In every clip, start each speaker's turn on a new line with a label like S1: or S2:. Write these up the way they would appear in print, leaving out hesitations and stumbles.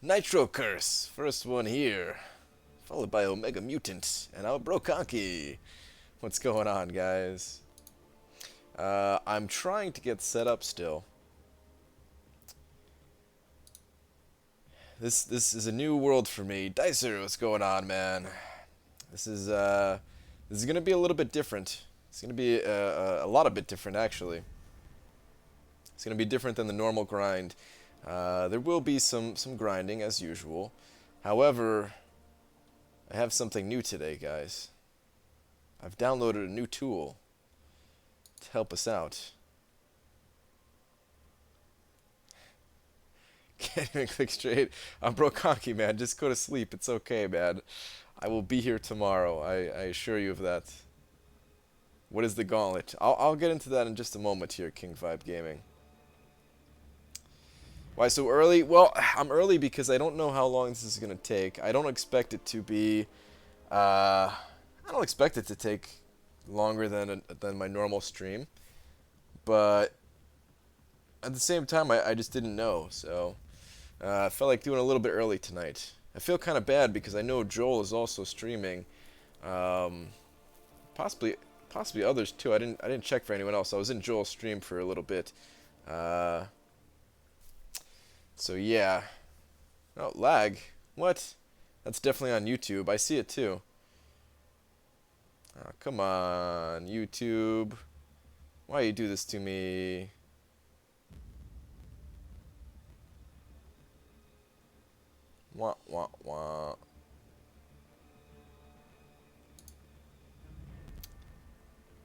S1: Nitro Curse, first one here. Followed by Omega Mutant, and now Brokonki. What's going on, guys? I'm trying to get set up still. This is a new world for me. Dicer, what's going on, man? This is gonna be a little bit different. It's gonna be a lot of bit different, actually. It's gonna be different than the normal grind. There will be some grinding as usual. However, I have something new today, guys. I've downloaded a new tool to help us out. Can't even click straight. I'm Brokonki, man. Just go to sleep. It's okay, man. I will be here tomorrow. I assure you of that. What is the Gauntlet? I'll get into that in just a moment here, King Vibe Gaming. Why so early? Well, I'm early because I don't know how long this is going to take. I don't expect it to be... I don't expect it to take longer than my normal stream. But at the same time, I just didn't know. So I felt like doing a little bit early tonight. I feel kind of bad because I know Joel is also streaming. Possibly others too. I didn't check for anyone else. I was in Joel's stream for a little bit. So yeah. Oh, lag. What? That's definitely on YouTube. I see it too. Oh, come on, YouTube. Why you do this to me? Wah, wah, wah.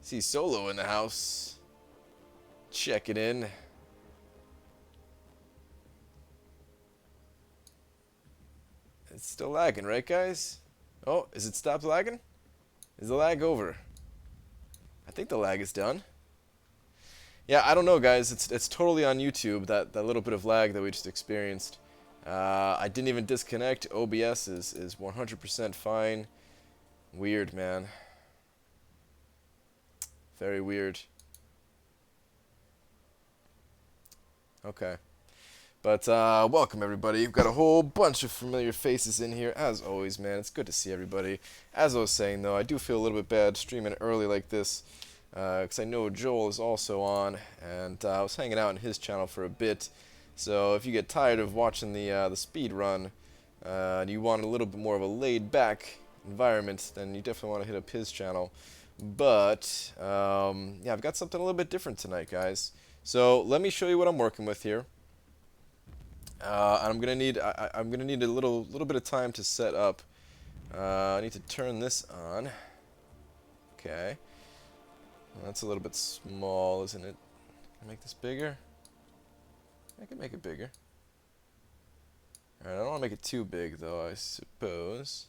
S1: See Solo in the house. Check it in. It's still lagging, right, guys? Oh, is it stopped lagging? Is the lag over? I think the lag is done. Yeah, I don't know, guys. It's totally on YouTube, that little bit of lag that we just experienced. I didn't even disconnect. OBS is 100% fine. Weird, man. Very weird. Okay. But welcome, everybody. We've got a whole bunch of familiar faces in here, as always, man. It's good to see everybody. As I was saying, though, I do feel a little bit bad streaming early like this, because I know Joel is also on, and I was hanging out on his channel for a bit. So if you get tired of watching the speed run, and you want a little bit more of a laid-back environment, then you definitely want to hit up his channel. But yeah, I've got something a little bit different tonight, guys. So let me show you what I'm working with here. And I'm gonna need a little bit of time to set up. I need to turn this on. Okay, well, that's a little bit small, isn't it? Can I make this bigger? I can make it bigger. Alright, I don't want to make it too big, though, I suppose.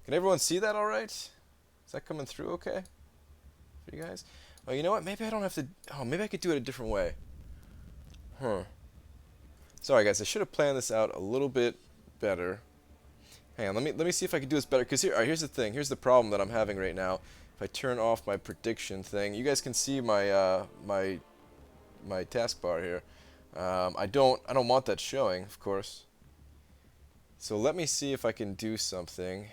S1: Can everyone see that all right? Is that coming through okay for you guys? Oh, you know what? Maybe I don't have to... Oh, maybe I could do it a different way. Huh. Sorry, guys. I should have planned this out a little bit better. Hang on. Let me see if I can do this better. Because here's the thing. Here's the problem that I'm having right now. If I turn off my prediction thing, you guys can see my my taskbar here. I don't want that showing, of course. So let me see if I can do something.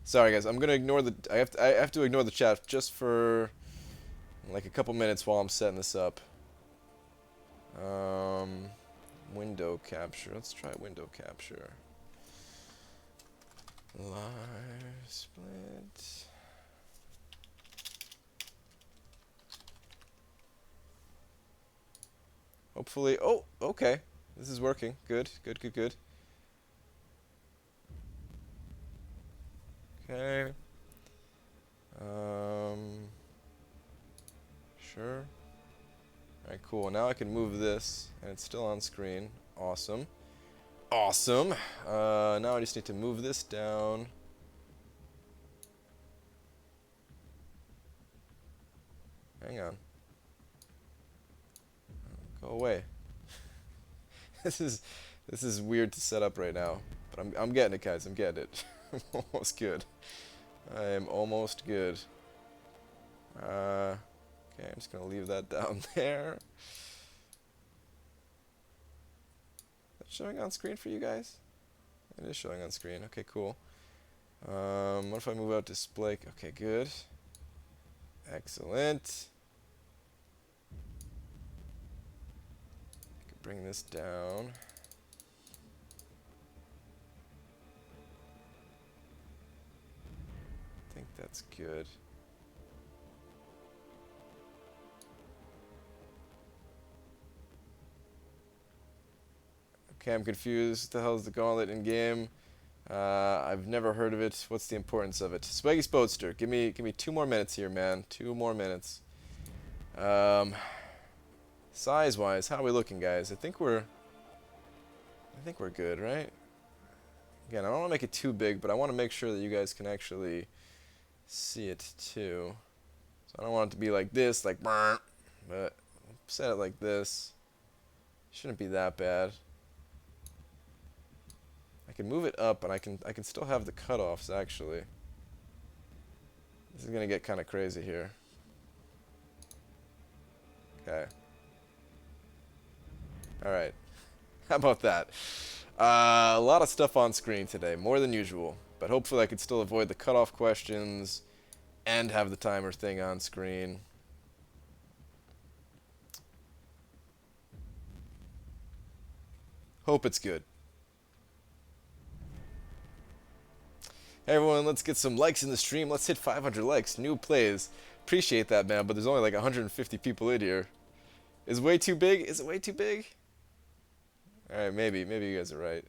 S1: Sorry, guys. I'm gonna ignore the. I have to ignore the chat just for like a couple minutes while I'm setting this up. Window capture. Let's try window capture. Live split. Hopefully. Oh, okay. This is working. Good. Good. Good. Good. Okay. Sure. Alright, cool. Now I can move this, and it's still on screen. Awesome. Awesome. Now I just need to move this down. Hang on. Go away. This is weird to set up right now, but I'm getting it, guys. I'm getting it. I'm almost good. I am almost good. Okay, I'm just gonna leave that down there. showing on screen for you guys? It is showing on screen. Okay, cool. What if I move out display? Okay, good. Excellent. Bring this down. I think that's good. Okay, I'm confused. What the hell is the Gauntlet in game? I've never heard of it. What's the importance of it? Swaggy Spoadster, give me 2 more minutes here, man. 2 more minutes. Size-wise, how are we looking, guys? I think we're good, right? Again, I don't want to make it too big, but I want to make sure that you guys can actually see it too. So I don't want it to be like this, like but set it like this. Shouldn't be that bad. I can move it up, and I can still have the cutoffs actually. This is gonna get kind of crazy here. Okay. All right. How about that? A lot of stuff on screen today, more than usual. But hopefully I could still avoid the cutoff questions and have the timer thing on screen. Hope it's good. Hey everyone, let's get some likes in the stream. Let's hit 500 likes. New plays. Appreciate that, man, but there's only like 150 people in here. Is it way too big? Is it way too big? Alright, maybe. Maybe you guys are right.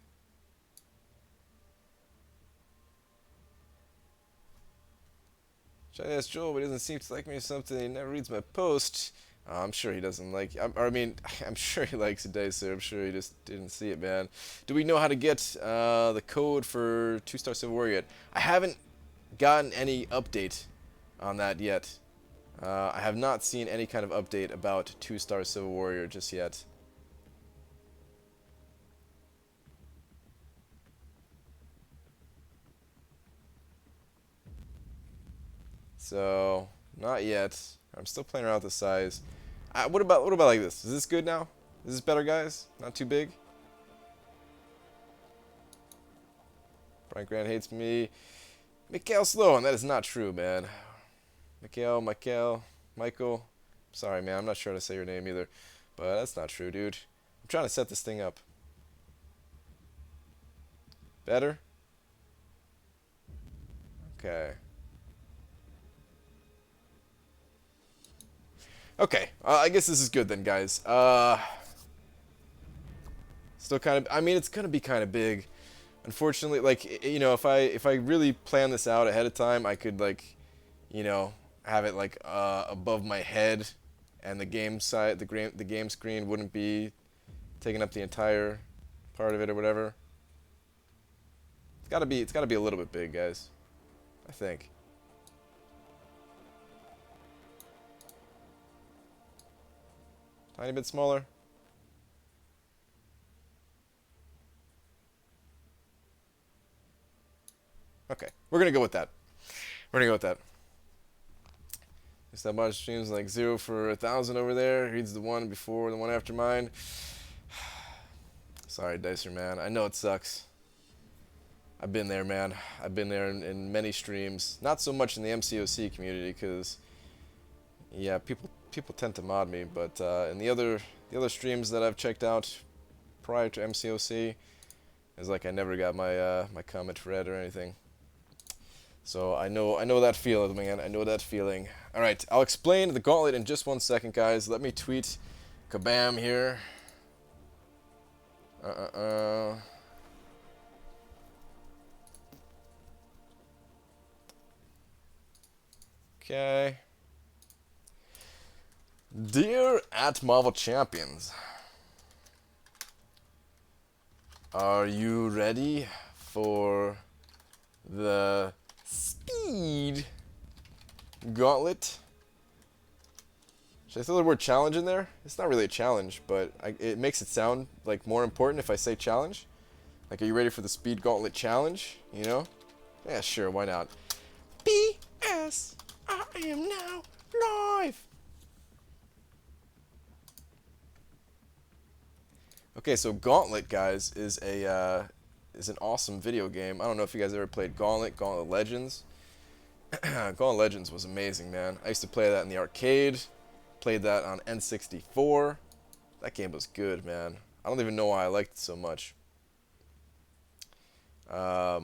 S1: Should I ask Joel, but he doesn't seem to like me or something. He never reads my post. I'm sure he doesn't like... I'm sure he likes it, Dicer. I'm sure he just didn't see it, man. Do we know how to get the code for 2-Star Civil War yet? I haven't gotten any update on that yet. I have not seen any kind of update about 2-Star Civil Warrior just yet. So, not yet. I'm still playing around with the size. What about like this? Is this good now? Is this better, guys? Not too big? Brian Grant hates me. Mikhail Sloan, that is not true, man. Michael. Sorry, man, I'm not sure how to say your name either. But that's not true, dude. I'm trying to set this thing up. Better? Okay. Okay, I guess this is good then, guys. Still kind of, I mean, it's gonna be kind of big. Unfortunately, like, you know, if I really plan this out ahead of time, I could, like, you know, have it like above my head, and the game side, the game screen wouldn't be taking up the entire part of it or whatever. It's gotta be a little bit big, guys. I think. Tiny bit smaller. Okay, we're gonna go with that. We're gonna go with that. Just that much streams like 0 for 1,000 over there. Reads the one before, the one after mine. Sorry, Dicer, man. I know it sucks. I've been there, man. I've been there in many streams. Not so much in the MCOC community, because yeah, people tend to mod me, but in the other streams that I've checked out prior to MCOC, it's like I never got my my comment read or anything. So I know that feeling, man. I know that feeling. All right, I'll explain the Gauntlet in just 1 second, guys. Let me tweet Kabam here. Okay. Dear at Marvel Champions, are you ready for the Speed Gauntlet? Should I throw the word challenge in there? It's not really a challenge, but it makes it sound like more important if I say challenge. Like, are you ready for the Speed Gauntlet challenge? You know? Yeah, sure, why not? PS, I am now live. Okay, so Gauntlet, guys, is an awesome video game. I don't know if you guys ever played Gauntlet, Gauntlet Legends. Gauntlet Legends was amazing, man. I used to play that in the arcade. Played that on N64. That game was good, man. I don't even know why I liked it so much. But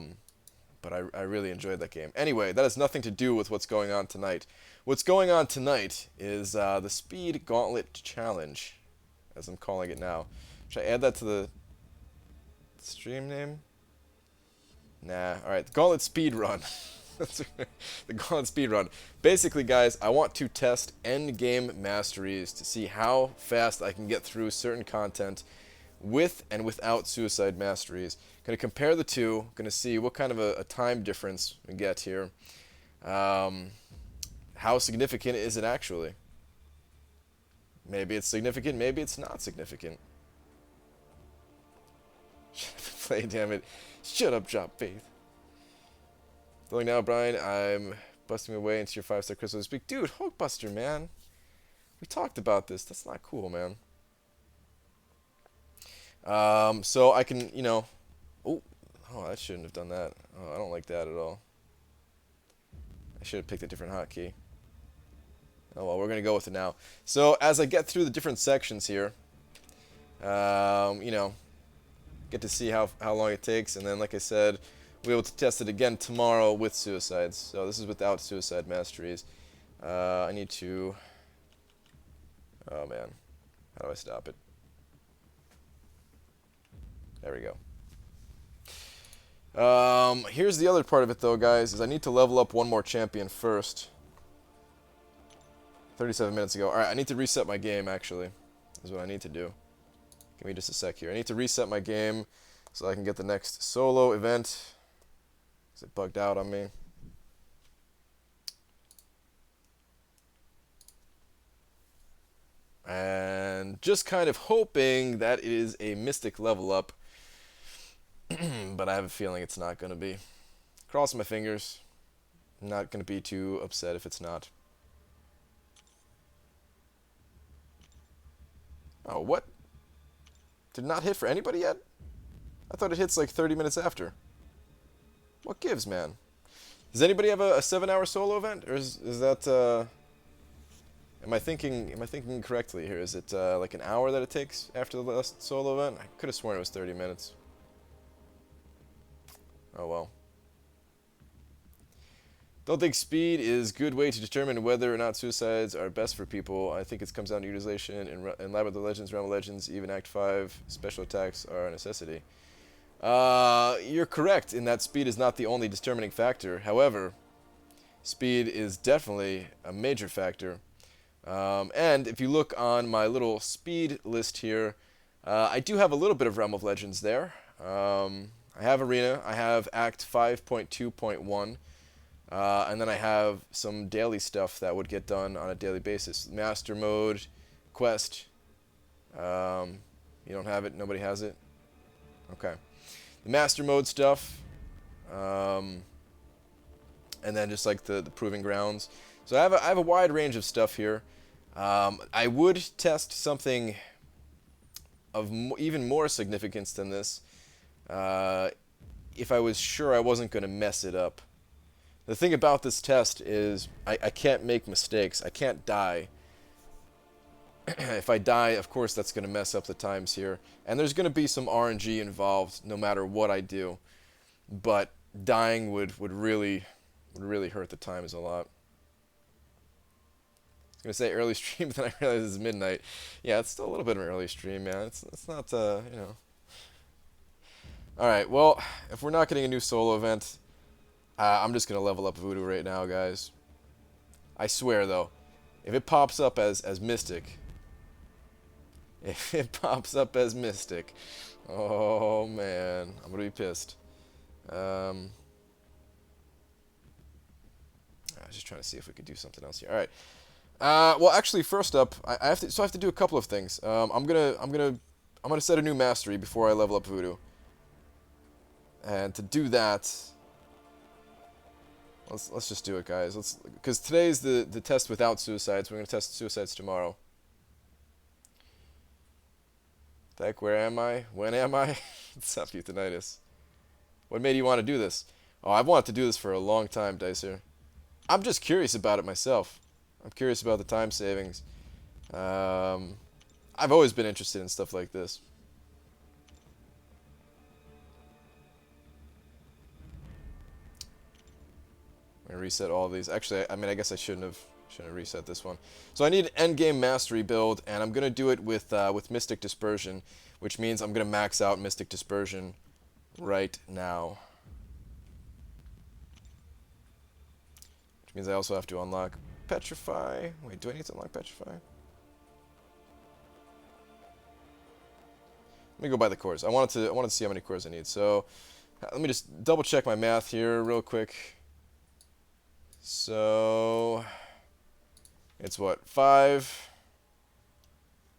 S1: I really enjoyed that game. Anyway, that has nothing to do with what's going on tonight. What's going on tonight is the Speed Gauntlet Challenge, as I'm calling it now. Should I add that to the stream name? Nah. Alright, the Gauntlet Speedrun. The Gauntlet Speedrun. Basically, guys, I want to test endgame masteries to see how fast I can get through certain content with and without suicide masteries. Going to compare the two. Going to see what kind of a time difference we get here. How significant is it actually? Maybe it's significant, maybe it's not significant. Play, damn it. Shut up, Drop Faith. Going now, Brian, I'm busting my way into your 5-star crystal this week. Dude, Hulkbuster, man. We talked about this. That's not cool, man. So I can, you know... Oh, I shouldn't have done that. Oh, I don't like that at all. I should have picked a different hotkey. Oh, well, we're going to go with it now. So as I get through the different sections here, you know, get to see how long it takes. And then, like I said, we'll be able to test it again tomorrow with suicides. So this is without suicide masteries. I need to... Oh, man. How do I stop it? There we go. Here's the other part of it, though, guys, is I need to level up one more champion first. 37 minutes ago. Alright, I need to reset my game, actually. Is what I need to do. Give me just a sec here. I need to reset my game so I can get the next solo event. Is it bugged out on me? And just kind of hoping that it is a mystic level up. But I have a feeling it's not going to be. Crossing my fingers. I'm not going to be too upset if it's not. Oh, what? Did it not hit for anybody yet? I thought it hits like 30 minutes after. What gives, man? Does anybody have a 7-hour solo event? Or is that, Am I thinking correctly here? Is it, like an hour that it takes after the last solo event? I could have sworn it was 30 minutes. Oh, well. Don't think speed is a good way to determine whether or not suicides are best for people. I think it comes down to utilization. In Lab of the Legends, Realm of Legends, even Act 5, special attacks are a necessity. You're correct in that speed is not the only determining factor. However, speed is definitely a major factor. And if you look on my little speed list here, I do have a little bit of Realm of Legends there. I have Arena, I have Act 5.2.1, and then I have some daily stuff that would get done on a daily basis. Master Mode, Quest. You don't have it? Nobody has it? Okay. The Master Mode stuff, and then just like the Proving Grounds. So I have a wide range of stuff here. I would test something of even more significance than this if I was sure I wasn't going to mess it up. The thing about this test is I can't make mistakes. I can't die. If I die, of course, that's going to mess up the times here. And there's going to be some RNG involved no matter what I do. But dying would really hurt the times a lot. I was going to say early stream, but then I realized it's midnight. Yeah, it's still a little bit of an early stream, man. It's not, you know. Alright, well, if we're not getting a new solo event, I'm just going to level up Voodoo right now, guys. I swear, though, if it pops up as Mystic, oh, man, I'm going to be pissed. I was just trying to see if we could do something else here. Alright. Well, actually, first up, I have to do a couple of things. I'm gonna set a new mastery before I level up Voodoo. And to do that, let's just do it, guys. Because today's the test without suicides. We're gonna test suicides tomorrow. Heck, where am I? When am I? What's up, Euthanitis? What made you want to do this? Oh, I've wanted to do this for a long time, Dicer. I'm just curious about it myself. I'm curious about the time savings. I've always been interested in stuff like this. I'm gonna reset all of these. Actually, I mean, I guess I shouldn't have reset this one. So I need an endgame mastery build, and I'm gonna do it with Mystic Dispersion, which means I'm gonna max out Mystic Dispersion right now. Which means I also have to unlock Petrify. Wait, do I need to unlock Petrify? Let me go by the cores. I wanted to see how many cores I need. So let me just double check my math here real quick. So it's what, 5?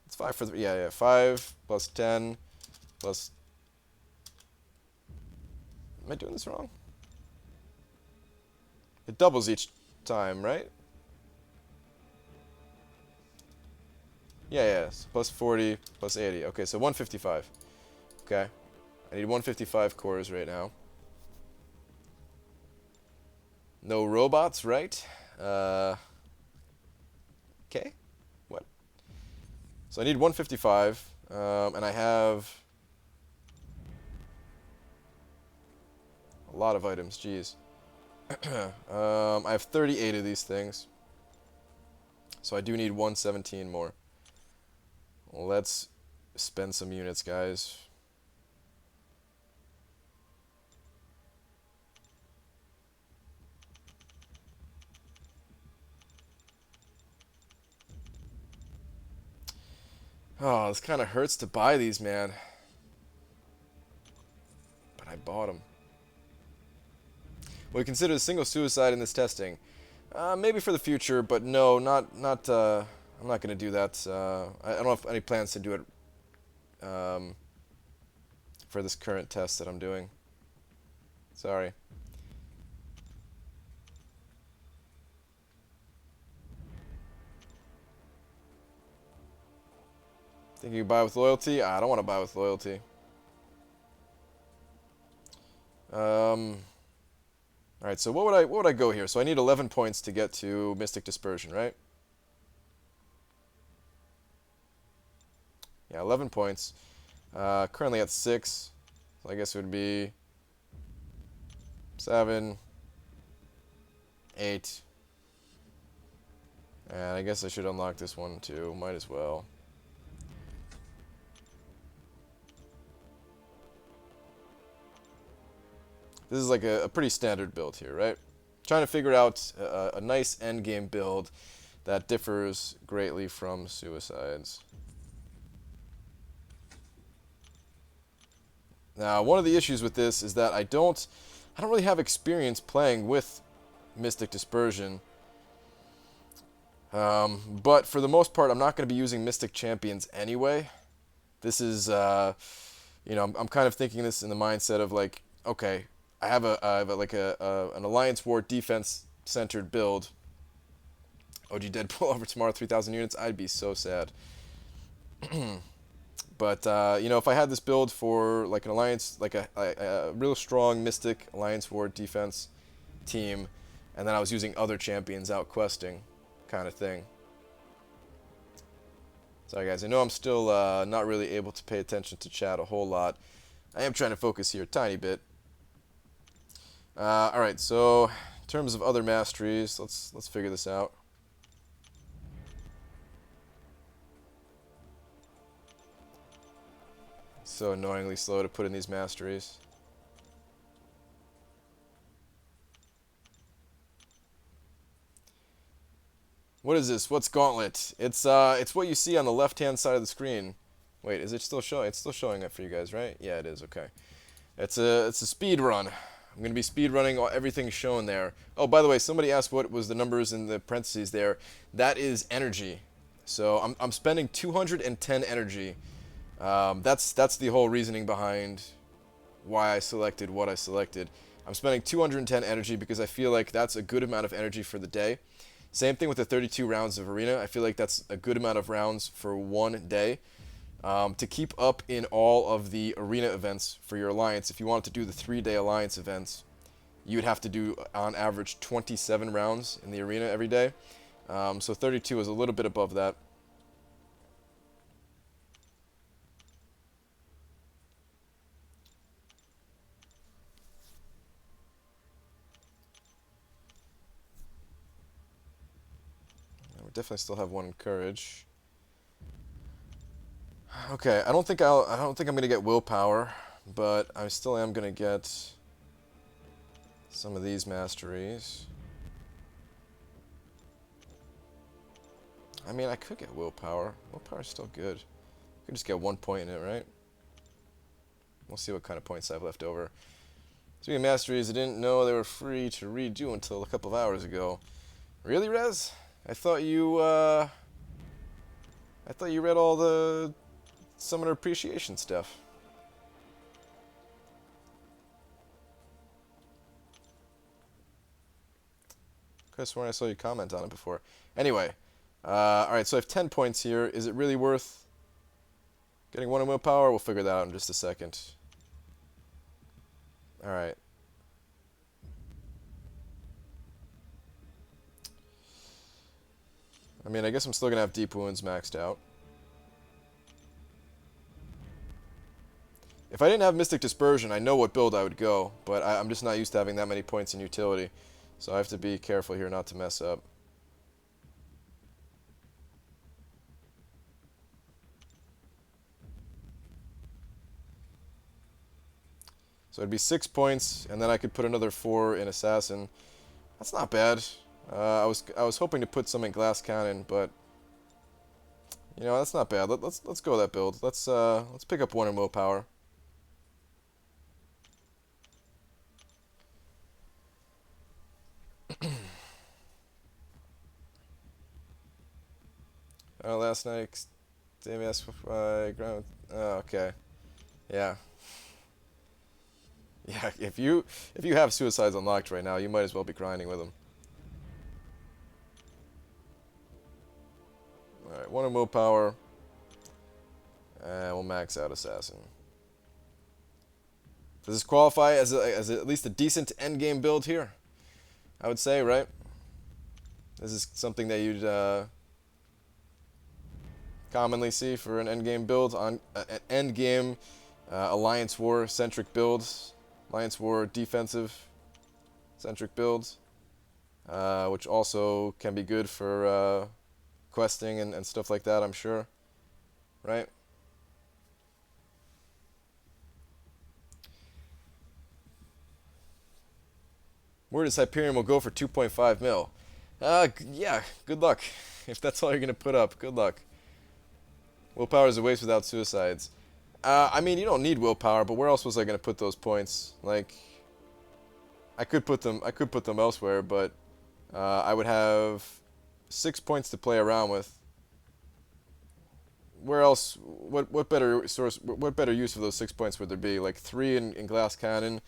S1: It's 5 for the, yeah, 5 plus 10 plus. Am I doing this wrong? It doubles each time, right? Yeah, yes. Plus 40, plus 80. Okay, so 155. Okay. I need 155 cores right now. No robots, right? Okay. What? So I need 155, and I have a lot of items, jeez. I have 38 of these things. So I do need 117 more. Let's spend some units, guys. Oh, this kind of hurts to buy these, man. But I bought them. Would you consider a single suicide in this testing? Maybe for the future, but no, not. I'm not going to do that. I don't have any plans to do it for this current test that I'm doing. Sorry. Think you can buy with loyalty? I don't want to buy with loyalty. Alright, so what would I go here? So I need 11 points to get to Mystic Dispersion, right? Yeah, 11 points. Currently at 6. So I guess it would be 7, 8. And I guess I should unlock this one too. Might as well. This is like a pretty standard build here, right? Trying to figure out a nice endgame build that differs greatly from suicides. Now, one of the issues with this is that I don't really have experience playing with Mystic Dispersion. But for the most part, I'm not going to be using Mystic Champions anyway. This is, you know, I'm kind of thinking this in the mindset of like, okay, I have an Alliance War defense-centered build. OG Deadpool over tomorrow, 3,000 units. I'd be so sad. But, you know, if I had this build for, like, an Alliance, like a real strong Mystic Alliance War defense team, and then I was using other champions out questing kind of thing. Sorry, guys. I know I'm still not really able to pay attention to chat a whole lot. I am trying to focus here a tiny bit. Alright, so in terms of other masteries, let's figure this out. So annoyingly slow to put in these masteries. What is this? What's Gauntlet? It's what you see on the left-hand side of the screen. Wait, is it still showing? It's still showing up for you guys, right? Yeah, it is. Okay. It's a speed run. I'm going to be speed running everything shown there. Oh, by the way, somebody asked what was the numbers in the parentheses there. That is energy. So I'm spending 210 energy. That's the whole reasoning behind why I selected what I selected. I'm spending 210 energy because I feel like that's a good amount of energy for the day. Same thing with the 32 rounds of arena. I feel like that's a good amount of rounds for one day. To keep up in all of the arena events for your alliance, if you wanted to do the 3-day alliance events, you'd have to do, on average, 27 rounds in the arena every day. So 32 is a little bit above that. We definitely still have one in courage. Okay, I don't think I'm gonna get willpower, but I still am gonna get some of these masteries. I mean, I could get willpower. Willpower's still good. I could just get 1 point in it, right? We'll see what kind of points I have left over. Speaking of masteries, I didn't know they were free to redo until a couple of hours ago. Really, Rez? I thought you read all the summoner appreciation stuff. Could have sworn I saw you comment on it before. Anyway, alright, so I have 10 points here. Is it really worth getting 1 in willpower? We'll figure that out in just a second. Alright. I mean, I guess I'm still going to have deep wounds maxed out. If I didn't have Mystic Dispersion, I know what build I would go, but I'm just not used to having that many points in utility. So I have to be careful here not to mess up. So it'd be 6 points, and then I could put another 4 in Assassin. That's not bad. I was hoping to put some in Glass Cannon, but you know, that's not bad. Let's go with that build. Let's pick up 1 in willpower. Last night, Dave asked ground. Oh, okay. Yeah. Yeah. If you have suicides unlocked right now, you might as well be grinding with them. All right, 1 in willpower, and we'll max out Assassin. Does this qualify as at least a decent endgame build here? I would say, right? This is something that you'd commonly see for an endgame build on an endgame Alliance War centric builds, Alliance War defensive centric builds, which also can be good for questing and stuff like that, I'm sure, right? Word is Hyperion will go for 2.5 mil. Yeah, good luck. If that's all you're going to put up, good luck. Willpower is a waste without suicides. I mean, you don't need willpower, but where else was I going to put those points? Like, I could put them elsewhere, but I would have 6 points to play around with. Where else? What better source? What better use of those 6 points would there be? Like 3 in Glass Cannon,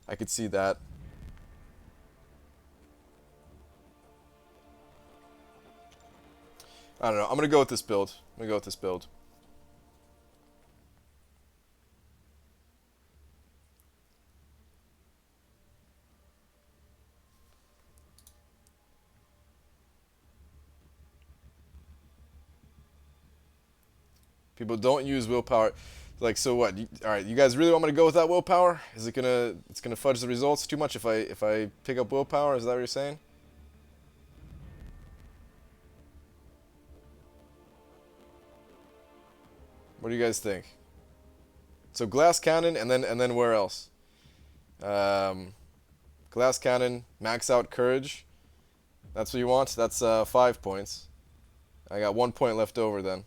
S1: I could see that. I don't know. I'm gonna go with this build. People don't use willpower. Like, so what? All right, you guys really want me to go with that willpower? Is it gonna? It's gonna fudge the results too much if I pick up willpower? Is that what you're saying? What do you guys think? So Glass Cannon, and then where else? Glass Cannon, max out Courage. That's what you want? That's 5 points. I got 1 point left over then.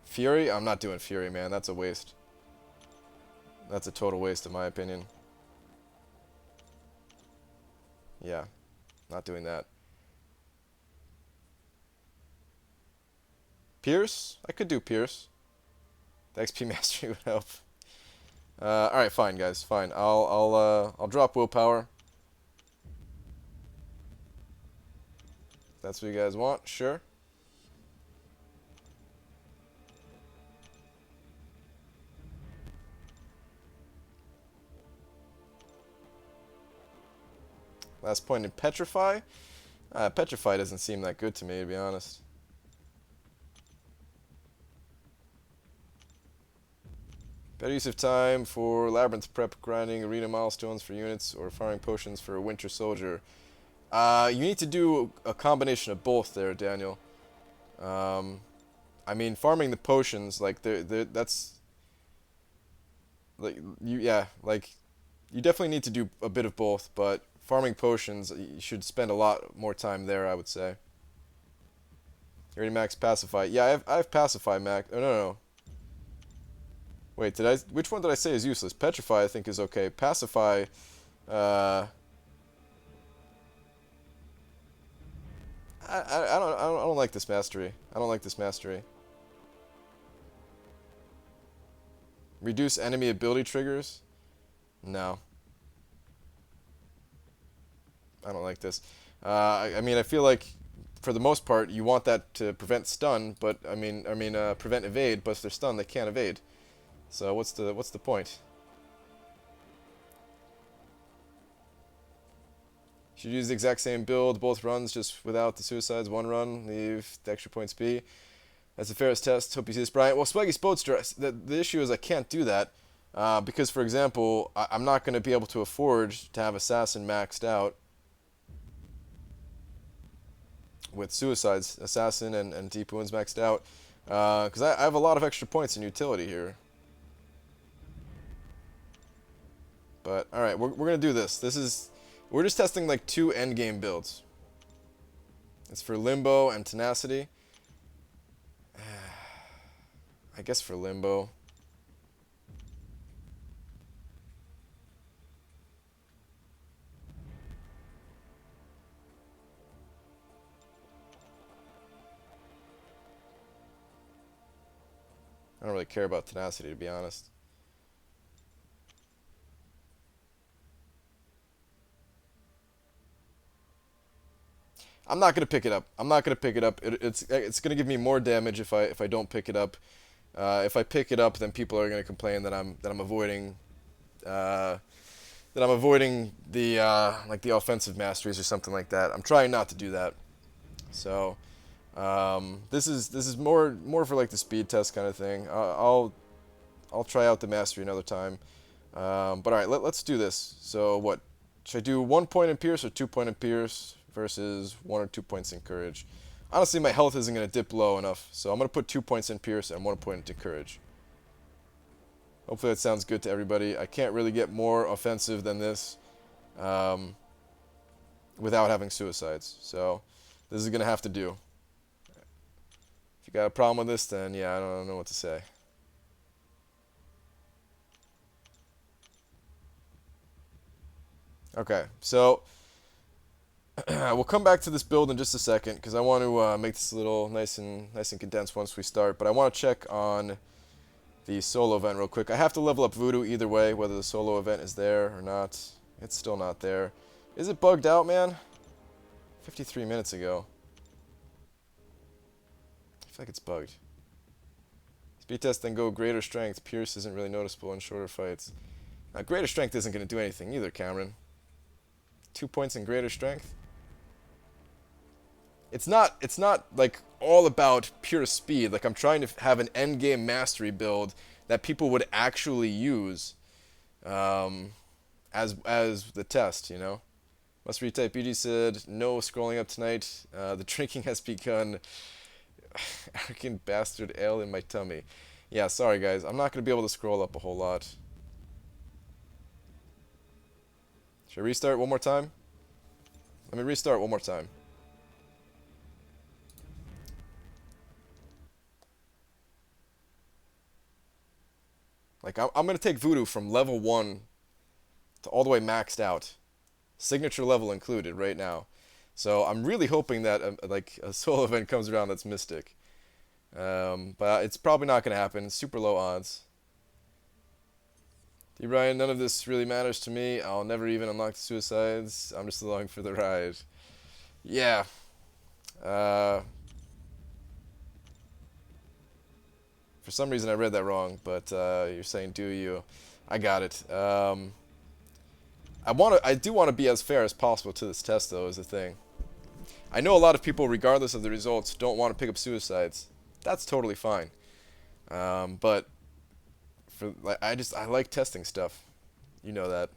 S1: Fury? I'm not doing Fury, man. That's a waste. That's a total waste in my opinion. Yeah, not doing that. Pierce? I could do Pierce. The XP Mastery would help. Alright, fine, guys. Fine. I'll drop willpower. That's what you guys want? Sure. Last point in Petrify. Petrify doesn't seem that good to me, to be honest. Better use of time for Labyrinth prep, grinding arena milestones for units, or farming potions for a Winter Soldier. You need to do a combination of both there, Daniel. I mean, farming the potions, like, that's... Like, you definitely need to do a bit of both, but farming potions, you should spend a lot more time there, I would say. You already max Pacify. Yeah, I have Pacify max. Oh, no. Wait, which one did I say is useless? Petrify, I think, is okay. Pacify, I don't like this mastery. I don't like this mastery. Reduce enemy ability triggers? No. I don't like this. I mean, I feel like, for the most part, you want that to prevent stun, but, prevent evade, but if they're stunned, they can't evade. So what's the point? Should use the exact same build, both runs, just without the suicides. One run, leave the extra points be. That's the fairest test. Hope you see this, Brian. Well, Swaggy Spoadster, the issue is I can't do that because, for example, I'm not going to be able to afford to have Assassin maxed out with suicides, Assassin and Deep Wounds maxed out because I have a lot of extra points in utility here. But, alright, we're going to do this. We're just testing like 2 endgame builds. It's for Limbo and Tenacity. I guess for Limbo. I don't really care about Tenacity, to be honest. I'm not gonna pick it up. I'm not gonna pick it up. It's gonna give me more damage if I don't pick it up. If I pick it up, then people are gonna complain that I'm avoiding the like the offensive masteries or something like that. I'm trying not to do that. So this is more for like the speed test kind of thing. I'll try out the mastery another time. But all right, let's do this. So what should I do? 1 point in Pierce or 2 point in Pierce versus 1 or 2 points in Courage? Honestly, my health isn't going to dip low enough, so I'm going to put 2 points in Pierce and 1 point into Courage. Hopefully that sounds good to everybody. I can't really get more offensive than this without having suicides, so this is going to have to do. If you got a problem with this, then yeah, I don't know what to say. Okay, so we'll come back to this build in just a second because I want to make this a little nice and condensed once we start. But I want to check on the solo event real quick. I have to level up Voodoo either way, whether the solo event is there or not. It's still not there. Is it bugged out, man? 53 minutes ago. I feel like it's bugged. Speed test, then go greater strength. Pierce isn't really noticeable in shorter fights. Greater strength isn't going to do anything either, Cameron. 2 points in greater strength. It's not like all about pure speed. Like I'm trying to have an endgame mastery build that people would actually use as the test, you know. Must retype. BG said no scrolling up tonight. The drinking has begun. Arrogant bastard ale in my tummy. Yeah, sorry guys. I'm not gonna be able to scroll up a whole lot. Should I restart one more time? Let me restart one more time. Like, I'm going to take Voodoo from level 1 to all the way maxed out. Signature level included right now. So I'm really hoping that like a solo event comes around that's Mystic. But it's probably not going to happen. It's super low odds. D. Ryan, none of this really matters to me. I'll never even unlock the suicides. I'm just along for the ride. Yeah. For some reason I read that wrong, but you're saying do you. I got it. I do want to be as fair as possible to this test, though, is the thing. I know a lot of people, regardless of the results, don't want to pick up suicides. That's totally fine. But for like, I like testing stuff. You know that.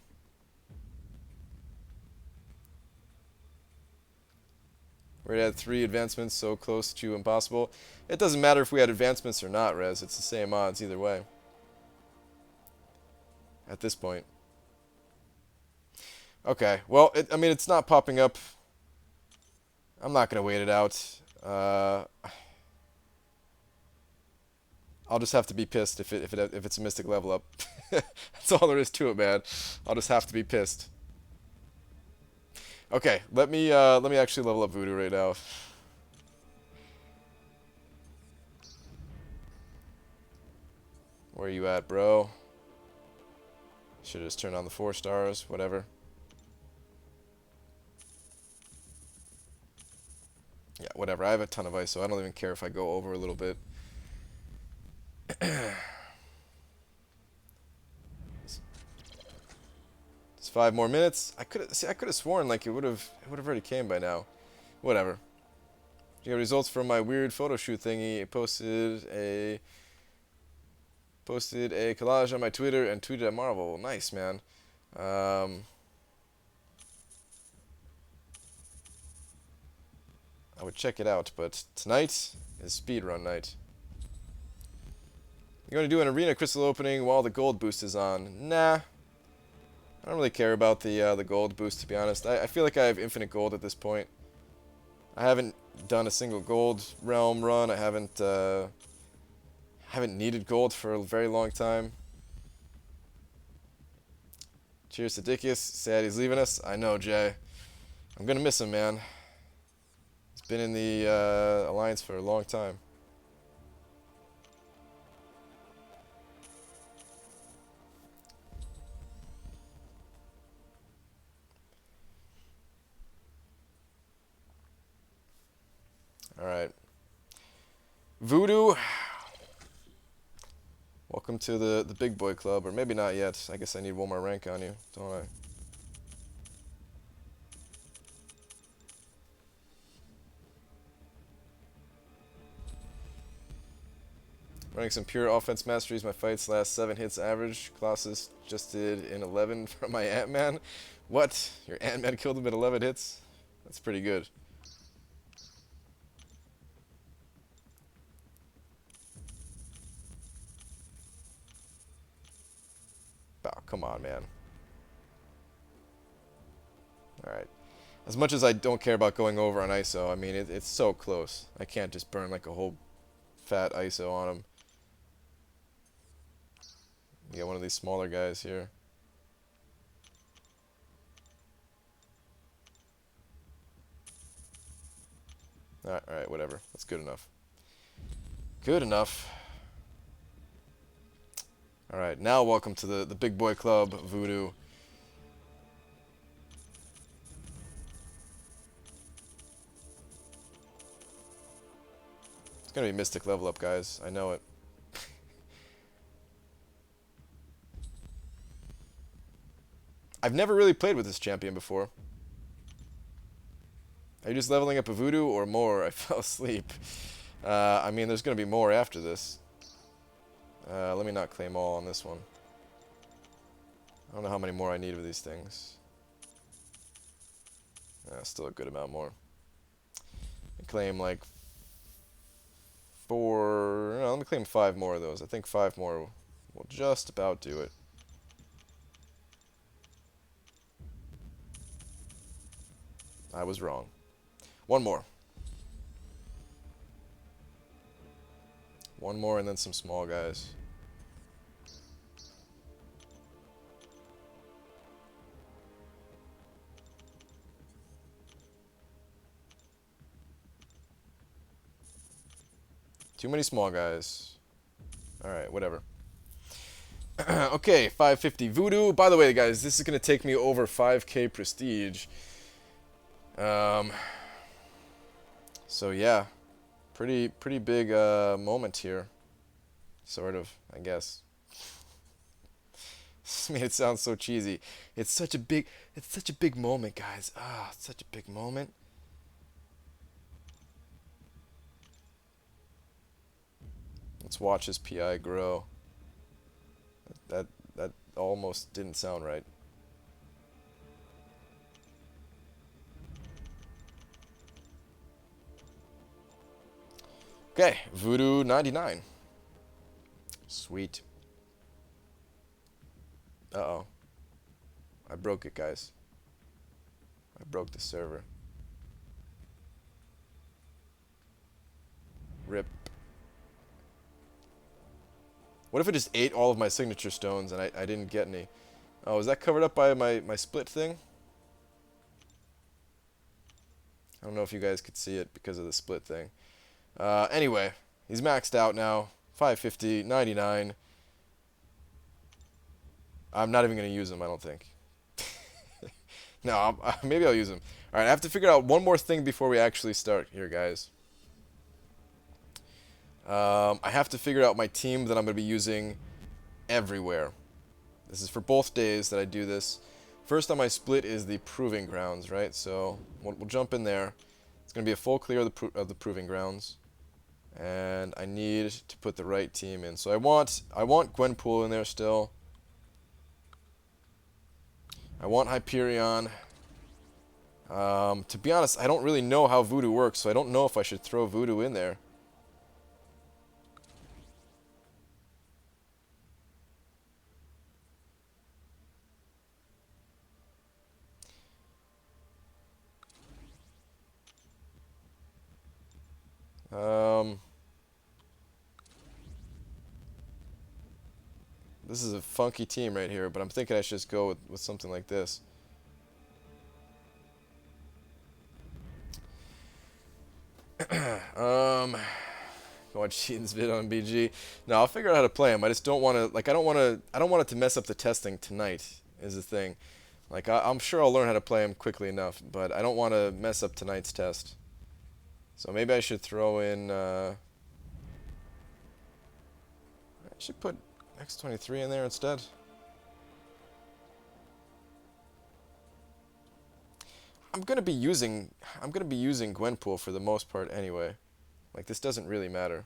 S1: We had 3 advancements, so close to impossible. It doesn't matter if we had advancements or not, Rez. It's the same odds either way. At this point. Okay, well, I mean, it's not popping up. I'm not going to wait it out. I'll just have to be pissed if it's a Mystic level up. That's all there is to it, man. I'll just have to be pissed. Okay, let me actually level up Voodoo right now. Where are you at, bro? Should have just turned on the 4 stars, whatever. Yeah, whatever. I have a ton of ice, so I don't even care if I go over a little bit. It's 5 more minutes. I could have sworn like it would have already came by now. Whatever. You got results from my weird photo shoot thingy. I posted a collage on my Twitter and tweeted at Marvel. Nice, man. I would check it out, but tonight is speedrun night. You're going to do an arena crystal opening while the gold boost is on. Nah. I don't really care about the gold boost, to be honest. I feel like I have infinite gold at this point. I haven't done a single gold realm run. I haven't needed gold for a very long time. Cheers to Dickus. Sad he's leaving us. I know, Jay. I'm gonna miss him, man. He's been in the Alliance for a long time. Alright. Voodoo. Welcome to the big boy club. Or maybe not yet. I guess I need 1 more rank on you, don't I? Running some pure offense masteries. My fights last 7 hits average. Colossus just did in 11 from my Ant-Man. What? Your Ant-Man killed him in 11 hits? That's pretty good. Oh, come on, man. Alright. As much as I don't care about going over on ISO, I mean, it's so close. I can't just burn like a whole fat ISO on him. You got one of these smaller guys here. Alright, whatever. That's good enough. Good enough. Alright, now welcome to the big boy club, Voodoo. It's gonna be Mystic level up, guys. I know it. I've never really played with this champion before. Are you just leveling up a Voodoo or more? I fell asleep. I mean, there's gonna be more after this. Let me not claim all on this one. I don't know how many more I need of these things. Still a good amount more. I claim like 4... No, let me claim 5 more of those. I think 5 more will just about do it. I was wrong. 1 more. 1 more and then some small guys. Too many small guys. Alright, whatever. Okay, 550 Voodoo. By the way, guys, this is going to take me over 5k prestige. So yeah, pretty big moment here, sort of, I guess. This made it sound so cheesy. It's such a big moment, guys. Ah, it's such a big moment. Let's watch his PI grow. That almost didn't sound right. Okay, Voodoo 99. Sweet. Uh-oh. I broke it, guys. I broke the server. Rip. What if it just ate all of my signature stones and I didn't get any? Oh, is that covered up by my split thing? I don't know if you guys could see it because of the split thing. Anyway, he's maxed out now. 550, 99. I'm not even going to use him, I don't think. No, maybe I'll use him. Alright, I have to figure out one more thing before we actually start here, guys. I have to figure out my team that I'm going to be using everywhere. This is for both days that I do this. First on my split is the Proving Grounds, right? So we'll jump in there. It's going to be a full clear of the Proving Grounds. And I need to put the right team in. So I want Gwenpool in there still. I want Hyperion. To be honest, I don't really know how Voodoo works, so I don't know if I should throw Voodoo in there. This is a funky team right here, but I'm thinking I should just go with something like this. Watch Cheatin's vid on BG. No, I'll figure out how to play him. I just don't want to, like, I don't want it to mess up the testing tonight, is the thing. Like, I'm sure I'll learn how to play him quickly enough, but I don't want to mess up tonight's test. So maybe I should throw in, I should put X23 in there instead. I'm gonna be using Gwenpool for the most part anyway. Like, this doesn't really matter.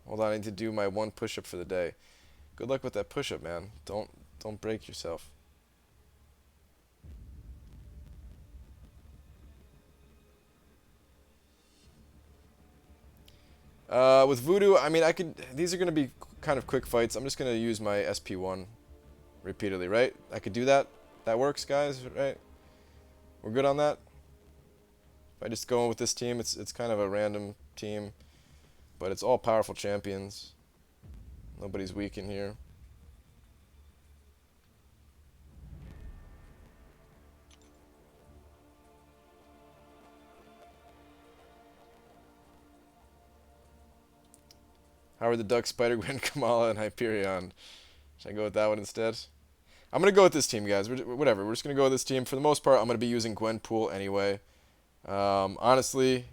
S1: Hold on, I need to do my one push-up for the day. Good luck with that push-up, man. Don't break yourself. With Voodoo, I mean, these are going to be kind of quick fights. I'm just going to use my SP1 repeatedly, right? I could do that. That works, guys, right? We're good on that? If I just go in with this team, it's kind of a random team, but it's all powerful champions. Nobody's weak in here. Howard the Duck, Spider-Gwen, Kamala, and Hyperion. Should I go with that one instead? I'm going to go with this team, guys. Whatever. We're just going to go with this team. For the most part, I'm going to be using Gwenpool anyway. Honestly,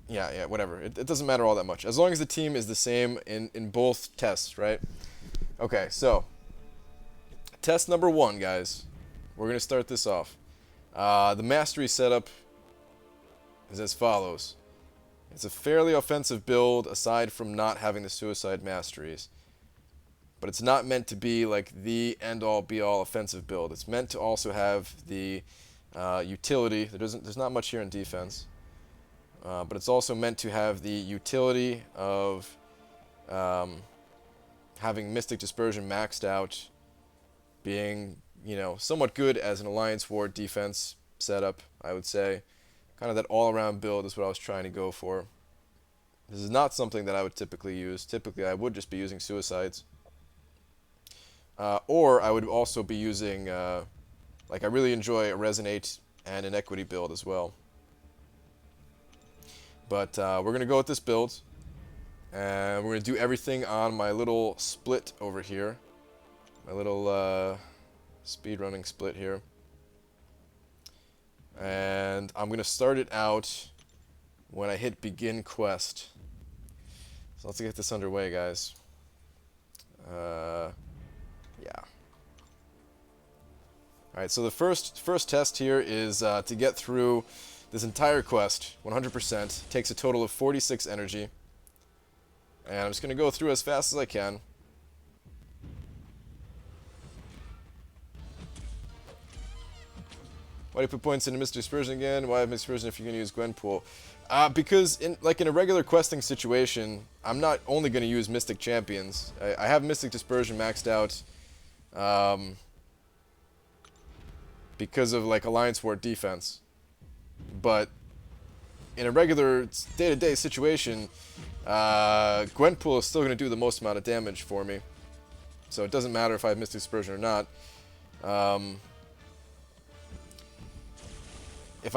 S1: yeah, whatever. It doesn't matter all that much. As long as the team is the same in both tests, right? Okay, so test number 1, guys. We're going to start this off. The mastery setup is as follows. It's a fairly offensive build aside from not having the suicide masteries. But it's not meant to be like the end-all be-all offensive build. It's meant to also have the utility. There's not much here in defense. But it's also meant to have the utility of having Mystic Dispersion maxed out, being, you know, somewhat good as an Alliance Ward defense setup, I would say. Kind of that all-around build is what I was trying to go for. This is not something that I would typically use. Typically, I would just be using suicides. Or I would also be using, like, I really enjoy a Resonate and an Equity build as well. But we're going to go with this build. And we're going to do everything on my little split over here. My little speedrunning split here. And I'm going to start it out when I hit Begin Quest. So let's get this underway, guys. Yeah. Alright, so the first test here is to get through this entire quest 100%. Takes a total of 46 energy. And I'm just going to go through as fast as I can. Why do you put points into Mystic Dispersion again? Why have Mystic Dispersion if you're going to use Gwenpool? Because in a regular questing situation, I'm not only going to use Mystic Champions. I have Mystic Dispersion maxed out because of like Alliance War defense. But in a regular day-to-day situation, Gwenpool is still going to do the most amount of damage for me. So it doesn't matter if I have Mystic Dispersion or not. If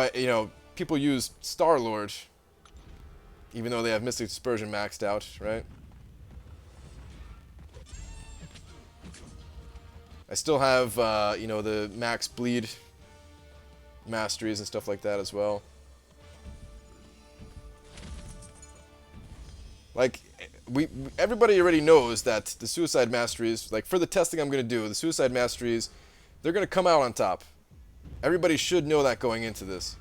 S1: people use Star-Lord, even though they have Mystic Dispersion maxed out, right? I still have, the max bleed masteries and stuff like that as well. Like, everybody already knows that the Suicide Masteries, like, for the testing I'm going to do, the Suicide Masteries, they're going to come out on top. Everybody should know that going into this.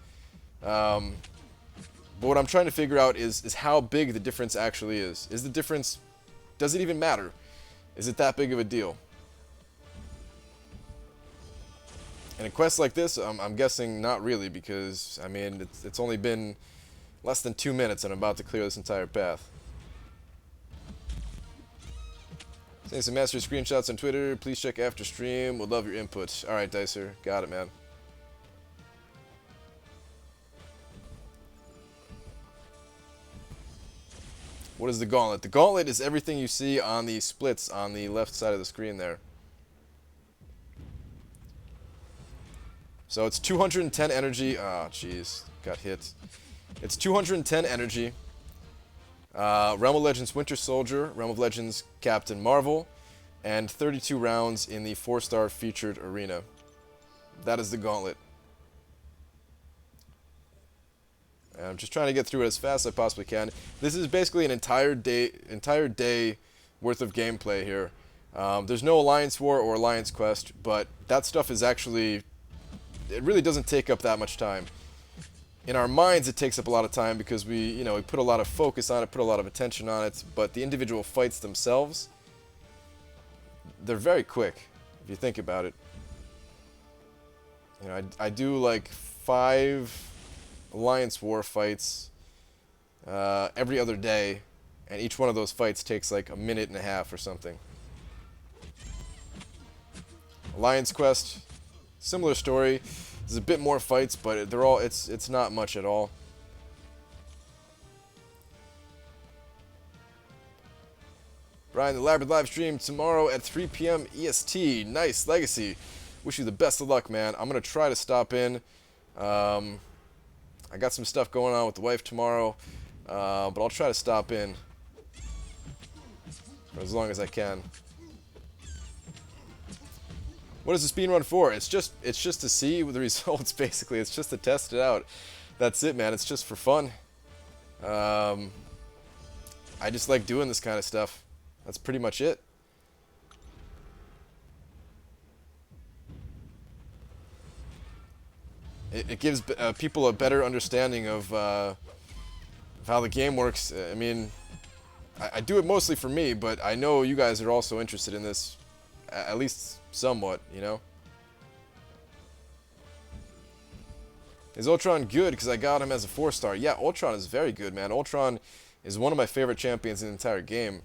S1: But what I'm trying to figure out is how big the difference actually is. Is the difference... Does it even matter? Is it that big of a deal? In a quest like this, I'm guessing not really, because, I mean, it's only been less than 2 minutes and I'm about to clear this entire path. Sending some mastery screenshots on Twitter. Please check after stream. Would love your input. Alright, Dicer. Got it, man. What is the Gauntlet? The Gauntlet is everything you see on the splits on the left side of the screen there. So it's 210 energy. Ah, jeez. Got hit. It's 210 energy. Realm of Legends Winter Soldier, Realm of Legends Captain Marvel, and 32 rounds in the 4-star featured arena. That is the Gauntlet. And I'm just trying to get through it as fast as I possibly can. This is basically an entire day worth of gameplay here. There's no Alliance War or Alliance Quest, but that stuff is actually... It really doesn't take up that much time. In our minds, it takes up a lot of time because we put a lot of focus on it, put a lot of attention on it, but the individual fights themselves, they're very quick, if you think about it. I do like 5 Alliance War fights every other day, and each one of those fights takes like a minute and a half or something. Alliance Quest, similar story. There's a bit more fights, but they're all it's not much at all. Brian, the Labyrinth live stream tomorrow at 3 p.m. EST. Nice, Legacy. Wish you the best of luck, man. I'm gonna try to stop in. I got some stuff going on with the wife tomorrow, but I'll try to stop in for as long as I can. What is the speed run for? It's just to see the results, basically. It's just to test it out. That's it, man. It's just for fun. I just like doing this kind of stuff. That's pretty much it. It gives people a better understanding of how the game works. I mean, I do it mostly for me, but I know you guys are also interested in this, at least somewhat, you know? Is Ultron good? Because I got him as a 4-star. Yeah, Ultron is very good, man. Ultron is one of my favorite champions in the entire game.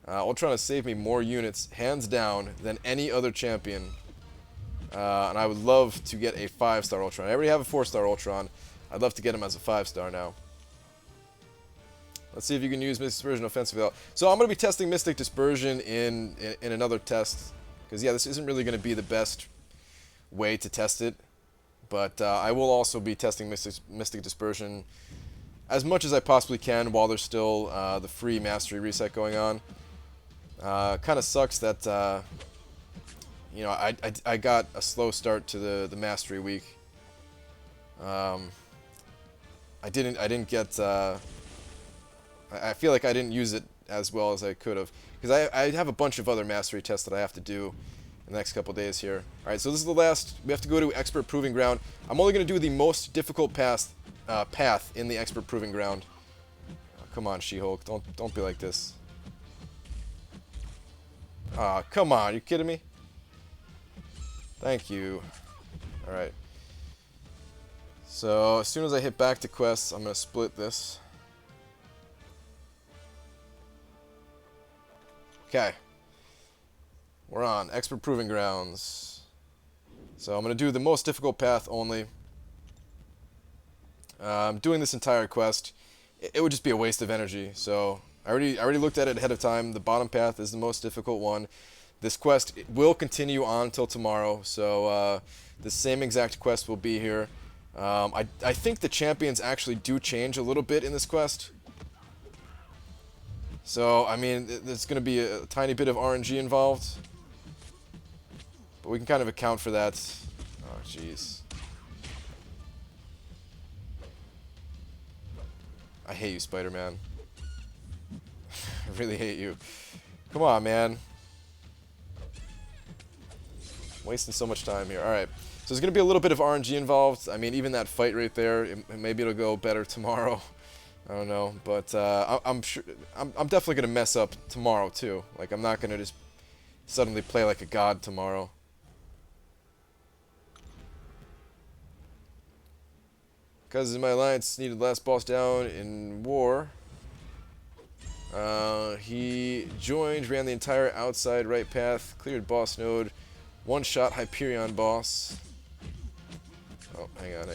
S1: Ultron has saved me more units, hands down, than any other champion. And I would love to get a 5-star Ultron. I already have a 4-star Ultron. I'd love to get him as a 5-star now. Let's see if you can use Mystic Dispersion offensively. So I'm going to be testing Mystic Dispersion in another test. Because, yeah, this isn't really going to be the best way to test it. But I will also be testing Mystic Dispersion as much as I possibly can while there's still the free Mastery reset going on. Kind of sucks that, I got a slow start to the Mastery week. I didn't get... I feel like I didn't use it as well as I could have. Because I have a bunch of other mastery tests that I have to do in the next couple days here. Alright, so this is the last. We have to go to Expert Proving Ground. I'm only going to do the most difficult path in the Expert Proving Ground. Oh, come on, She-Hulk. Don't be like this. Ah, come on. You kidding me? Thank you. Alright. So, as soon as I hit back to quests, I'm going to split this. Okay. We're on Expert Proving Grounds. So, I'm going to do the most difficult path only. I'm doing this entire quest. It would just be a waste of energy. So, I already looked at it ahead of time. The bottom path is the most difficult one. This quest will continue on until tomorrow, so the same exact quest will be here. I think the champions actually do change a little bit in this quest. So, I mean, there's going to be a tiny bit of RNG involved. But we can kind of account for that. Oh, jeez. I hate you, Spider-Man. I really hate you. Come on, man. Wasting so much time here. Alright. So there's going to be a little bit of RNG involved. I mean, even that fight right there, maybe it'll go better tomorrow. I don't know. But I'm sure I'm definitely going to mess up tomorrow, too. Like, I'm not going to just suddenly play like a god tomorrow. Because my alliance needed last boss down in war. He joined, ran the entire outside right path, cleared boss node, one-shot Hyperion boss. Oh, hang on.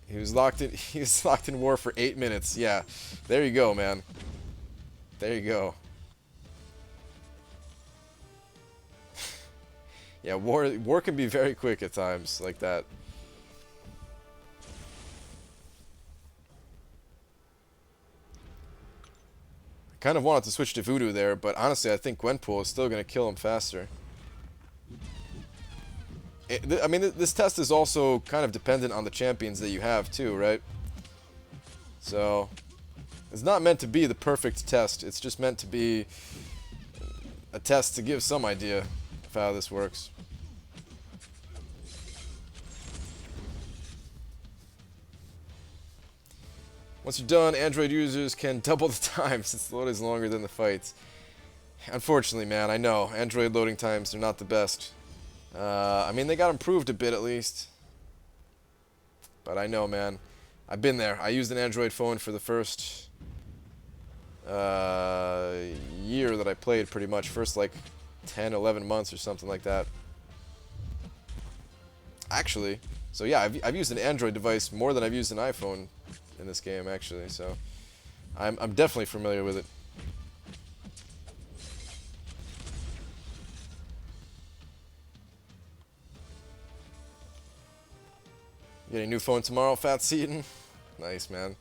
S1: He was locked in war for 8 minutes. Yeah. There you go, man. There you go. Yeah, war can be very quick at times like that. I kind of wanted to switch to Voodoo there, but honestly, I think Gwenpool is still going to kill him faster. I mean, this test is also kind of dependent on the champions that you have, too, right? So, it's not meant to be the perfect test. It's just meant to be a test to give some idea of how this works. Once you're done, Android users can double the time since the load is longer than the fights. Unfortunately, man, I know. Android loading times are not the best. I mean, they got improved a bit at least. But I know, man. I've been there. I used an Android phone for the first year that I played, pretty much. First, like, 10, 11 months or something like that. Actually, so yeah, I've used an Android device more than I've used an iPhone in this game, actually, so I'm definitely familiar with it. You get a new phone tomorrow, Fat Seaton? Nice, man.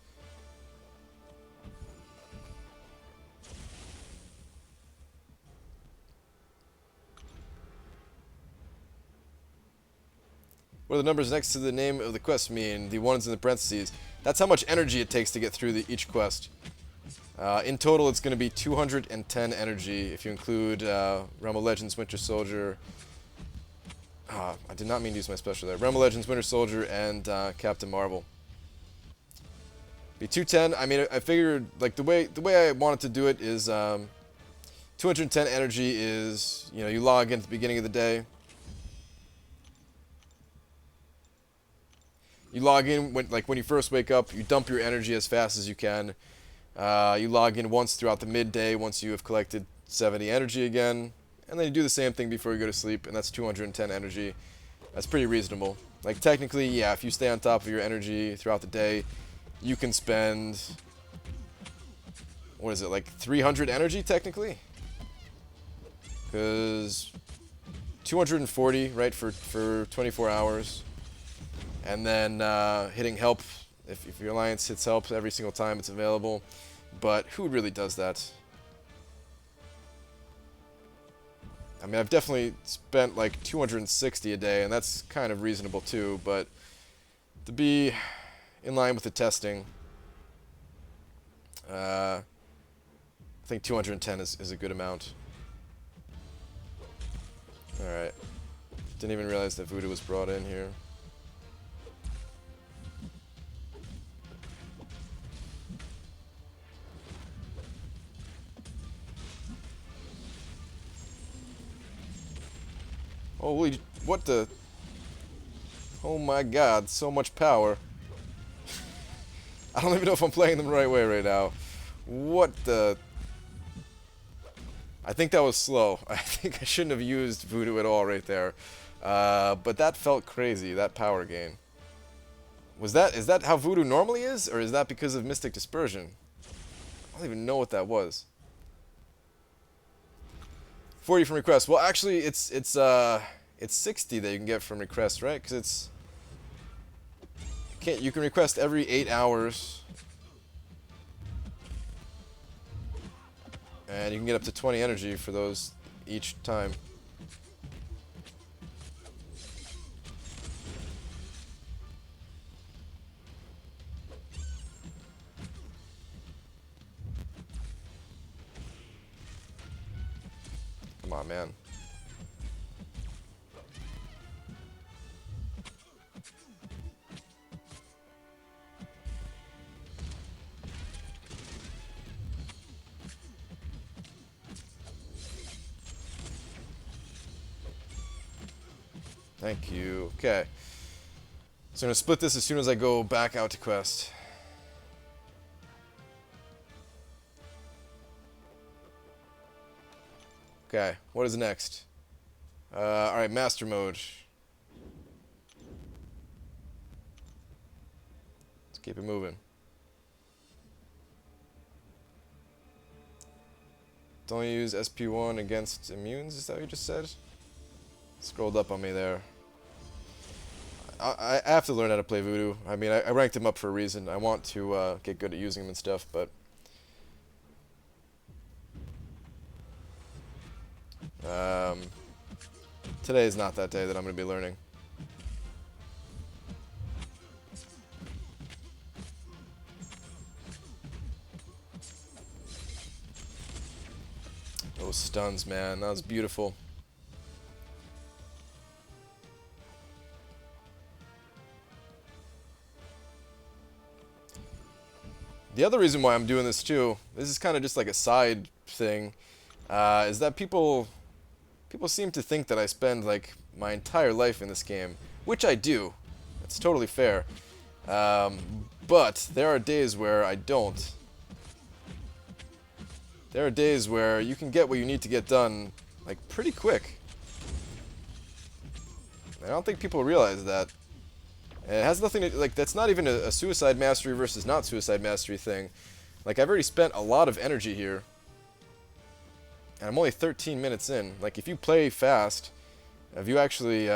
S1: What do the numbers next to the name of the quest mean? The ones in the parentheses. That's how much energy it takes to get through each quest. In total, it's going to be 210 energy if you include Realm of Legends, Winter Soldier. I did not mean to use my special there. Realm of Legends, Winter Soldier, and Captain Marvel. Be 210. I mean, I figured like the way I wanted to do it is 210 energy is, you know, you log in at the beginning of the day. You log in when you first wake up. You dump your energy as fast as you can. You log in once throughout the midday once you have collected 70 energy again, and then you do the same thing before you go to sleep, and that's 210 energy. That's pretty reasonable. Like technically, yeah, if you stay on top of your energy throughout the day, you can spend, what is it, like 300 energy technically? Because 240, right, for 24 hours. And then hitting help, if your alliance hits help every single time it's available. But who really does that? I mean, I've definitely spent like 260 a day, and that's kind of reasonable too, but to be in line with the testing, I think 210 is a good amount. Alright. Didn't even realize that voodoo was brought in here. Holy, what the? Oh my god, so much power. I don't even know if I'm playing them the right way right now. What the? I think that was slow. I think I shouldn't have used voodoo at all right there. But that felt crazy, that power gain. Is that how voodoo normally is? Or is that because of Mystic Dispersion? I don't even know what that was. 40 from request. Well, actually, it's 60 that you can get from request, right? Because you can request every 8 hours, and you can get up to 20 energy for those each time. Come on, man. Thank you. Okay. So I'm going to split this as soon as I go back out to quest. Okay, what is next? Alright, master mode. Let's keep it moving. Don't use SP1 against immunes, is that what you just said? Scrolled up on me there. I have to learn how to play voodoo. I mean, I ranked him up for a reason. I want to get good at using him and stuff, but... today is not that day that I'm going to be learning. Those stuns, man. That was beautiful. The other reason why I'm doing this too, this is kind of just like a side thing, is that people seem to think that I spend like my entire life in this game, which I do. It's totally fair. But there are days where I don't. There are days where you can get what you need to get done like pretty quick. I don't think people realize that. And it has nothing to, like, that's not even a suicide mastery versus not suicide mastery thing. Like, I've already spent a lot of energy here. And I'm only 13 minutes in. Like, if you play fast, if you actually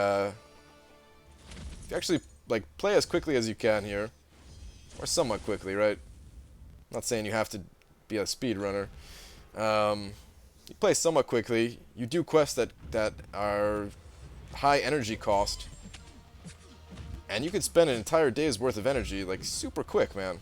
S1: like, play as quickly as you can here, or somewhat quickly, right? I'm not saying you have to be a speedrunner. You play somewhat quickly, you do quests that are high energy cost, and you could spend an entire day's worth of energy, like, super quick, man.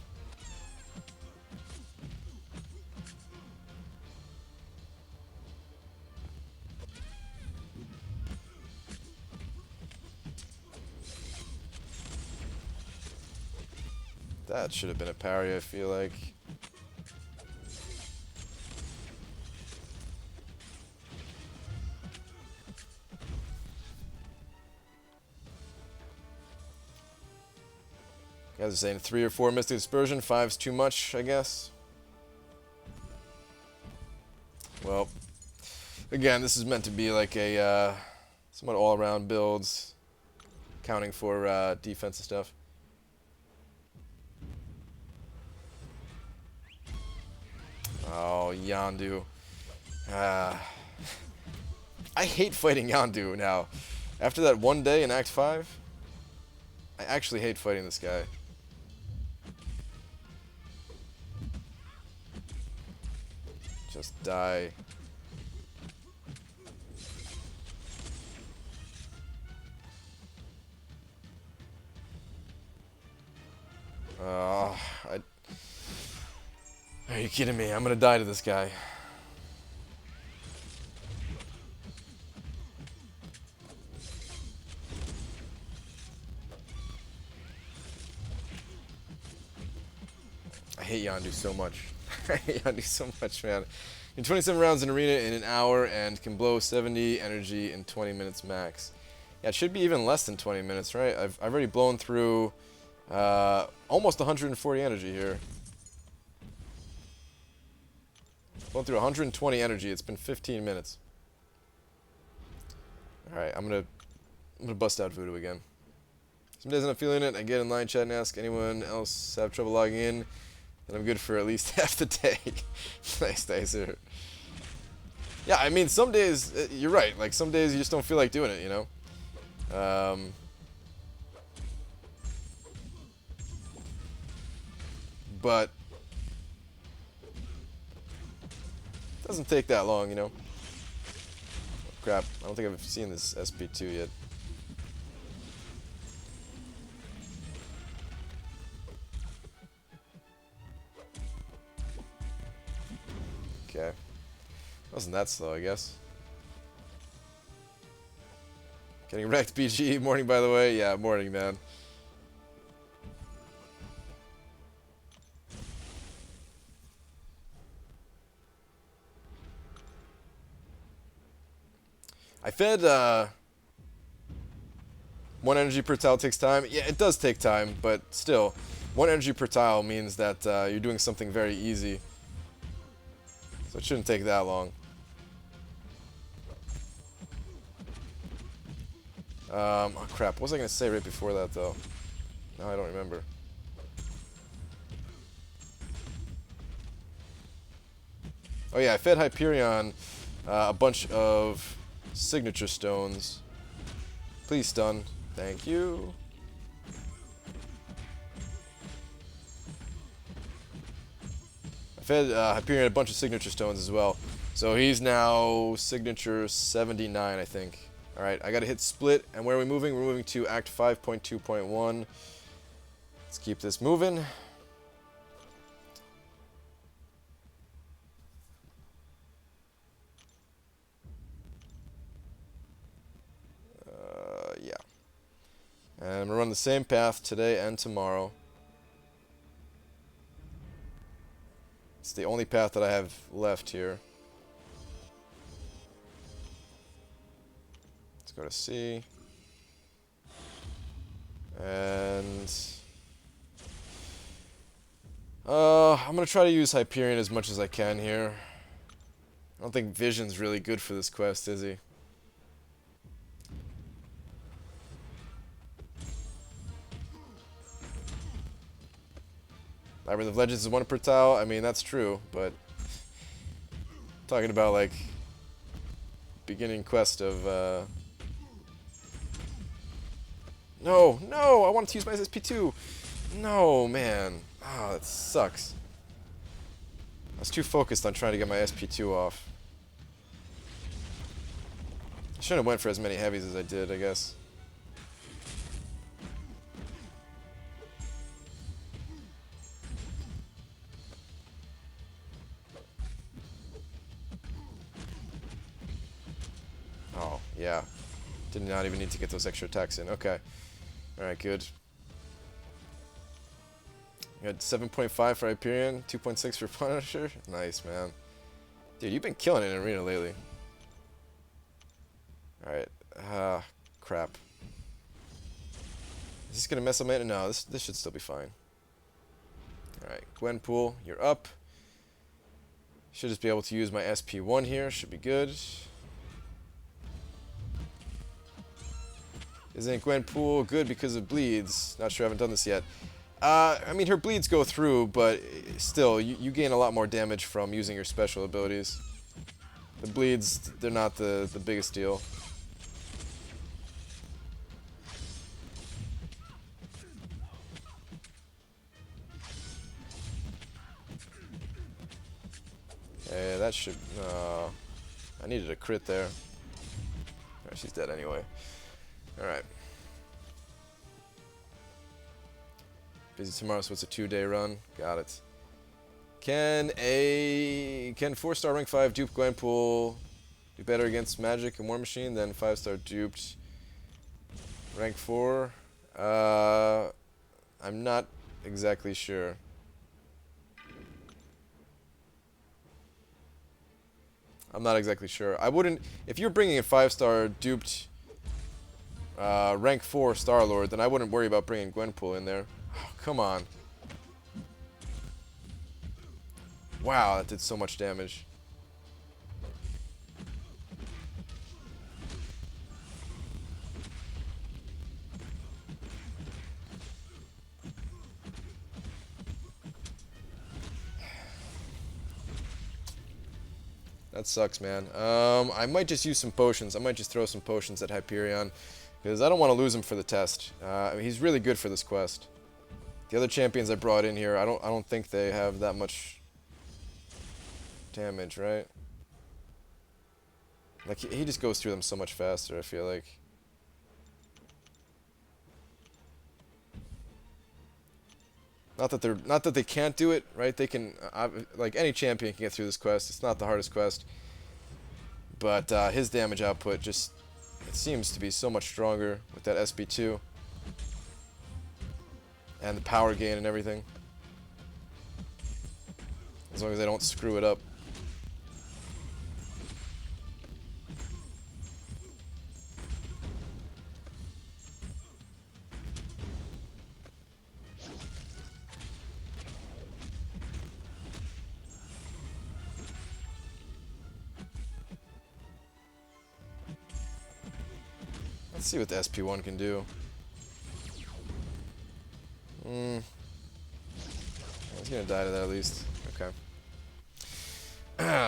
S1: That should have been a parry, I feel like. Guys are saying 3 or 4 Mystic Dispersion, 5's too much, I guess. Well, again, this is meant to be like a somewhat all-around builds, accounting for defense and stuff. Oh, Yondu. I hate fighting Yondu now. After that one day in Act 5, I actually hate fighting this guy. Just die. I... Are you kidding me? I'm gonna die to this guy. I hate Yondu so much. I hate Yondu so much, man. In 27 rounds in arena in an hour and can blow 70 energy in 20 minutes max. Yeah, it should be even less than 20 minutes, right? I've already blown through almost 140 energy here. Blown through 120 energy. It's been 15 minutes. All right, I'm gonna bust out Voodoo again. Some days I'm not feeling it. I get in line chat and ask anyone else have trouble logging in. Then I'm good for at least half the day. Nice, Dicer. Yeah, I mean, some days, you're right. Like, some days you just don't feel like doing it, you know? But it doesn't take that long, you know? Oh, crap, I don't think I've seen this SP2 yet. Okay. Wasn't that slow, I guess. Getting wrecked, BG. Morning, by the way. Yeah, morning, man. I fed, 1 energy per tile takes time. Yeah, it does take time, but still, 1 energy per tile means that you're doing something very easy. So it shouldn't take that long. Oh crap, what was I going to say right before that, though? No, I don't remember. Oh yeah, I fed Hyperion a bunch of signature stones. Please stun. Thank you. I fed Hyperion a bunch of signature stones as well. So he's now signature 79, I think. Alright, I gotta hit split. And where are we moving? We're moving to Act 5.2.1. Let's keep this moving. Yeah. And I'm gonna run the same path today and tomorrow. It's the only path that I have left here. Let's go to C. And I'm gonna try to use Hyperion as much as I can here. I don't think Vision's really good for this quest, is he? Labyrinth of Legends is 1 per tile. I mean, that's true, but talking about like beginning quest of no, I wanted to use my SP2. No, man. Oh, that sucks. I was too focused on trying to get my SP2 off. I shouldn't have went for as many heavies as I did, I guess. Oh, yeah. Did not even need to get those extra attacks in. Okay. Alright, good. You had 7.5 for Hyperion, 2.6 for Punisher. Nice, man. Dude, you've been killing it in Arena lately. Alright. Crap. Is this gonna mess up my... No, this should still be fine. Alright, Gwenpool, you're up. Should just be able to use my SP1 here. Should be good. Isn't Gwenpool good because of bleeds? Not sure, I haven't done this yet. I mean, her bleeds go through, but still, you gain a lot more damage from using your special abilities. The bleeds, they're not the biggest deal. Okay, that should... I needed a crit there. Alright, she's dead anyway. Alright. Busy tomorrow, so it's a 2-day run. Got it. Can 4-star rank 5 dupe Gwenpool do better against Magic and War Machine than 5-star duped rank 4? I'm not exactly sure. I'm not exactly sure. I wouldn't... If you're bringing a 5-star duped rank 4 Star-Lord, then I wouldn't worry about bringing Gwenpool in there. Oh, come on. Wow, that did so much damage. That sucks, man. I might just use some potions. I might just throw some potions at Hyperion, because I don't want to lose him for the test. I mean, he's really good for this quest. The other champions I brought in here, I don't think they have that much damage, right? Like he just goes through them so much faster, I feel like. Not that they can't do it, right? They can, like any champion can get through this quest. It's not the hardest quest, but his damage output just, it seems to be so much stronger with that SP2 and the power gain and everything. As long as I don't screw it up. Let's see what the SP1 can do. He's gonna die to that at least. Okay.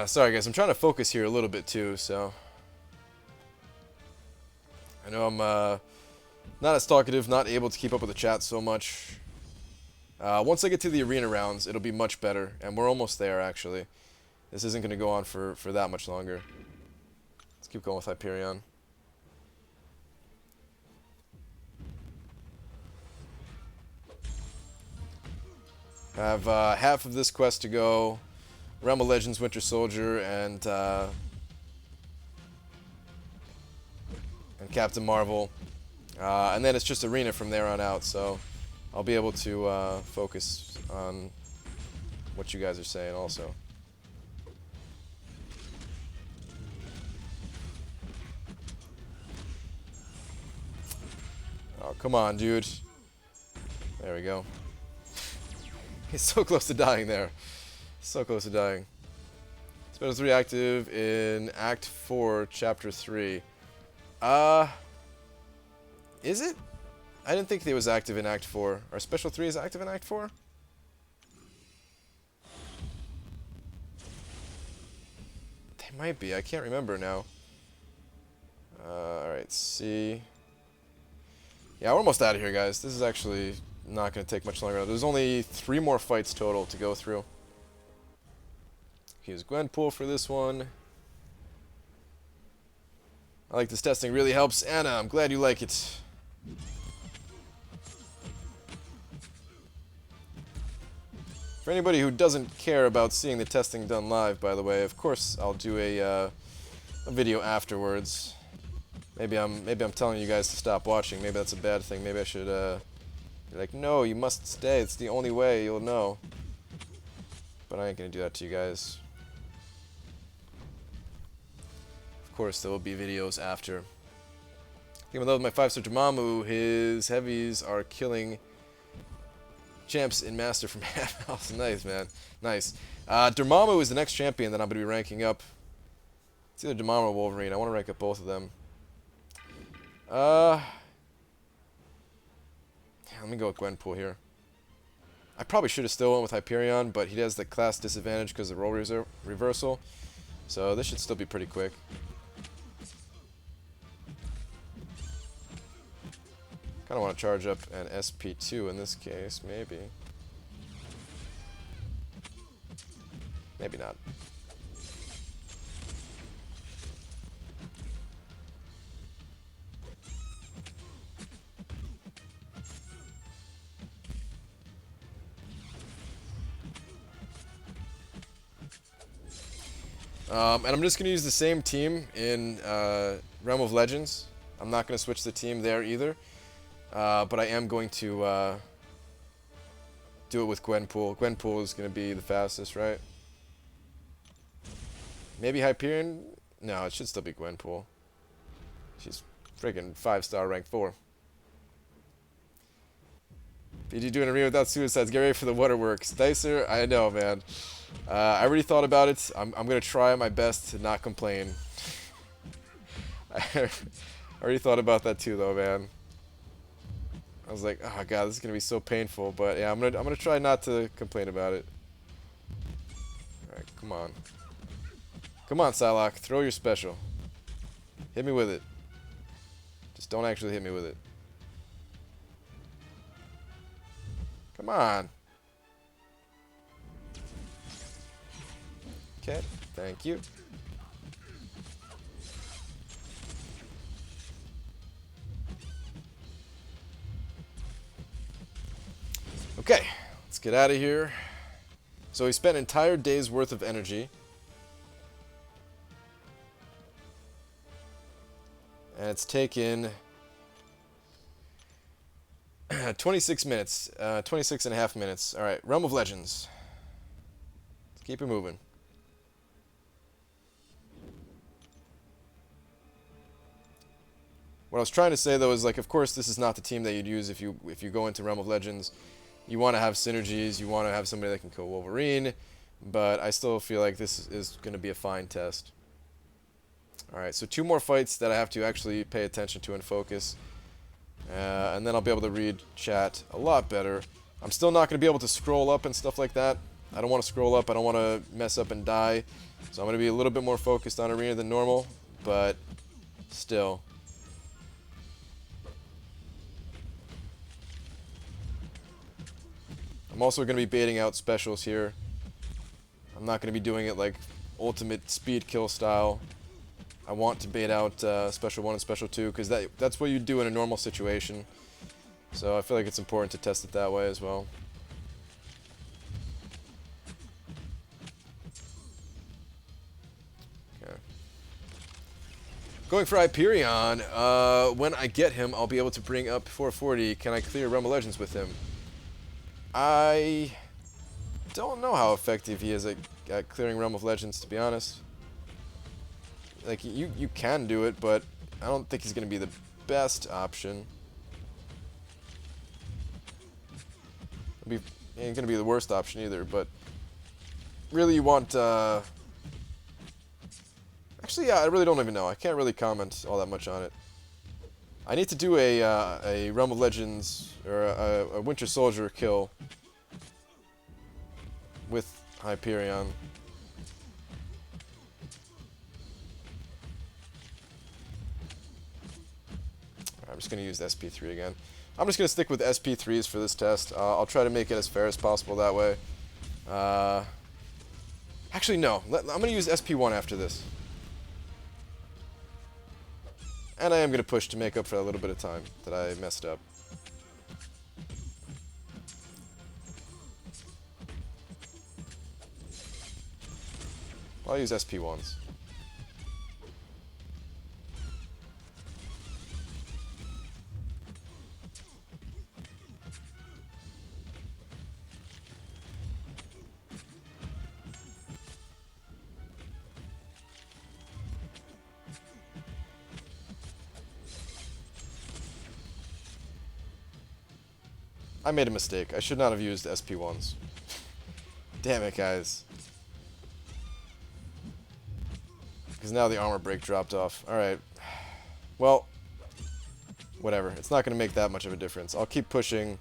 S1: Sorry guys, I'm trying to focus here a little bit too, so... I know I'm not as talkative, not able to keep up with the chat so much. Once I get to the arena rounds, it'll be much better, and we're almost there actually. This isn't gonna go on for that much longer. Let's keep going with Hyperion. I have half of this quest to go. Realm of Legends, Winter Soldier, and Captain Marvel. And then it's just Arena from there on out, so I'll be able to focus on what you guys are saying also. Oh, come on, dude. There we go. He's so close to dying there. So close to dying. Special 3 active in Act 4, Chapter 3. Is it? I didn't think it was active in Act 4. Are Special 3 is active in Act 4? They might be. I can't remember now. Alright, see. Yeah, we're almost out of here, guys. This is actually not going to take much longer. There's only 3 more fights total to go through. Use Gwenpool for this one. I like this testing. Really helps. Anna, I'm glad you like it. For anybody who doesn't care about seeing the testing done live, by the way, of course I'll do a video afterwards. Maybe I'm telling you guys to stop watching. Maybe that's a bad thing. Maybe I should be like, no, you must stay. It's the only way you'll know. But I ain't gonna do that to you guys. Of course, there will be videos after. Even though with my 5-star Dormammu, his heavies are killing champs in Master from half health. Nice, man. Nice. Dormammu is the next champion that I'm going to be ranking up. It's either Dormammu or Wolverine. I want to rank up both of them. Let me go with Gwenpool here. I probably should have still went with Hyperion, but he has the class disadvantage because of role reversal. So this should still be pretty quick. Kind of want to charge up an SP2 in this case, maybe. Maybe not. And I'm just going to use the same team in Realm of Legends. I'm not going to switch the team there either. But I am going to do it with Gwenpool. Gwenpool is going to be the fastest, right? Maybe Hyperion? No, it should still be Gwenpool. She's freaking 5-star rank 4. BG doing a arena without suicides. Get ready for the waterworks. Dicer, I know, man. I already thought about it. I'm going to try my best to not complain. I already thought about that too, though, man. I was like, oh god, this is gonna be so painful. But yeah, I'm gonna try not to complain about it. All right, come on, come on, Psylocke, throw your special. Hit me with it. Just don't actually hit me with it. Come on. Okay, thank you. Okay, let's get out of here. So he spent an entire day's worth of energy. And it's taken 26 minutes. 26 and a half minutes. Alright, Realm of Legends. Let's keep it moving. What I was trying to say, though, is, like, of course, this is not the team that you'd use if you go into Realm of Legends. You want to have synergies, you want to have somebody that can kill Wolverine, but I still feel like this is going to be a fine test. Alright, so 2 more fights that I have to actually pay attention to and focus. And then I'll be able to read chat a lot better. I'm still not going to be able to scroll up and stuff like that. I don't want to scroll up, I don't want to mess up and die. So I'm going to be a little bit more focused on Arena than normal, but still. I'm also going to be baiting out specials here. I'm not going to be doing it like ultimate speed kill style. I want to bait out Special 1 and Special 2 because that's what you do in a normal situation. So I feel like it's important to test it that way as well. Okay. Going for Hyperion. When I get him, I'll be able to bring up 440. Can I clear Realm of Legends with him? I don't know how effective he is at clearing Realm of Legends, to be honest. Like, you can do it, but I don't think he's going to be the best option. He ain't going to be the worst option either, but really you want... Actually, yeah, I really don't even know. I can't really comment all that much on it. I need to do a Realm of Legends, or a Winter Soldier kill with Hyperion. I'm just going to use SP3 again. I'm just going to stick with SP3s for this test. I'll try to make it as fair as possible that way. Actually, no. I'm going to use SP1 after this. And I am going to push to make up for a little bit of time that I messed up. I'll use SP1s. I made a mistake. I should not have used SP1s. Damn it, guys. Because now the armor break dropped off. Alright. Well, whatever. It's not going to make that much of a difference. I'll keep pushing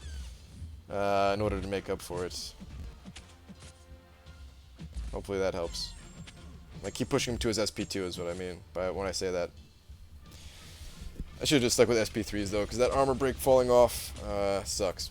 S1: in order to make up for it. Hopefully that helps. I keep pushing him to his SP2 is what I mean by when I say that. I should have just stuck with SP3s though, because that armor break falling off sucks.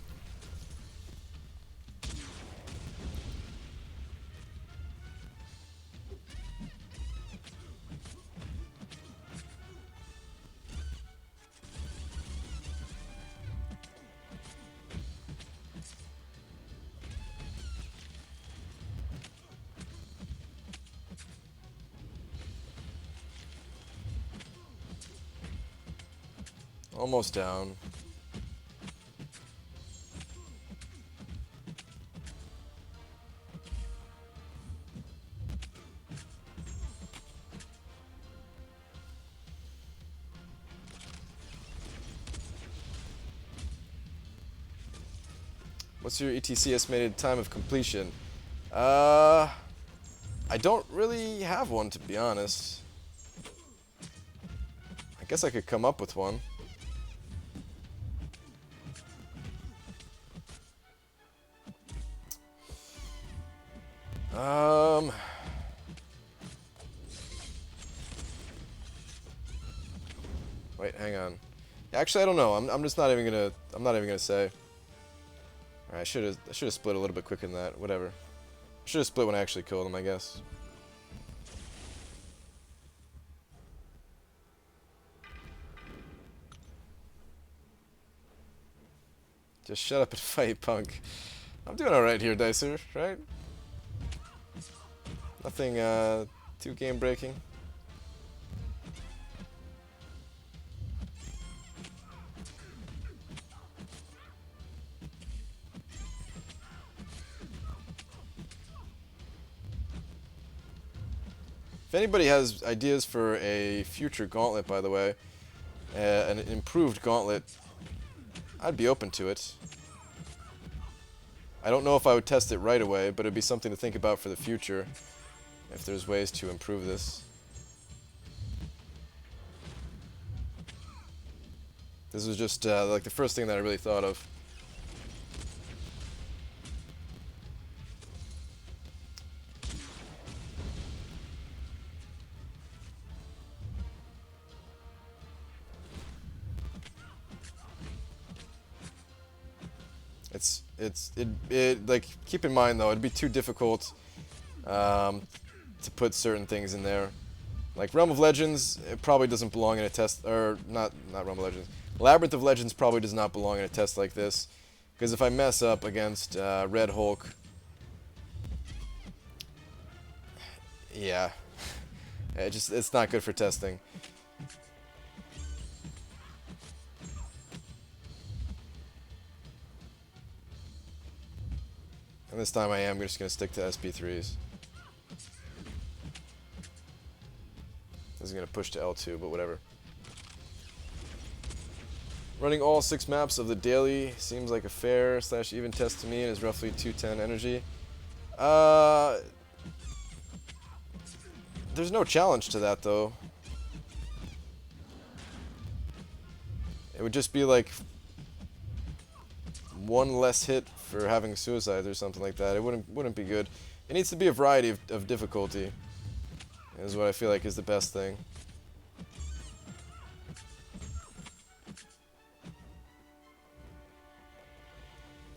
S1: Almost down. What's your ETC estimated time of completion? I don't really have one, to be honest. I guess I could come up with one. Wait, hang on. Actually, I don't know. I'm just not even gonna. I'm not even gonna say. Alright, I should have split a little bit quicker than that. Whatever. I should have split when I actually killed him, I guess. Just shut up and fight, punk. I'm doing alright here, Dicer, right? Nothing too game breaking. If anybody has ideas for a future Gauntlet, by the way, an improved Gauntlet, I'd be open to it. I don't know if I would test it right away, but it'd be something to think about for the future, if there's ways to improve this. This was just like the first thing that I really thought of. Like, keep in mind though, it'd be too difficult to put certain things in there. Like Realm of Legends, it probably doesn't belong in a test, or not Realm of Legends. Labyrinth of Legends probably does not belong in a test like this, because if I mess up against Red Hulk, yeah, it's not good for testing. And this time I am just going to stick to SP3s. This is going to push to L2, but whatever. Running all 6 maps of the daily seems like a fair / even test to me and is roughly 210 energy. There's no challenge to that though. It would just be like one less hit for having suicides or something like that. It wouldn't be good. It needs to be a variety of difficulty, is what I feel like is the best thing.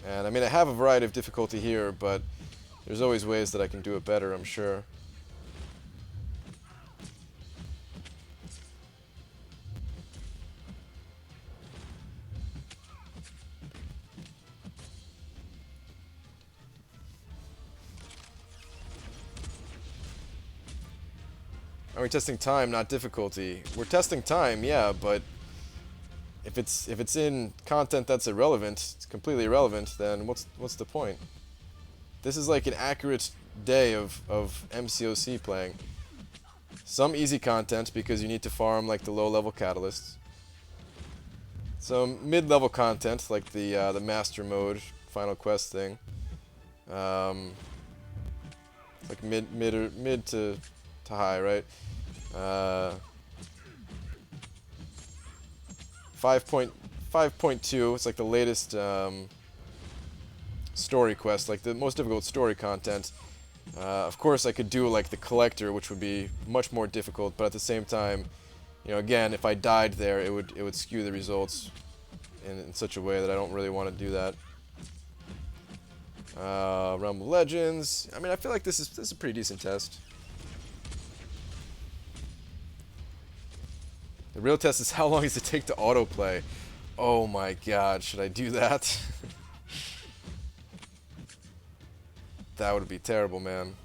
S1: And I mean, I have a variety of difficulty here, but there's always ways that I can do it better, I'm sure. Are we testing time, not difficulty? We're testing time, yeah, but if it's in content that's irrelevant, it's completely irrelevant, then what's the point? This is like an accurate day of MCOC playing. Some easy content because you need to farm like the low-level catalysts. Some mid-level content like the master mode final quest thing. Like mid to high, right? 5.2, it's like the latest story quest, like the most difficult story content. Of course I could do like the collector, which would be much more difficult, but at the same time, you know, again, if I died there, it would skew the results in such a way that I don't really want to do that. Realm of Legends. I mean, I feel like this is a pretty decent test. The real test is how long does it take to autoplay? Oh my god, should I do that? That would be terrible, man.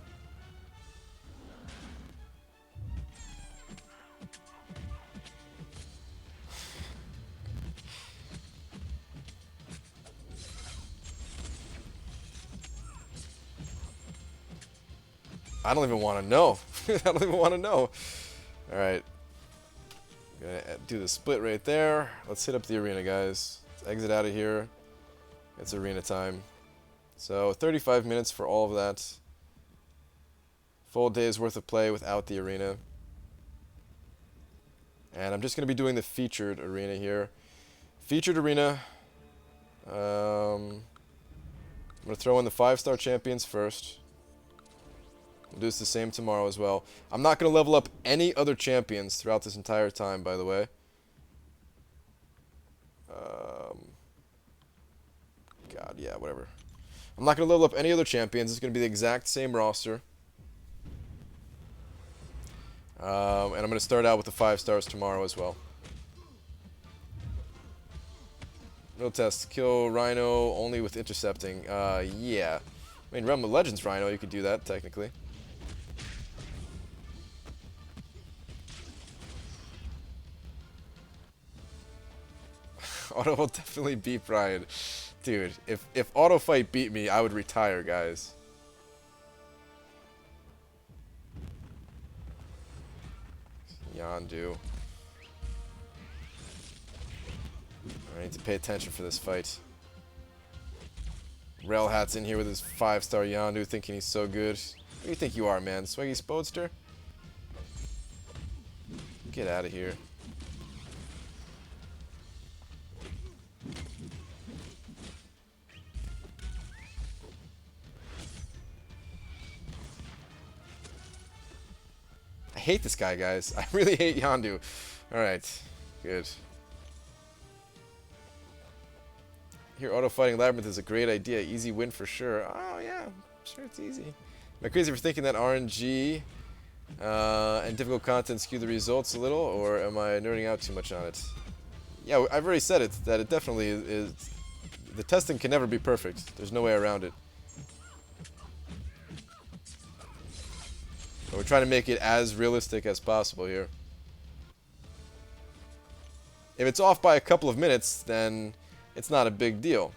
S1: I don't even want to know. I don't even want to know. All right. Gonna do the split right there. Let's hit up the arena, guys. Let's exit out of here. It's arena time. So 35 minutes for all of that. Full day's worth of play without the arena. And I'm just going to be doing the featured arena here. Featured arena. I'm going to throw in the 5-star champions first. We'll do this the same tomorrow as well. I'm not going to level up any other champions throughout this entire time, by the way. God, yeah, whatever. I'm not going to level up any other champions. It's going to be the exact same roster. And I'm going to start out with the 5 stars tomorrow as well. Real test. Kill Rhino only with intercepting. Yeah. I mean, Realm of Legends Rhino, you could do that, technically. Auto will definitely beat Brian. Dude, if Auto Fight beat me, I would retire, guys. Yondu. I need to pay attention for this fight. Railhat's in here with his 5-star Yondu thinking he's so good. What do you think you are, man? Swaggy Spodester? Get out of here. I hate this guy, guys. I really hate Yondu. Alright. Good. Here, auto fighting Labyrinth is a great idea. Easy win for sure. Oh, yeah. I'm sure it's easy. Am I crazy for thinking that RNG and difficult content skew the results a little, or am I nerding out too much on it? Yeah, I've already said it, that it definitely is. The testing can never be perfect. There's no way around it. But we're trying to make it as realistic as possible here. If it's off by a couple of minutes, then it's not a big deal.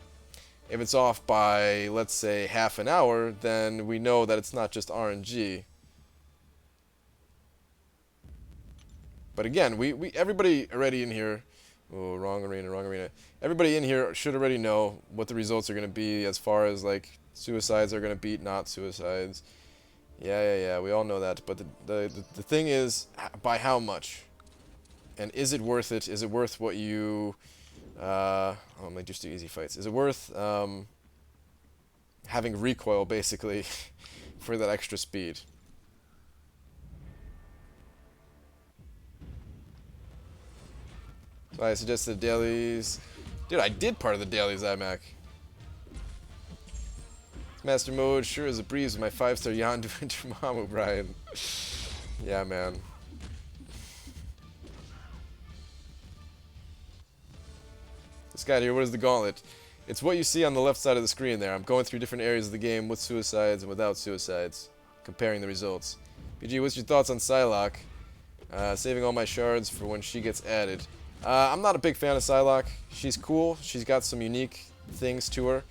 S1: If it's off by, let's say, half an hour, then we know that it's not just RNG. But again, everybody already in here... Oh, wrong arena, wrong arena. Everybody in here should already know what the results are going to be as far as, like, suicides are going to beat not suicides. Yeah, we all know that. But the thing is, by how much? And is it worth it? Is it worth what you... I might just do easy fights. Is it worth having recoil, basically, for that extra speed? So I suggested dailies. Dude, I did part of the dailies, iMac. Master mode sure is a breeze with my 5-star Yondu and Dormammu, Brian. Yeah, man. This guy here, what is the Gauntlet? It's what you see on the left side of the screen there. I'm going through different areas of the game with suicides and without suicides, comparing the results. BG, what's your thoughts on Psylocke? Saving all my shards for when she gets added. I'm not a big fan of Psylocke. She's cool. She's got some unique things to her.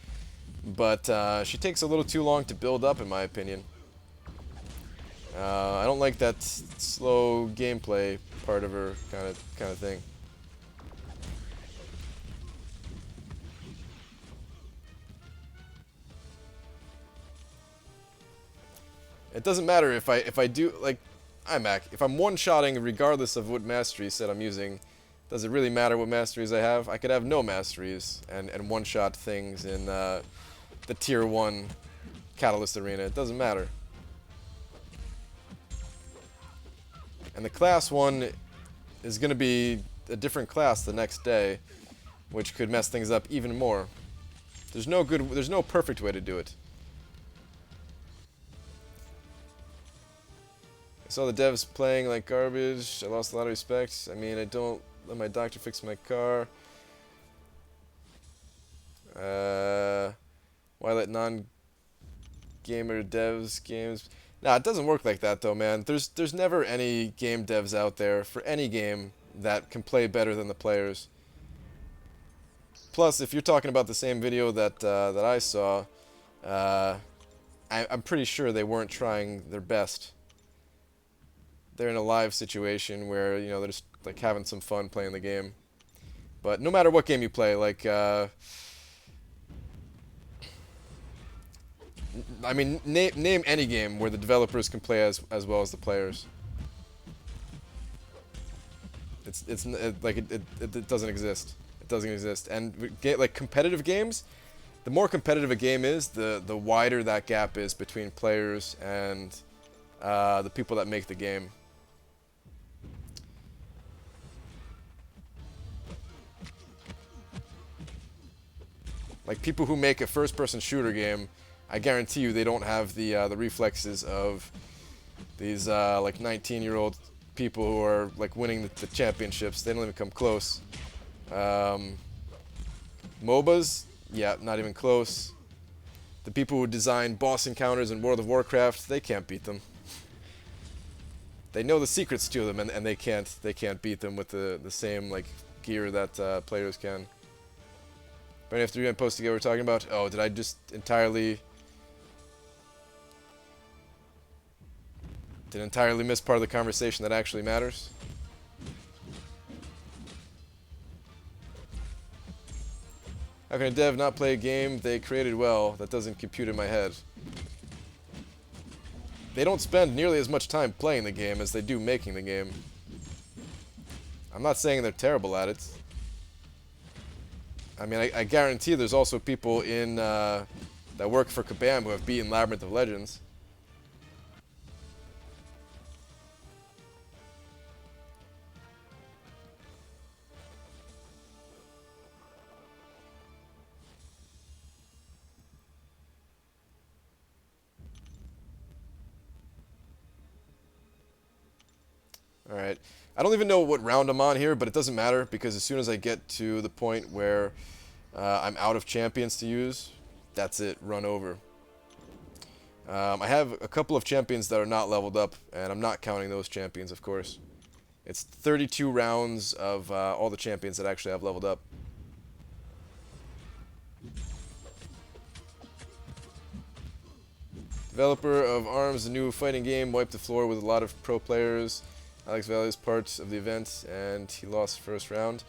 S1: But she takes a little too long to build up, in my opinion. I don't like that slow gameplay part of her kind of thing. It doesn't matter if I do, like, iMac, if I'm one-shotting regardless of what mastery set I'm using, does it really matter what masteries I have? I could have no masteries and one-shot things in the Tier 1 Catalyst Arena. It doesn't matter. And the Class 1 is going to be a different class the next day, which could mess things up even more. There's no perfect way to do it. I saw the devs playing like garbage. I lost a lot of respect. I mean, I don't let my doctor fix my car. Why let non-gamer devs games? Nah, it doesn't work like that though, man. There's never any game devs out there for any game that can play better than the players. Plus, if you're talking about the same video that I saw, I'm pretty sure they weren't trying their best. They're in a live situation where, you know, they're just like having some fun playing the game. But no matter what game you play, like, I mean, name any game where the developers can play as well as the players. It doesn't exist. It doesn't exist. And like competitive games, the more competitive a game is, the wider that gap is between players and the people that make the game. Like people who make a first-person shooter game, I guarantee you they don't have the reflexes of these like 19-year-old people who are like winning the championships. They don't even come close. MOBAs, yeah, not even close. The people who design boss encounters in World of Warcraft, they can't beat them. They know the secrets to them, and they can't beat them with the same like gear that players can. But after you post together, we're talking about. Oh, did I just entirely miss part of the conversation that actually matters? How can a dev not play a game they created well that doesn't compute in my head? They don't spend nearly as much time playing the game as they do making the game. I'm not saying they're terrible at it. I mean, I guarantee there's also people in that work for Kabam who have beaten Labyrinth of Legends. Alright. I don't even know what round I'm on here, but it doesn't matter because as soon as I get to the point where I'm out of champions to use, that's it, run over. I have a couple of champions that are not leveled up, and I'm not counting those champions, of course. It's 32 rounds of all the champions that actually have leveled up. Developer of ARMS, the new fighting game, wiped the floor with a lot of pro players. Alex Valley is part of the event, and he lost first round.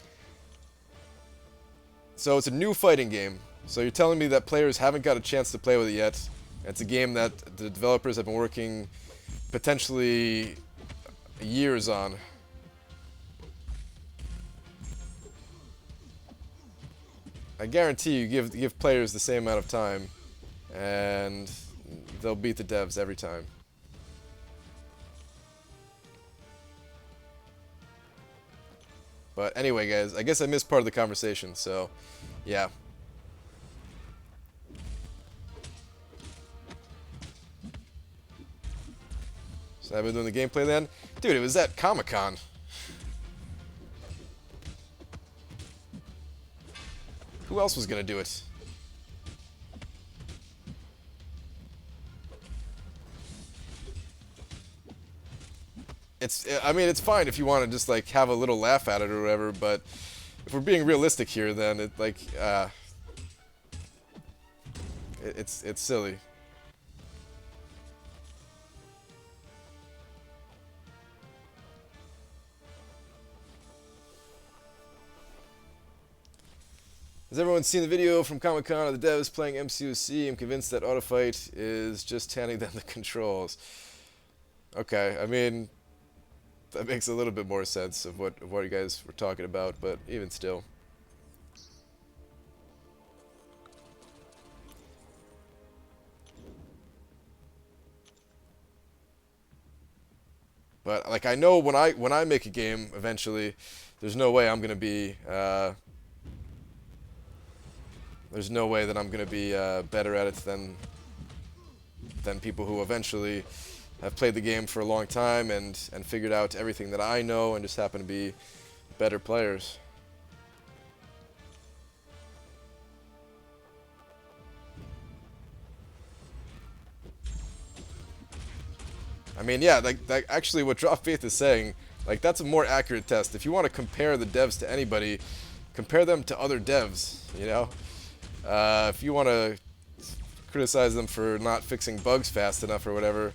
S1: So it's a new fighting game. So you're telling me that players haven't got a chance to play with it yet. It's a game that the developers have been working potentially years on. I guarantee you give players the same amount of time, and they'll beat the devs every time. But anyway, guys, I guess I missed part of the conversation, so yeah. So I've been doing the gameplay then? Dude, it was at Comic-Con. Who else was gonna do it? I mean, it's fine if you want to just like have a little laugh at it or whatever, but if we're being realistic here, then it's silly. Has everyone seen the video from Comic-Con of the devs playing MCOC? I'm convinced that Autofight is just handing them the controls. Okay, I mean, that makes a little bit more sense of what you guys were talking about, but even still. But like I know when I make a game eventually, there's no way I'm gonna be there's no way that I'm gonna be better at it than people who eventually have played the game for a long time and figured out everything that I know and just happen to be better players. I mean, yeah, like actually what Drop Faith is saying, like that's a more accurate test. If you want to compare the devs to anybody, compare them to other devs, you know? If you want to criticize them for not fixing bugs fast enough or whatever,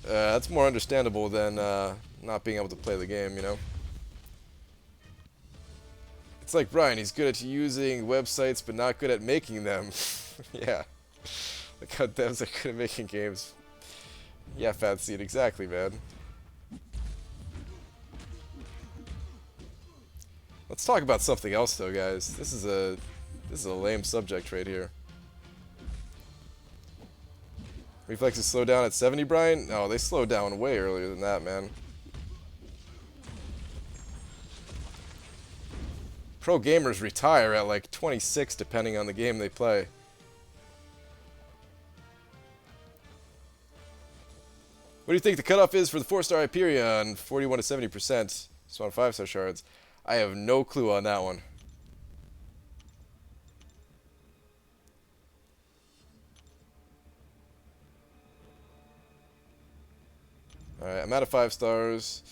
S1: that's more understandable than not being able to play the game, you know? It's like Brian, he's good at using websites but not good at making them. Yeah. Like how devs are good at making games. Yeah, Fat Seed, exactly, man. Let's talk about something else though, guys. This is a lame subject right here. Reflexes slow down at 70, Brian? No, they slow down way earlier than that, man. Pro gamers retire at like 26 depending on the game they play. What do you think the cutoff is for the 4-star Hyperion? 41 to 70%. Spawn 5-star shards. I have no clue on that one. Alright, I'm out of 5 stars.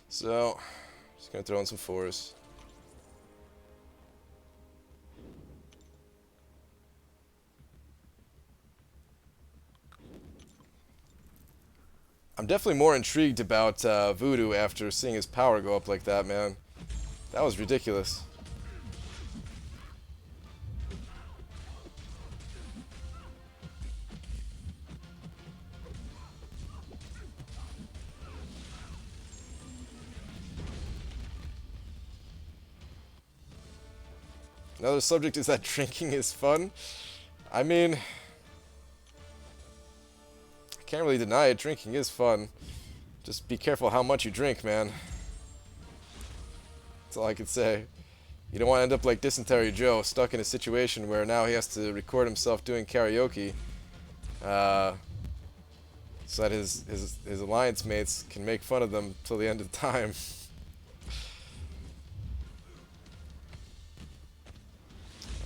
S1: So, just gonna throw in some 4s. I'm definitely more intrigued about Voodoo after seeing his power go up like that, man. That was ridiculous. Another subject is that drinking is fun. I mean, I can't really deny it. Drinking is fun. Just be careful how much you drink, man. That's all I can say. You don't want to end up like Dysentery Joe, stuck in a situation where now he has to record himself doing karaoke, so that his alliance mates can make fun of them till the end of time.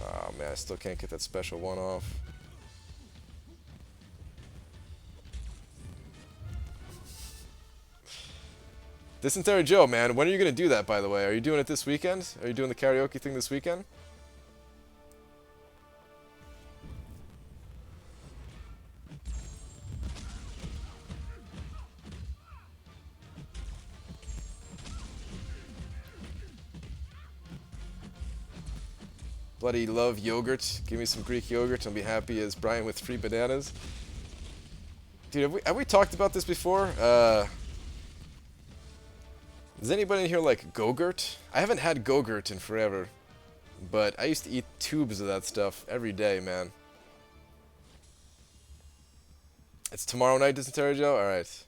S1: Oh man, I still can't get that special one off. Dysentery Joe, man, when are you going to do that, by the way? Are you doing it this weekend? Are you doing the karaoke thing this weekend? Bloody love yogurt. Give me some Greek yogurt and I'll be happy as Brian with free bananas. Dude, have we talked about this before? Does anybody in here like Go-Gurt? I haven't had Go-Gurt in forever, but I used to eat tubes of that stuff every day, man. It's tomorrow night, Dysentery Joe? Alright.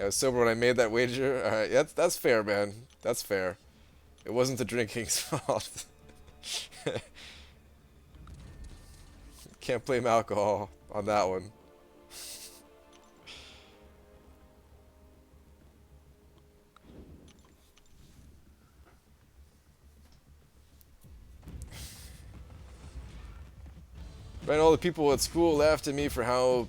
S1: I was sober when I made that wager. Alright, that's fair, man. That's fair. It wasn't the drinking's fault. Can't blame alcohol on that one. Right, all the people at school laughed at me for how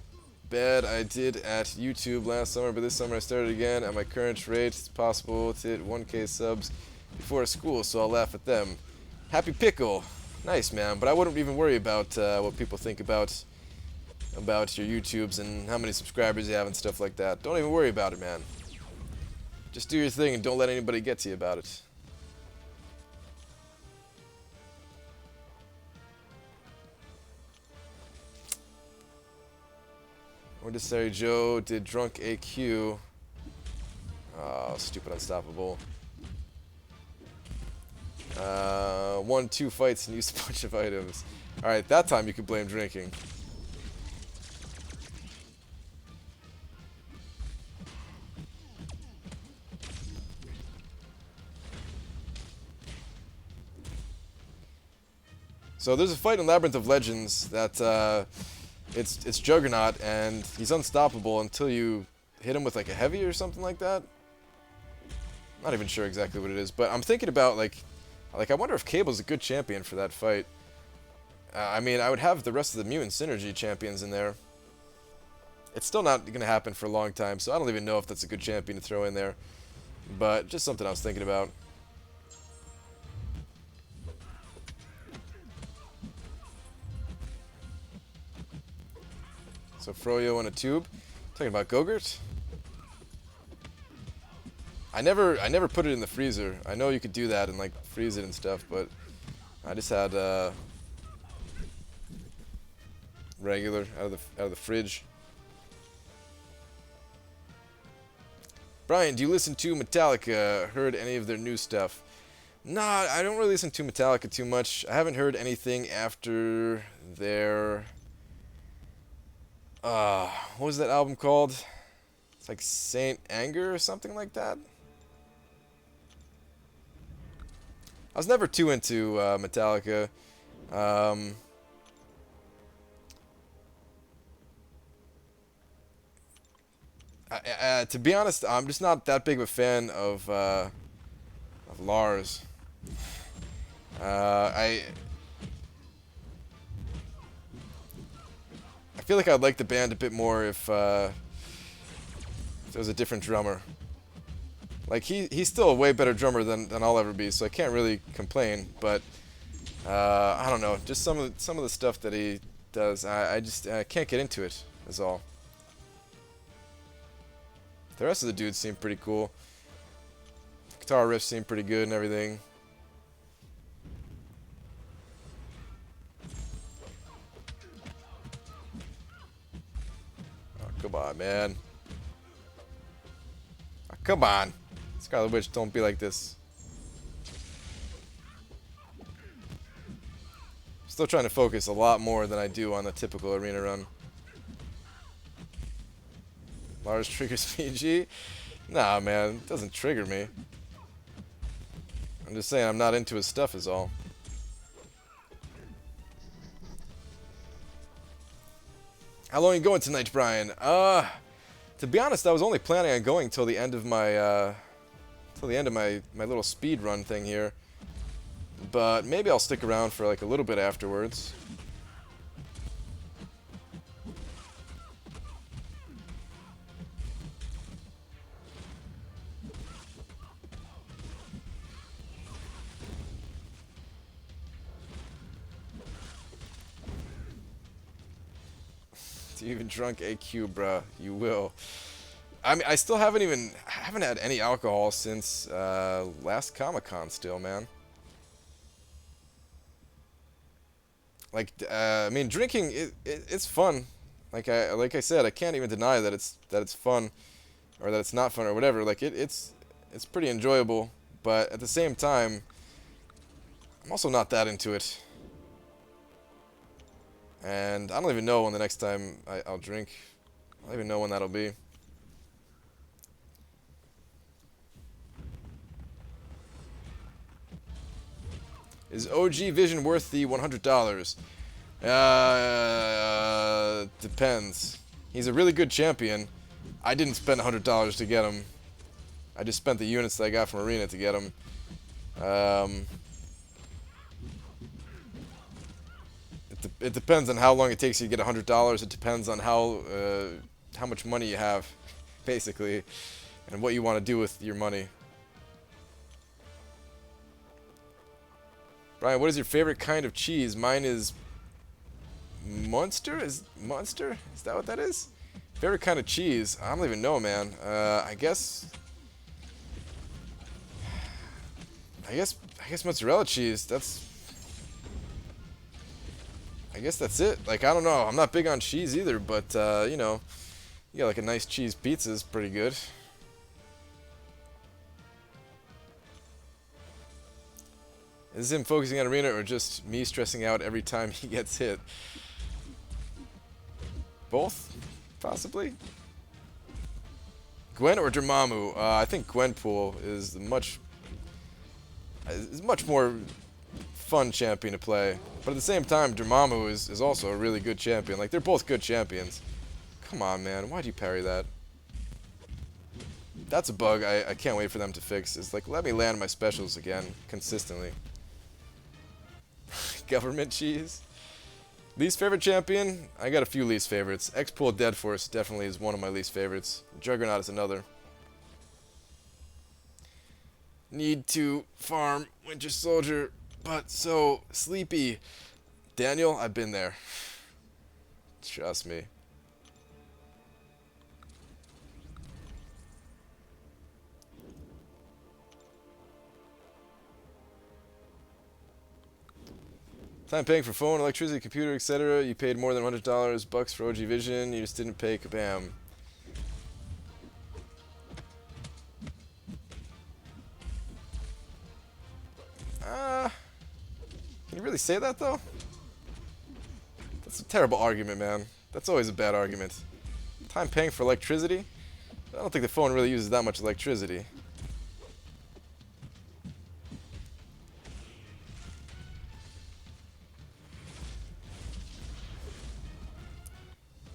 S1: bad I did at YouTube last summer, but this summer I started again at my current rate. It's possible to hit 1K subs before school, so I'll laugh at them. Happy Pickle. Nice, man, but I wouldn't even worry about what people think about your YouTubes and how many subscribers you have and stuff like that. Don't even worry about it, man. Just do your thing and don't let anybody get to you about it. Ordinary Joe did drunk AQ. Oh, stupid unstoppable. Won 2 fights and used a bunch of items. Alright, that time you could blame drinking. So there's a fight in Labyrinth of Legends that it's Juggernaut and he's unstoppable until you hit him with like a heavy or something like that. Not even sure exactly what it is, but I'm thinking about like I wonder if Cable's a good champion for that fight. I mean, I would have the rest of the Mutant Synergy champions in there. It's still not going to happen for a long time, so I don't even know if that's a good champion to throw in there. But just something I was thinking about. So Froyo in a tube. Talking about Gogurt. I never put it in the freezer. I know you could do that and like freeze it and stuff, but I just had regular out of the fridge. Brian, do you listen to Metallica? Heard any of their new stuff? Nah, I don't really listen to Metallica too much. I haven't heard anything after their what was that album called? It's like Saint Anger or something like that. I was never too into Metallica. To be honest, I'm just not that big of a fan of Lars. I feel like I'd like the band a bit more if there was a different drummer. Like he's still a way better drummer than I'll ever be, so I can't really complain. But I don't know, just some of the stuff that he does, I just can't get into it. Is all. The rest of the dudes seem pretty cool. Guitar riffs seem pretty good and everything. Oh, come on, man. Oh, come on. Scarlet Witch, don't be like this. Still trying to focus a lot more than I do on the typical arena run. Lars triggers PG? Nah, man, it doesn't trigger me. I'm just saying I'm not into his stuff is all. How long are you going tonight, Brian? To be honest, I was only planning on going till the end of my my little speed run thing here. But maybe I'll stick around for like a little bit afterwards. You even drunk AQ, bruh. You will. I mean, I still haven't had any alcohol since last Comic-Con still, man. Like, I mean, drinking it's fun. Like I said, I can't even deny that it's fun, or that it's not fun or whatever. Like it's pretty enjoyable, but at the same time, I'm also not that into it. And I don't even know when the next time I'll drink. I don't even know when that'll be. Is OG Vision worth the $100? Depends. He's a really good champion. I didn't spend $100 to get him. I just spent the units that I got from Arena to get him. It depends on how long it takes you to get $100. It depends on how much money you have, basically, and what you want to do with your money. Brian, what is your favorite kind of cheese? Mine is Munster? Is that what that is? Favorite kind of cheese? I don't even know, man. I guess mozzarella cheese. I guess that's it. Like, I don't know. I'm not big on cheese either, but you know, you got like a nice cheese pizza is pretty good. Is him focusing on Arena or just me stressing out every time he gets hit? Both, possibly. Gwen or Dormammu? I think Gwenpool is much more fun champion to play. But at the same time, Dormammu is also a really good champion. Like, they're both good champions. Come on, man. Why'd you parry that? That's a bug I can't wait for them to fix. It's like, let me land my specials again, consistently. Government cheese? Least favorite champion? I got a few least favorites. X-Pool Dead Force definitely is one of my least favorites. Juggernaut is another. Need to farm Winter Soldier, but so sleepy. Daniel, I've been there. Trust me. Time paying for phone, electricity, computer, etc. You paid more than $100 bucks for OG Vision. You just didn't pay kabam. Can you really say that though? That's a terrible argument, man. That's always a bad argument. Time paying for electricity? I don't think the phone really uses that much electricity.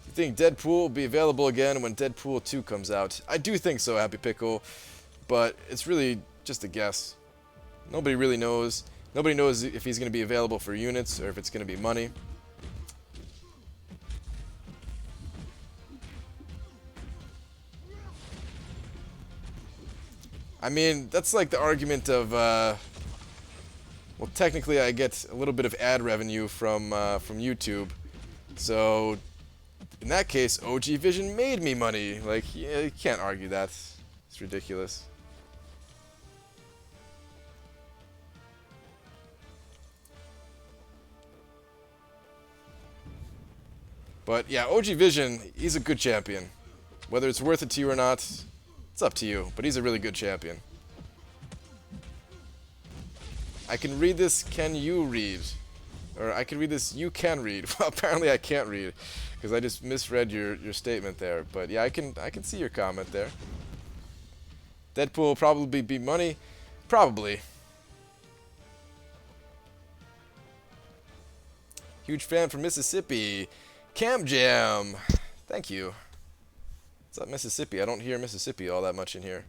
S1: You think Deadpool will be available again when Deadpool 2 comes out? I do think so, Happy Pickle, but it's really just a guess. Nobody really knows. Nobody knows if he's going to be available for units or if it's going to be money. I mean, that's like the argument of, well, technically I get a little bit of ad revenue from YouTube. So, in that case, OG Vision made me money. Like, yeah, you can't argue that. It's ridiculous. But yeah, OG Vision, he's a good champion. Whether it's worth it to you or not, it's up to you. But he's a really good champion. I can read this, can you read? Or I can read this, you can read. Well, apparently I can't read, because I just misread your statement there. But yeah, I can see your comment there. Deadpool will probably be money. Probably. Huge fan from Mississippi. Cam Jam. Thank you. What's up, Mississippi? I don't hear Mississippi all that much in here.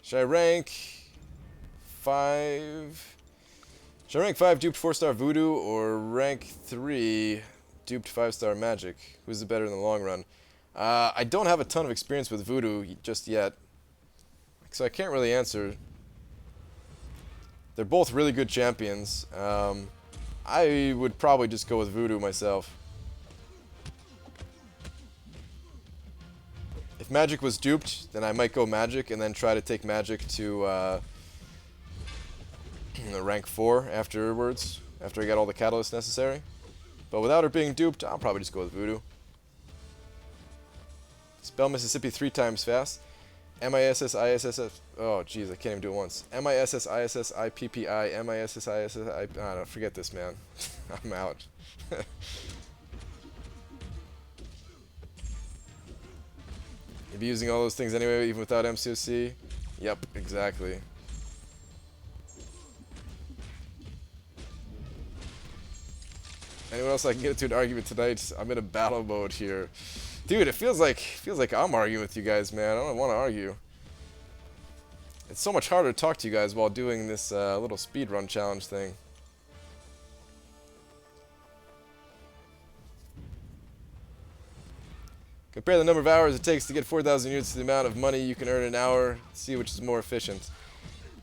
S1: Should I rank 5? Should I rank 5 duped 4-star Voodoo or rank 3 duped 5-star Magic? Who's the better in the long run? I don't have a ton of experience with Voodoo just yet, so I can't really answer. They're both really good champions. I would probably just go with Voodoo myself. If Magic was duped, then I might go Magic and then try to take Magic to rank 4 afterwards, after I get all the catalysts necessary. But without her being duped, I'll probably just go with Voodoo. Spell Mississippi 3 times fast. M-I-S-S-I-S-S-F. Oh, jeez, I can't even do it once. M-I-S-S-I-S-S-I-P-P-I. M-I-S-S-I-S-S-I. I don't know, forget this, man. I'm out. You'd be using all those things anyway, even without MCOC? Yep, exactly. Anyone else I can get into an argument tonight? I'm in a battle mode here. Dude, it feels like I'm arguing with you guys, man. I don't want to argue. It's so much harder to talk to you guys while doing this little speedrun challenge thing. Compare the number of hours it takes to get 4,000 units to the amount of money you can earn an hour. See which is more efficient.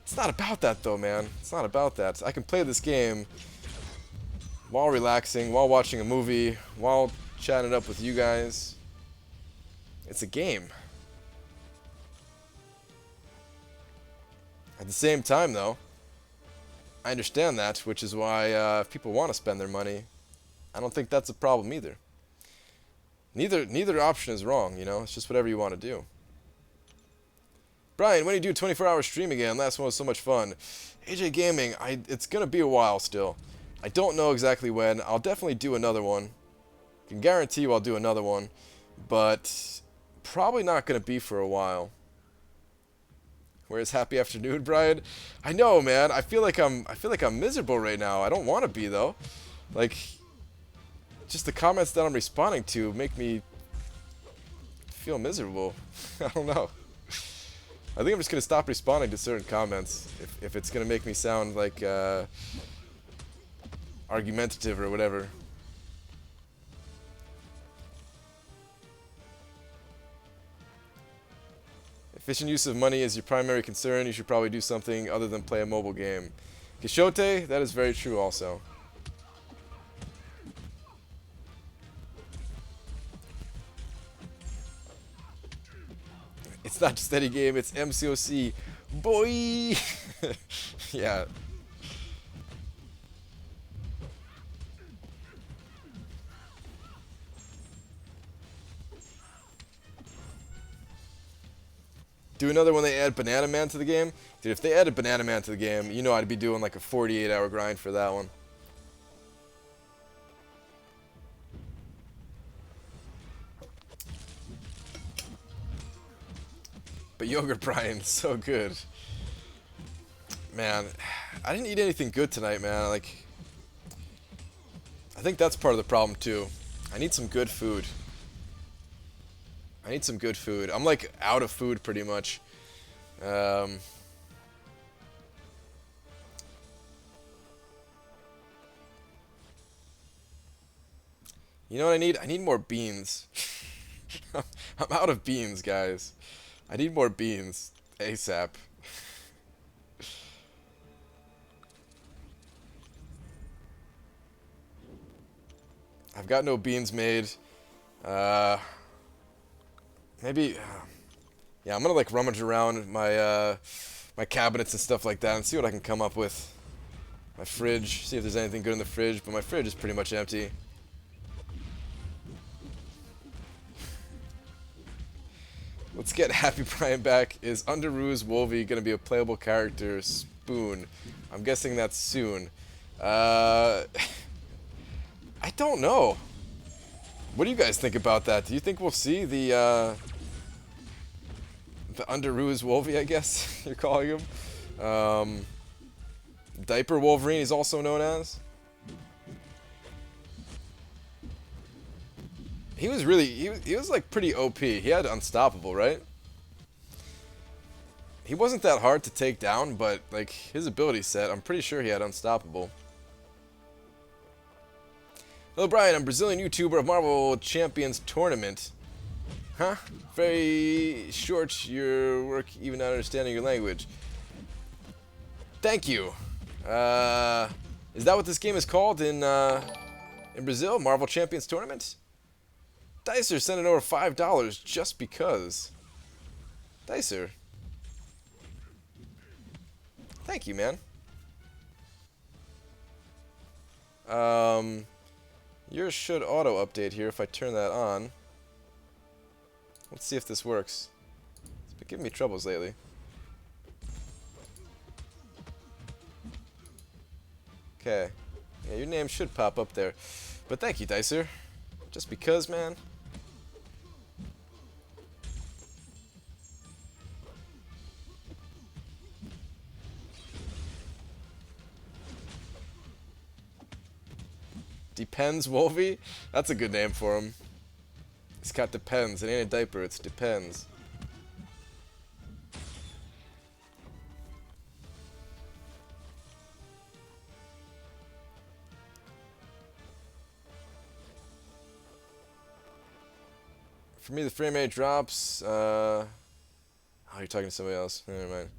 S1: It's not about that though, man. It's not about that. I can play this game while relaxing, while watching a movie, while chatting it up with you guys. It's a game. At the same time, though, I understand that, which is why if people want to spend their money, I don't think that's a problem either. Neither option is wrong, you know. It's just whatever you want to do. Brian, when do you do a 24-hour stream again? Last one was so much fun. AJ Gaming, it's gonna be a while still. I don't know exactly when. I'll definitely do another one. Can guarantee you I'll do another one, but probably not gonna be for a while. Where's happy afternoon, Brian? I know, man. I feel like I'm miserable right now. I don't want to be though. Like, just the comments that I'm responding to make me feel miserable. I don't know. I think I'm just gonna stop responding to certain comments if it's gonna make me sound like argumentative or whatever. Efficient use of money is your primary concern. You should probably do something other than play a mobile game. Quixote, that is very true also. not just any game, it's MCOC. Boy! Yeah. Do another when they add Banana Man to the game? Dude, if they added Banana Man to the game, you know I'd be doing like a 48-hour grind for that one. But Yogurt Brian, so good. Man, I didn't eat anything good tonight, man. Like, I think that's part of the problem too. I need some good food. I need some good food. I'm like out of food pretty much. You know what I need? I need more beans. I'm out of beans, guys. I need more beans ASAP. I've got no beans made. Maybe, yeah, I'm gonna like rummage around my my cabinets and stuff like that and see what I can come up with. My fridge, see if there's anything good in the fridge, but my fridge is pretty much empty. Let's get Happy Brian back. Is Underoos Wolvie gonna be a playable character? Spoon. I'm guessing that's soon. I don't know. What do you guys think about that? Do you think we'll see the Underoos Wolvie, I guess you're calling him? Diaper Wolverine, he's also known as. He was really, he was like pretty OP. He had Unstoppable, right? He wasn't that hard to take down, but like his ability set, I'm pretty sure he had Unstoppable. Hello, Brian. I'm a Brazilian YouTuber of Marvel Champions Tournament. Huh? Very short your work, even not understanding your language. Thank you. Is that what this game is called in Brazil? Marvel Champions Tournament? Dicer sending over $5 just because. Dicer. Thank you, man. Yours should auto-update here if I turn that on. Let's see if this works. It's been giving me troubles lately. Okay. Yeah, your name should pop up there. But thank you, Dicer. Just because, man. Depends, Wolvie? That's a good name for him. He's got Depends. It ain't a diaper, it's Depends. For me, the frame rate drops. Oh, you're talking to somebody else. Never mind.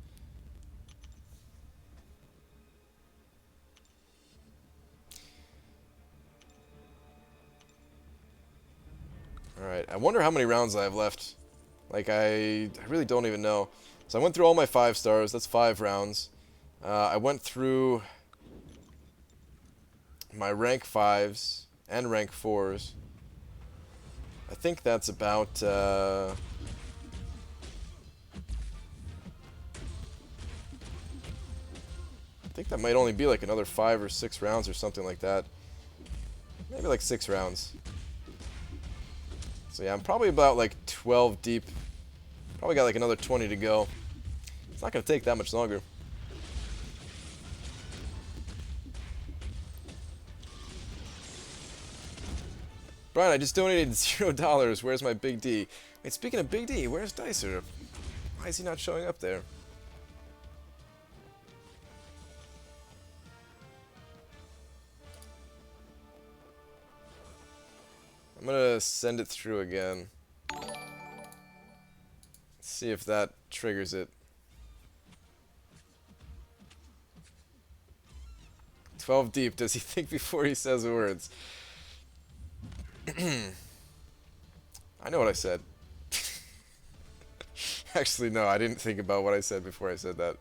S1: Alright, I wonder how many rounds I have left. Like, I really don't even know. So I went through all my 5 stars. That's 5 rounds. I went through my rank 5s and rank 4s. I think that's about, I think that might only be like another 5 or 6 rounds or something like that. Maybe like 6 rounds. So yeah, I'm probably about like 12 deep. Probably got like another 20 to go. It's not going to take that much longer. Brian, I just donated $0. Where's my Big D? Wait, speaking of Big D, where's Dicer? Why is he not showing up there? I'm gonna send it through again. See if that triggers it. 12 deep. Does he think before he says words? I know what I said. Actually, no, I didn't think about what I said before I said that.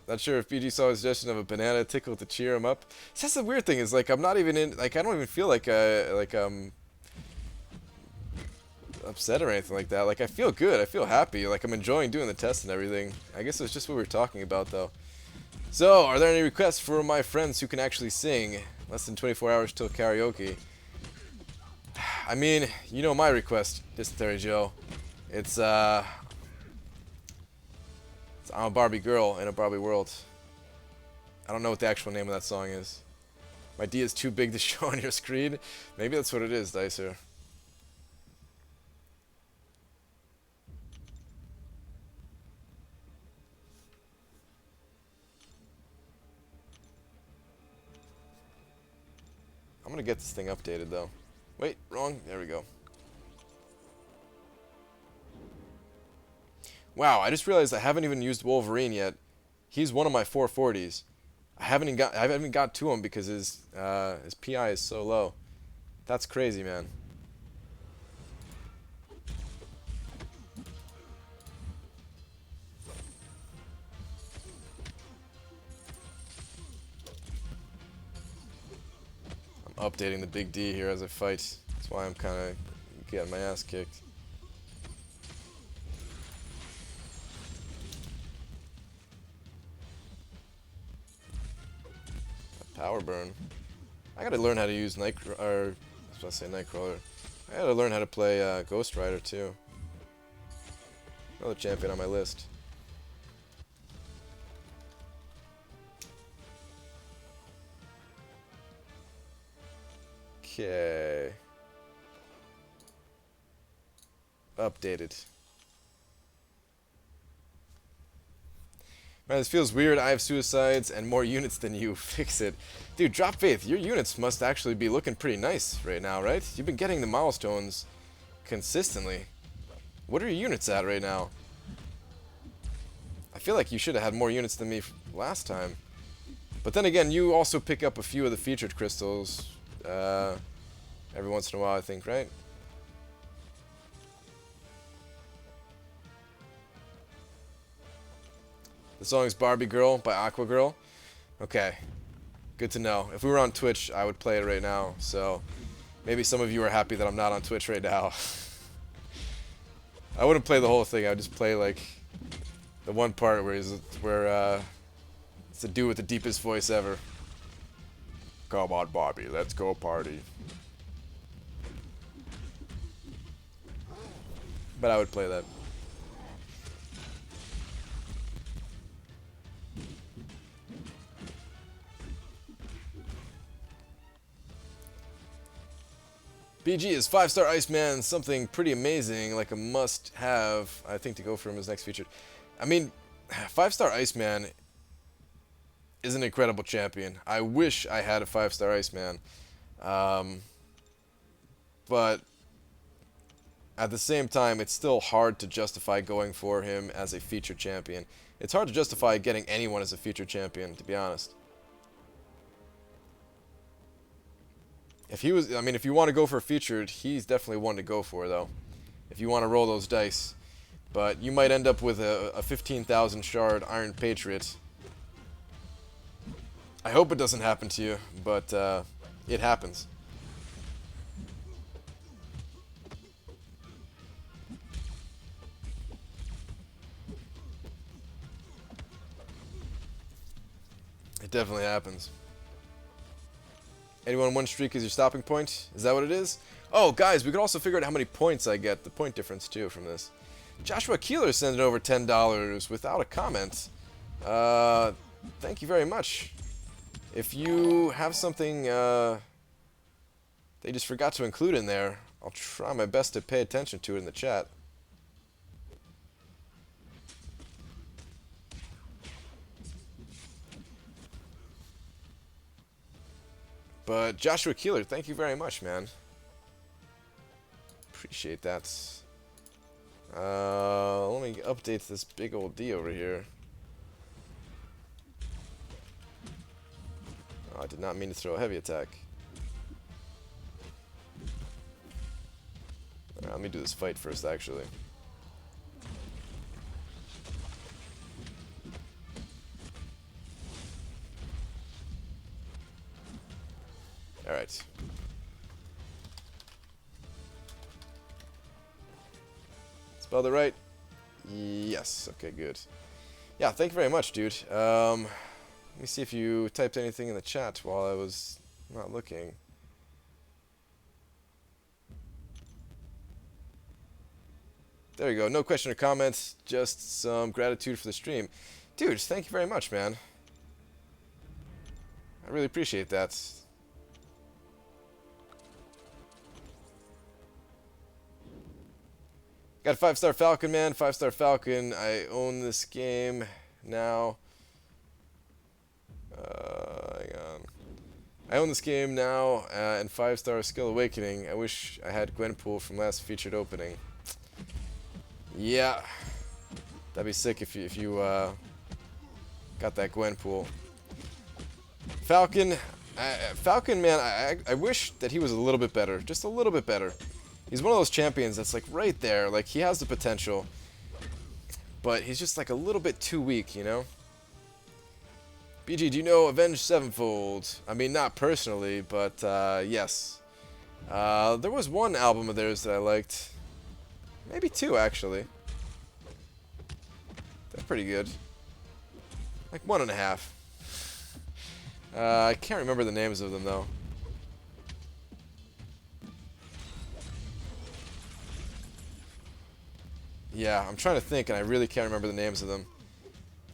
S1: Not sure if BG saw his suggestion of a banana tickle to cheer him up. That's the weird thing is like I'm not even in like I don't even feel like upset or anything like that. Like I feel good. I feel happy. Like I'm enjoying doing the test and everything. I guess it's just what we were talking about though. So, are there any requests for my friends who can actually sing? Less than 24 hours till karaoke. I mean, you know my request, Dysentery Joe. It's I'm a Barbie girl in a Barbie world. I don't know what the actual name of that song is. My D is too big to show on your screen. Maybe that's what it is, Dicer. I'm gonna get this thing updated though. Wait, wrong. There we go. Wow, I just realized I haven't even used Wolverine yet. He's one of my 440s. I haven't even got to him because his PI is so low. That's crazy, man. I'm updating the big D here as I fight. That's why I'm kind of getting my ass kicked. Power burn. I gotta learn how to use I was about to say Nightcrawler. I gotta learn how to play Ghost Rider too. Another champion on my list. Okay. Updated. Man, this feels weird. I have suicides and more units than you. Fix it. Dude, drop faith. Your units must actually be looking pretty nice right now, right? You've been getting the milestones consistently. What are your units at right now? I feel like you should have had more units than me last time. But then again, you also pick up a few of the featured crystals every once in a while, I think, right? The song is Barbie Girl by Aqua Girl. Okay, good to know. If we were on Twitch, I would play it right now. So maybe some of you are happy that I'm not on Twitch right now. I wouldn't play the whole thing. I would just play like the one part where it's the dude with the deepest voice ever. Come on, Barbie, let's go party. But I would play that. BG is 5-star Iceman, something pretty amazing, like a must-have, I think, to go for him as next featured. I mean, 5-star Iceman is an incredible champion. I wish I had a 5-star Iceman. But at the same time, it's still hard to justify going for him as a featured champion. It's hard to justify getting anyone as a featured champion, to be honest. If he was, I mean, if you want to go for a featured, he's definitely one to go for, though. If you want to roll those dice. But you might end up with a 15,000 shard Iron Patriot. I hope it doesn't happen to you, but it happens. It definitely happens. Anyone one streak is your stopping point? Is that what it is? Oh, guys, we could also figure out how many points I get. The point difference, too, from this. Joshua Keeler sending over $10 without a comment. Thank you very much. If you have something they just forgot to include in there, I'll try my best to pay attention to it in the chat. But Joshua Keeler, thank you very much, man. Appreciate that. Let me update this big old D over here. Oh, I did not mean to throw a heavy attack. Alright, let me do this fight first, actually. Alright. Spelled it right? Yes. Okay, good. Yeah, thank you very much, dude. Let me see if you typed anything in the chat while I was not looking. There you go. No question or comments, just some gratitude for the stream. Dude, thank you very much, man. I really appreciate that. Got a 5-star Falcon, man. 5-star Falcon. I own this game now. Hang on. I own this game now, and 5-star Skill Awakening. I wish I had Gwenpool from last featured opening. Yeah. That'd be sick if you got that Gwenpool. Falcon, Falcon, man, I wish that he was a little bit better. Just a little bit better. He's one of those champions that's like right there. Like, he has the potential. But he's just like a little bit too weak, you know? BG, do you know Avenged Sevenfold? I mean, not personally, but yes. There was one album of theirs that I liked. Maybe two, actually. They're pretty good. Like 1.5. I can't remember the names of them, though. Yeah, I'm trying to think, and I really can't remember the names of them.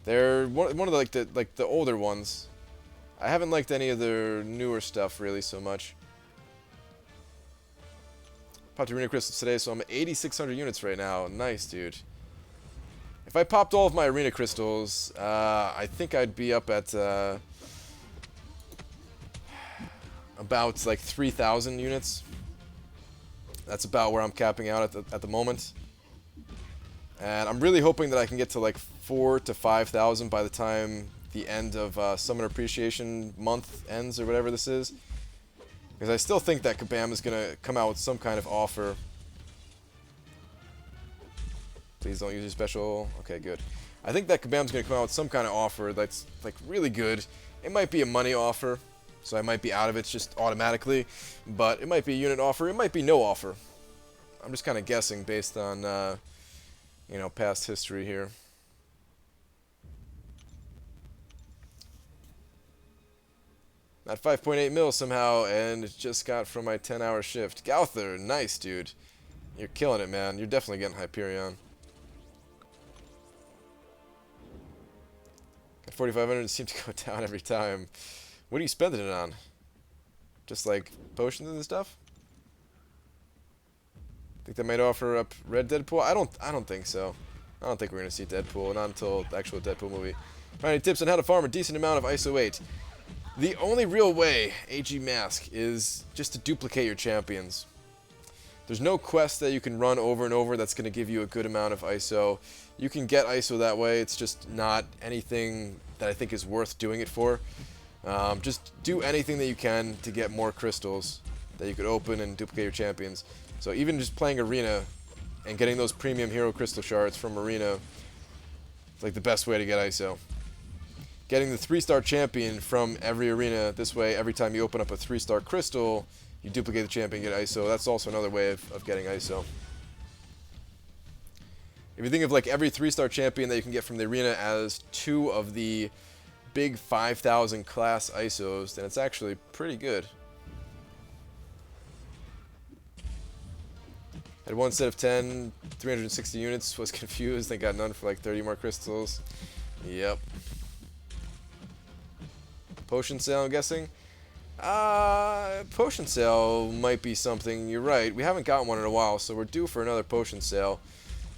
S1: They're one of the, like the older ones. I haven't liked any of their newer stuff really so much. Popped arena crystals today, so I'm at 8,600 units right now. Nice, dude. If I popped all of my arena crystals, I think I'd be up at about like 3,000 units. That's about where I'm capping out at the moment. And I'm really hoping that I can get to like 4,000 to 5,000 by the time the end of Summoner Appreciation Month ends, or whatever this is. Because I still think that Kabam is going to come out with some kind of offer. Please don't use your special. Okay, good. I think that Kabam's going to come out with some kind of offer that's like really good. It might be a money offer, so I might be out of it just automatically. But it might be a unit offer. It might be no offer. I'm just kind of guessing based on, you know, past history here. At 5.8 mil somehow, and it just got from my 10-hour shift. Gauther, nice, dude. You're killing it, man. You're definitely getting Hyperion. At 4,500, it seems to go down every time. What are you spending it on? Just like potions and stuff? Think they might offer up Red Deadpool? I don't think so. I don't think we're gonna see Deadpool, not until the actual Deadpool movie. Any tips on how to farm a decent amount of ISO 8? The only real way, AG Mask, is just to duplicate your champions. There's no quest that you can run over and over that's going to give you a good amount of ISO. You can get ISO that way, it's just not anything that I think is worth doing it for. Just do anything that you can to get more crystals that you could open and duplicate your champions. So even just playing Arena and getting those premium hero crystal shards from Arena is like the best way to get ISO. Getting the 3-star champion from every arena, this way every time you open up a 3-star crystal, you duplicate the champion and get ISO. That's also another way of getting ISO. If you think of like every 3-star champion that you can get from the arena as 2 of the big 5,000 class ISOs, then it's actually pretty good. Had one set of 10, 360 units, was confused, they got none for like 30 more crystals. Yep. Potion sale, I'm guessing? Potion sale might be something, you're right. We haven't got one in a while, so we're due for another potion sale.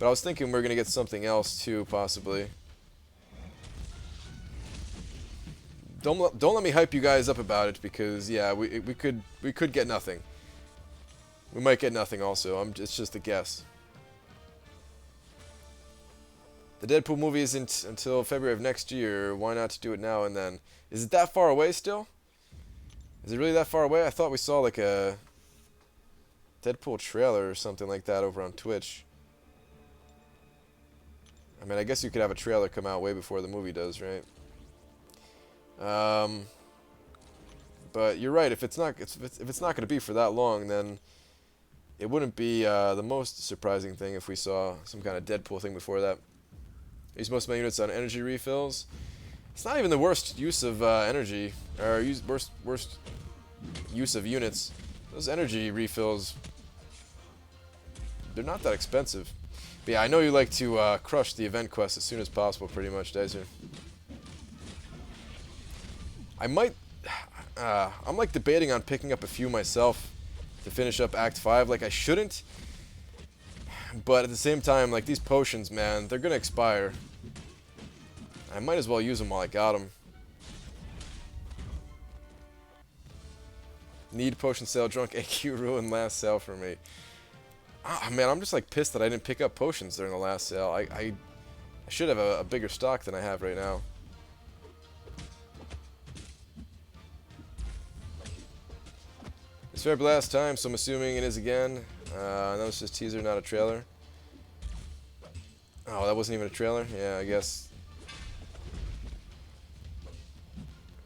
S1: But I was thinking we're going to get something else too, possibly. Don't let me hype you guys up about it, because yeah, we could get nothing. We might get nothing also. It's just a guess. The Deadpool movie isn't until February of next year. Why not do it now and then? Is it that far away still? Is it really that far away? I thought we saw like a Deadpool trailer or something like that over on Twitch. I mean, I guess you could have a trailer come out way before the movie does, right? But you're right. If it's not going to be for that long, then it wouldn't be the most surprising thing if we saw some kind of Deadpool thing before that. Use most of my units on energy refills. It's not even the worst use of energy, or worst use of units. Those energy refills, they're not that expensive. But yeah, I know you like to crush the event quest as soon as possible, pretty much, Dicer. I'm like debating on picking up a few myself to finish up Act 5. Like, I shouldn't, but at the same time, like, these potions, man, they're gonna expire. I might as well use them while I got them. Need potion sale, drunk AQ ruined last sale for me. Ah, man, I'm just like pissed that I didn't pick up potions during the last sale. I should have a bigger stock than I have right now. It's fair last time, so I'm assuming it is again. That was just teaser, not a trailer. Oh, that wasn't even a trailer? Yeah, I guess.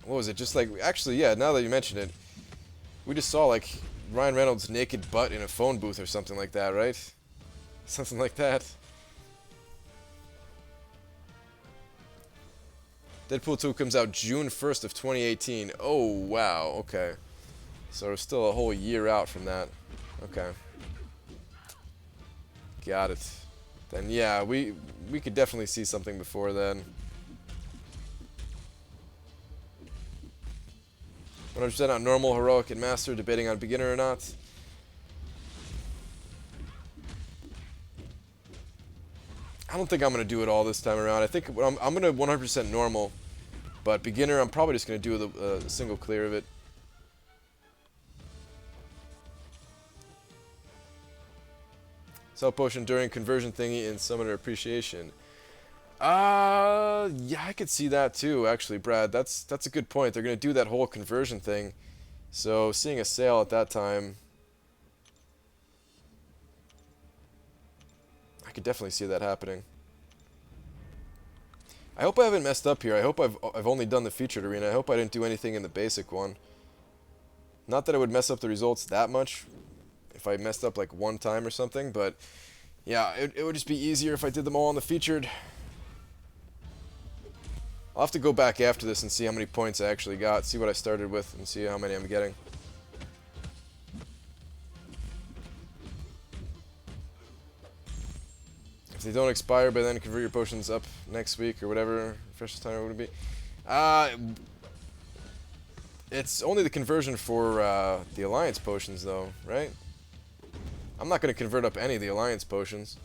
S1: What was it? Just like, actually, yeah, now that you mention it, we just saw, like, Ryan Reynolds' naked butt in a phone booth or something like that, right? Something like that. Deadpool 2 comes out June 1st of 2018. Oh, wow, okay. So we're still a whole year out from that. Okay. Got it. Then, yeah, we could definitely see something before then. 100% on normal, heroic, and master, debating on beginner or not. I don't think I'm going to do it all this time around. I think I'm going to 100% normal, but beginner, I'm probably just going to do a single clear of it. Sell potion during conversion thingy in summoner appreciation. Yeah, I could see that too, actually, Brad. That's a good point. They're going to do that whole conversion thing. So, seeing a sale at that time, I could definitely see that happening. I hope I haven't messed up here. I hope I've only done the featured arena. I hope I didn't do anything in the basic one. Not that it would mess up the results that much if I messed up like one time or something, but yeah, it would just be easier if I did them all on the featured. I'll have to go back after this and see how many points I actually got, see what I started with, and see how many I'm getting. If they don't expire by then, convert your potions up next week or whatever. Freshest time would it be? It's only the conversion for the Alliance potions, though, right? I'm not going to convert up any of the Alliance potions.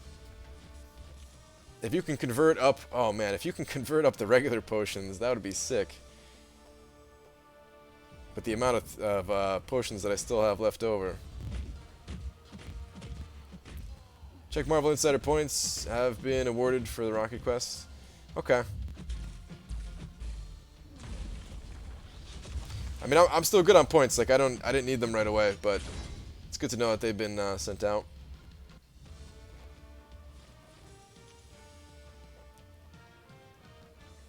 S1: If you can convert up... Oh, man, if you can convert up the regular potions, that would be sick. But the amount of potions that I still have left over. Check Marvel Insider points have been awarded for the Rocket Quest. Okay. I mean, I'm still good on points. Like, I didn't need them right away, but it's good to know that they've been sent out.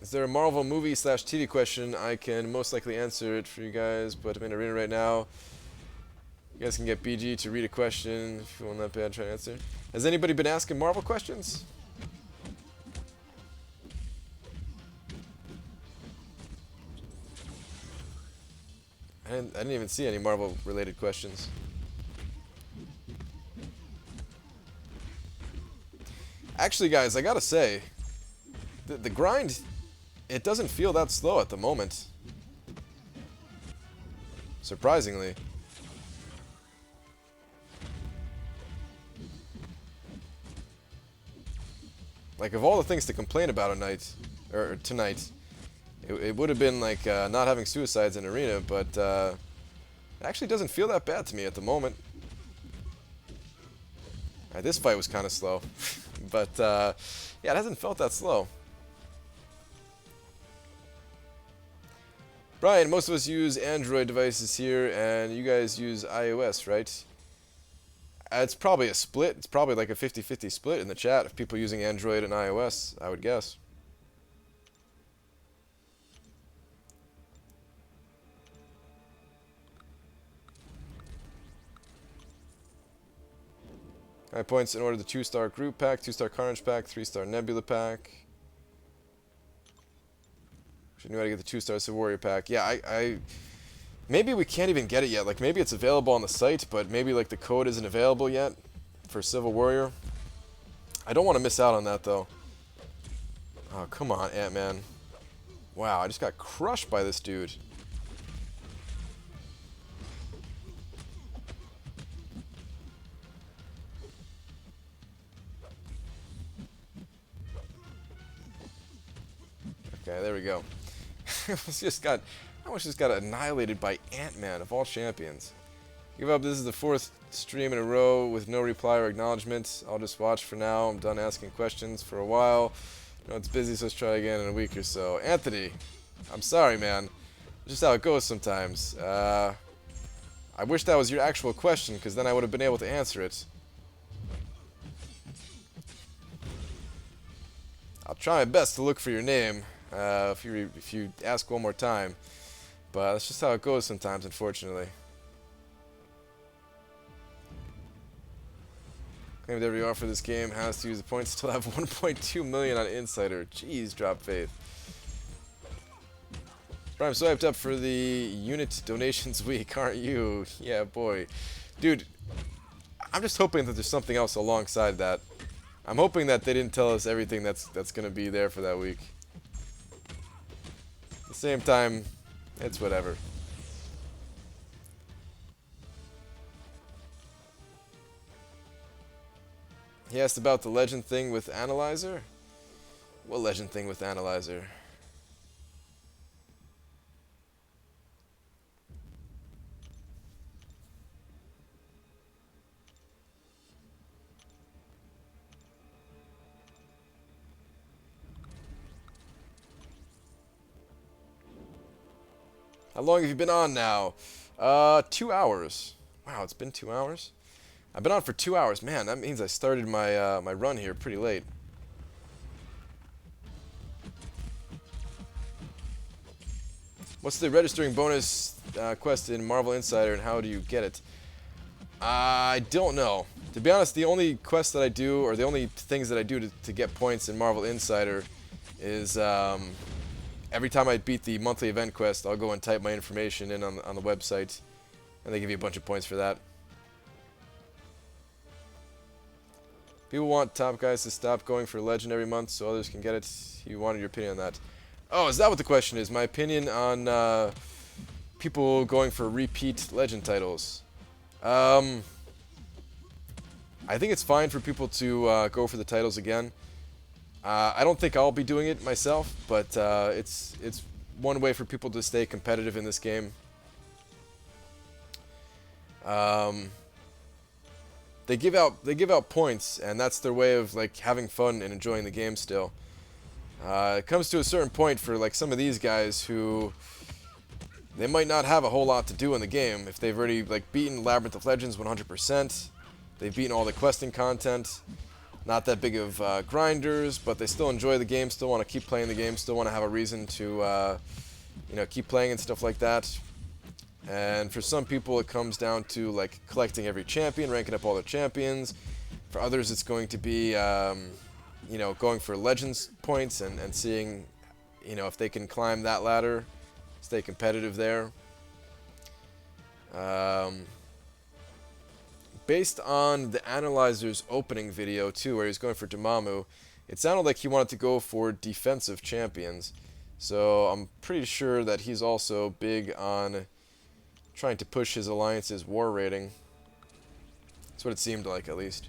S1: Is there a Marvel movie / TV question? I can most likely answer it for you guys, but I'm in arena right now. You guys can get BG to read a question if you want that bad. Try to answer. Has anybody been asking Marvel questions? I didn't even see any Marvel-related questions. Actually, guys, I gotta say, the grind, it doesn't feel that slow at the moment. Surprisingly. Like, of all the things to complain about tonight, it would have been like not having suicides in arena, but it actually doesn't feel that bad to me at the moment. This fight was kind of slow, but yeah, it hasn't felt that slow. Brian, most of us use Android devices here, and you guys use iOS, right? It's probably a split. It's probably like a 50-50 split in the chat of people using Android and iOS, I would guess. 5 points in order the 2-star group pack, 2-star carnage pack, 3-star nebula pack. Should knew how to get the 2-star Civil Warrior pack. Yeah, I maybe we can't even get it yet. Like, maybe it's available on the site, but maybe, like, the code isn't available yet for Civil Warrior. I don't want to miss out on that, though. Oh, come on, Ant-Man. Wow, I just got crushed by this dude. Okay, there we go. I almost just got annihilated by Ant-Man of all champions. Give up, this is the 4th stream in a row with no reply or acknowledgement. I'll just watch for now. I'm done asking questions for a while. No, it's busy, so let's try again in a week or so. Anthony, I'm sorry, man. It's just how it goes sometimes. I wish that was your actual question, because then I would have been able to answer it. I'll try my best to look for your name if you ask one more time. But that's just how it goes sometimes, unfortunately. Claim whatever you offer this game has to use the points. Still have 1.2 million on Insider. Jeez, drop faith. Bro, I'm so hyped up for the unit donations week, aren't you? Yeah, boy. Dude, I'm just hoping that there's something else alongside that. I'm hoping that they didn't tell us everything that's going to be there for that week. At the same time, it's whatever. He asked about the legend thing with Analyzer? What legend thing with Analyzer? How long have you been on now? 2 hours. Wow, it's been 2 hours? I've been on for 2 hours. Man, that means I started my my run here pretty late. What's the registering bonus quest in Marvel Insider, and how do you get it? I don't know. To be honest, the only quests that I do, or the only things that I do to get points in Marvel Insider is every time I beat the monthly event quest, I'll go and type my information in on the website, and they give you a bunch of points for that. People want top guys to stop going for legend every month so others can get it. You wanted your opinion on that. Oh, is that what the question is? My opinion on people going for repeat legend titles. I think it's fine for people to go for the titles again. I don't think I'll be doing it myself, but it's one way for people to stay competitive in this game. They give out points, and that's their way of like having fun and enjoying the game still. It comes to a certain point for like some of these guys who they might not have a whole lot to do in the game if they've already like beaten Labyrinth of Legends 100%. They've beaten all the questing content. Not that big of grinders, but they still enjoy the game, still want to keep playing the game, still want to have a reason to you know, keep playing and stuff like that. And for some people it comes down to like collecting every champion, ranking up all their champions. For others it's going to be you know, going for legends points and seeing, you know, if they can climb that ladder, stay competitive there. Based on the Analyzer's opening video too, where he was going for Dormammu, it sounded like he wanted to go for defensive champions. So I'm pretty sure that he's also big on trying to push his alliance's war rating. That's what it seemed like, at least.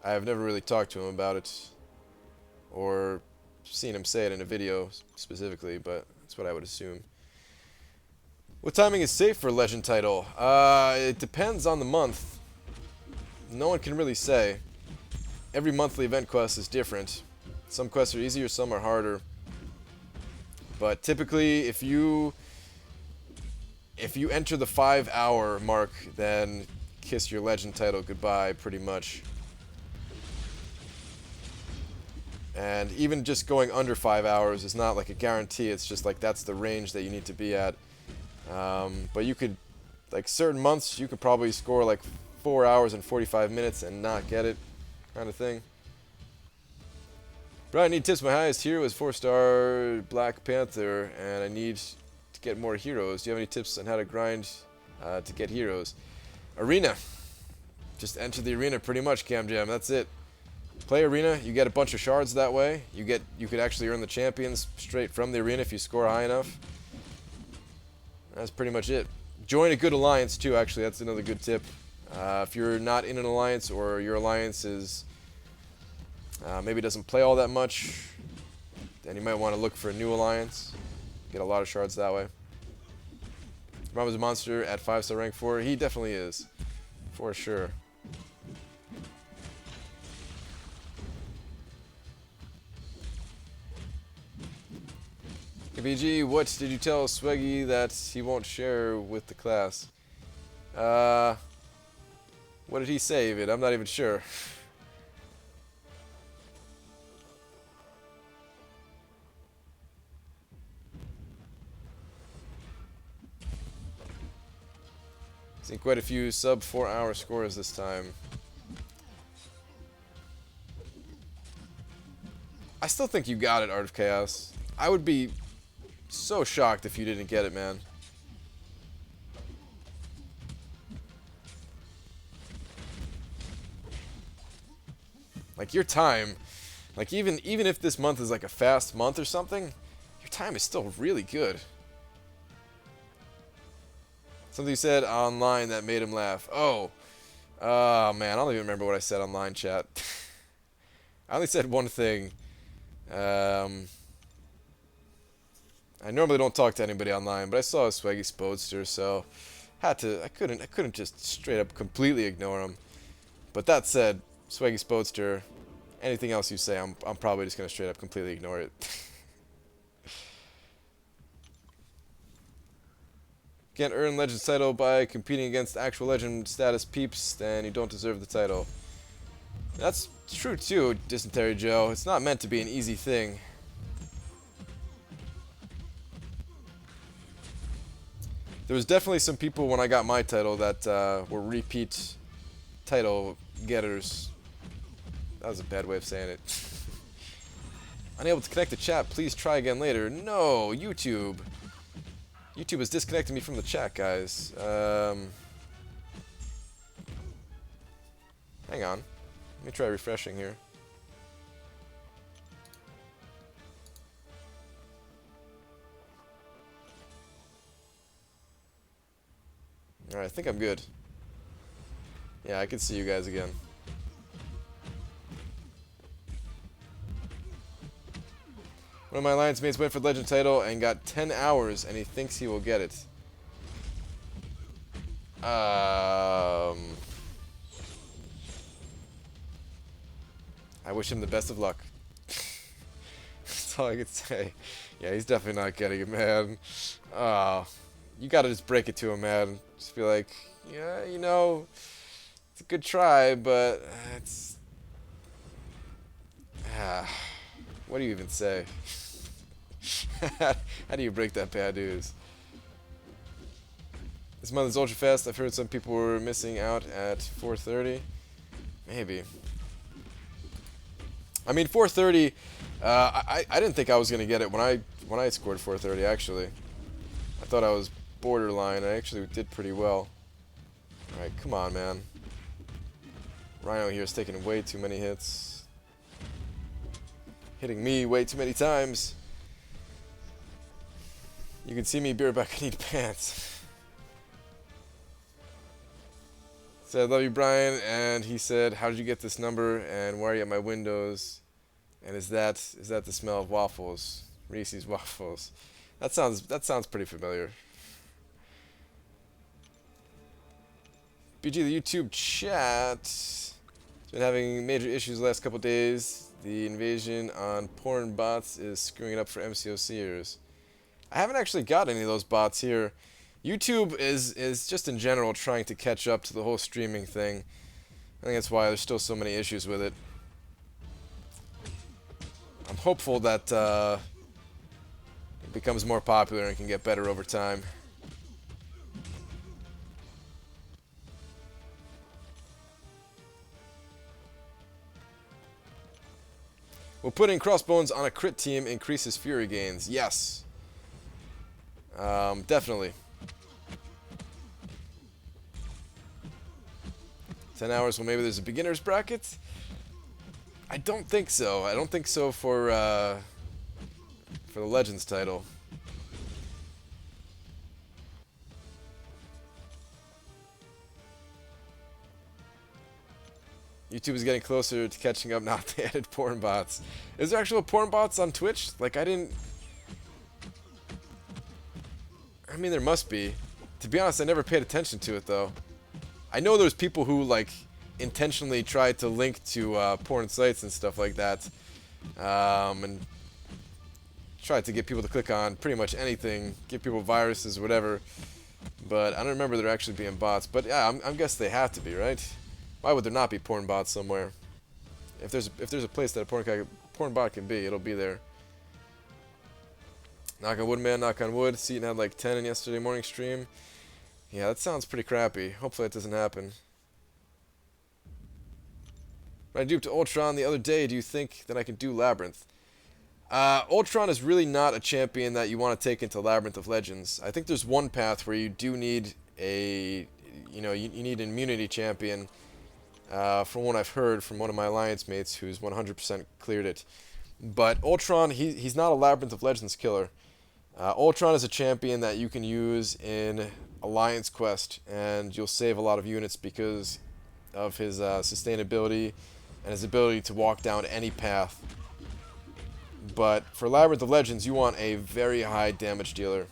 S1: I have never really talked to him about it, or seen him say it in a video specifically, but that's what I would assume. What timing is safe for a legend title? It depends on the month. No one can really say. Every monthly event quest is different. Some quests are easier, some are harder. But typically, if you enter the 5-hour mark, then kiss your legend title goodbye, pretty much. And even just going under 5 hours is not like a guarantee. It's just like that's the range that you need to be at. But you could, like certain months, you could probably score like 4 hours and 45 minutes and not get it, kind of thing. Brian, I need tips. My highest hero is 4-star Black Panther, and I need to get more heroes. Do you have any tips on how to grind to get heroes? Arena. Just enter the arena pretty much, Cam Jam. That's it. Play arena. You get a bunch of shards that way. You could actually earn the champions straight from the arena if you score high enough. That's pretty much it. Join a good alliance too. Actually, that's another good tip. If you're not in an alliance or your alliance is maybe doesn't play all that much, then you might want to look for a new alliance. Get a lot of shards that way. Rob is a monster at 5-star rank 4. He definitely is, for sure. KBG, what did you tell Swaggy that he won't share with the class? What did he say, Vid? I'm not even sure. Seen quite a few sub 4-hour scores this time. I still think you got it, Art of Chaos. I would be so shocked if you didn't get it, man. Like your time, like even if this month is like a fast month or something, your time is still really good. Something you said online that made him laugh. Oh man, I don't even remember what I said online, chat. I only said one thing. I normally don't talk to anybody online, but I saw a Swaggy Spoadster, so I couldn't just straight up completely ignore him. But that said, Swaggy Spoadster, anything else you say, I'm probably just gonna straight up completely ignore it. Can't earn Legends title by competing against actual Legend status peeps, then you don't deserve the title. That's true too, Dysentery Joe. It's not meant to be an easy thing. There was definitely some people when I got my title that were repeat title getters. That was a bad way of saying it. Unable to connect the chat, please try again later. No, YouTube. YouTube has disconnected me from the chat, guys. Hang on. Let me try refreshing here. Alright, I think I'm good. Yeah, I can see you guys again. One of my alliance mates went for the Legend title and got 10 hours, and he thinks he will get it. I wish him the best of luck. That's all I could say. Yeah, he's definitely not getting it, man. You gotta just break it to him, man. Just be like, yeah, you know, it's a good try, but it's... what do you even say? How do you break that bad news? This month is ultra fast. I've heard some people were missing out at 4:30. Maybe. I mean, 4:30. I didn't think I was gonna get it when I scored 4:30. Actually, I thought I was borderline. I actually did pretty well. All right, come on, man. Rhino here is taking way too many hits. Hitting me way too many times. You can see me, Beerback, I need pants. Said, love you, Brian, and he said, how did you get this number, and why are you at my windows, and is that the smell of waffles? Reese's waffles. That sounds pretty familiar. BG, the YouTube chat has been having major issues the last couple days. The invasion on porn bots is screwing it up for MCOCers. I haven't actually got any of those bots here. YouTube is just in general trying to catch up to the whole streaming thing. I think that's why there's still so many issues with it. I'm hopeful that it becomes more popular and can get better over time. Will putting crossbones on a crit team increases fury gains? Yes. Definitely. 10 hours, well, maybe there's a beginner's bracket? I don't think so. I don't think so for the Legends title. YouTube is getting closer to catching up now. They added porn bots. Is there actual porn bots on Twitch? Like, I mean, there must be. To be honest, I never paid attention to it, though. I know there's people who, like, intentionally try to link to porn sites and stuff like that. And try to get people to click on pretty much anything. Give people viruses, whatever. But I don't remember there actually being bots. But yeah, I'm guessing they have to be, right? Why would there not be porn bots somewhere? If there's a place that a porn bot can be, it'll be there. Knock on wood, man. Knock on wood. Seaton had like 10 in yesterday morning stream. Yeah, that sounds pretty crappy. Hopefully it doesn't happen. When I duped Ultron the other day, do you think that I can do Labyrinth? Ultron is really not a champion that you want to take into Labyrinth of Legends. I think there's one path where you do need a, you need an immunity champion. From what I've heard from one of my alliance mates who's 100% cleared it. But Ultron, he's not a Labyrinth of Legends killer. Ultron is a champion that you can use in Alliance Quest, and you'll save a lot of units because of his sustainability and his ability to walk down any path. But for Labyrinth of Legends, you want a very high damage dealer.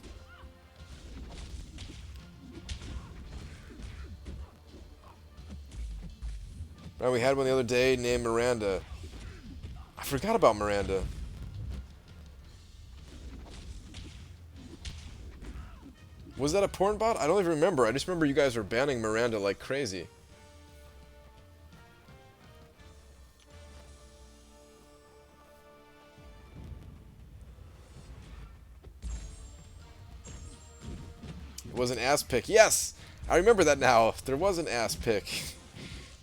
S1: Right, we had one the other day named Miranda. I forgot about Miranda. Was that a porn bot? I don't even remember. I just remember you guys were banning Miranda like crazy. It was an ass pick. Yes! I remember that now. There was an ass pick.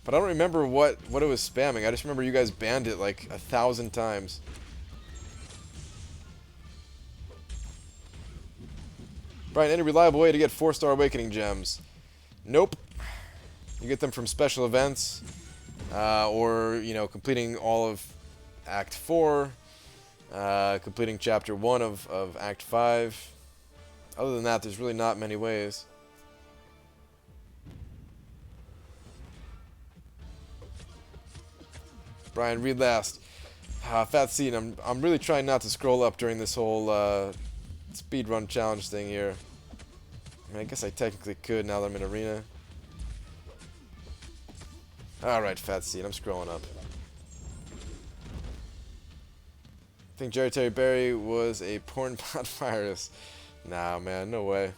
S1: But I don't remember what it was spamming. I just remember you guys banned it like 1,000 times. Brian, any reliable way to get 4-star Awakening gems? Nope. You get them from special events, or, completing all of Act 4, completing Chapter 1 of Act 5. Other than that, there's really not many ways. Brian, read last. Fat Seed, I'm really trying not to scroll up during this whole speedrun challenge thing here. I guess I technically could now that I'm in arena. Alright, Fat Seed, I'm scrolling up. I think Jerry Terry Berry was a porn bot virus. Nah, man, no way.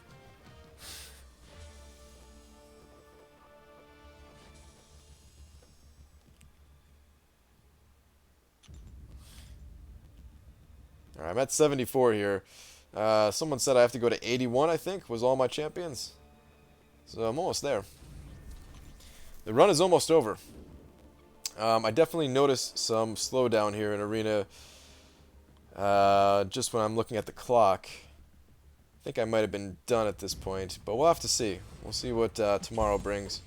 S1: Alright, I'm at 74 here. Someone said I have to go to 81, I think, was all my champions. So I'm almost there. The run is almost over. I definitely noticed some slowdown here in arena just when I'm looking at the clock. I think I might have been done at this point, but we'll have to see. We'll see what tomorrow brings.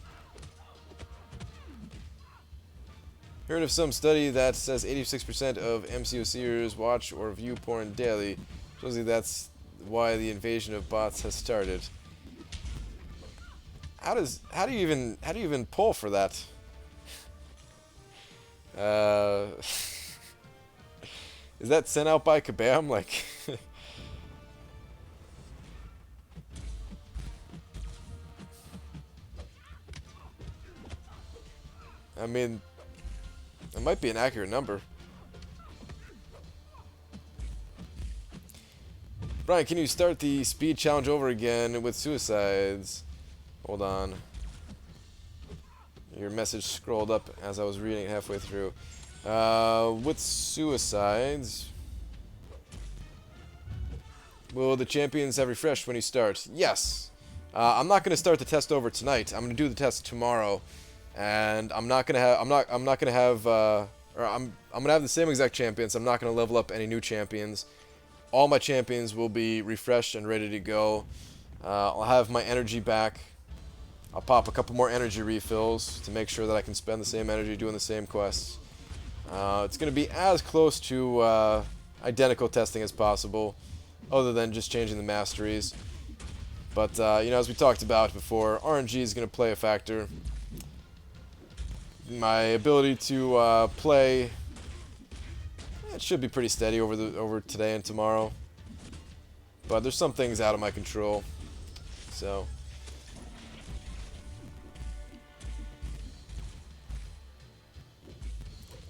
S1: Heard of some study that says 86% of MCOCers watch or view porn daily. Supposedly that's why the invasion of bots has started. How do you even pull for that? Is that sent out by Kabam? Like I mean, it might be an accurate number. Brian, can you start the speed challenge over again with suicides? Hold on. Your message scrolled up as I was reading it halfway through. With suicides, will the champions have refreshed when you start? Yes. I'm not going to start the test over tonight. I'm going to do the test tomorrow. And I'm not gonna have or I'm gonna have the same exact champions. I'm not gonna level up any new champions. All my champions will be refreshed and ready to go. I'll have my energy back. I'll pop a couple more energy refills to make sure that I can spend the same energy doing the same quests. It's going to be as close to identical testing as possible, other than just changing the masteries. But, you know, as we talked about before, RNG is going to play a factor. My ability to play, it should be pretty steady over today and tomorrow. But there's some things out of my control. So,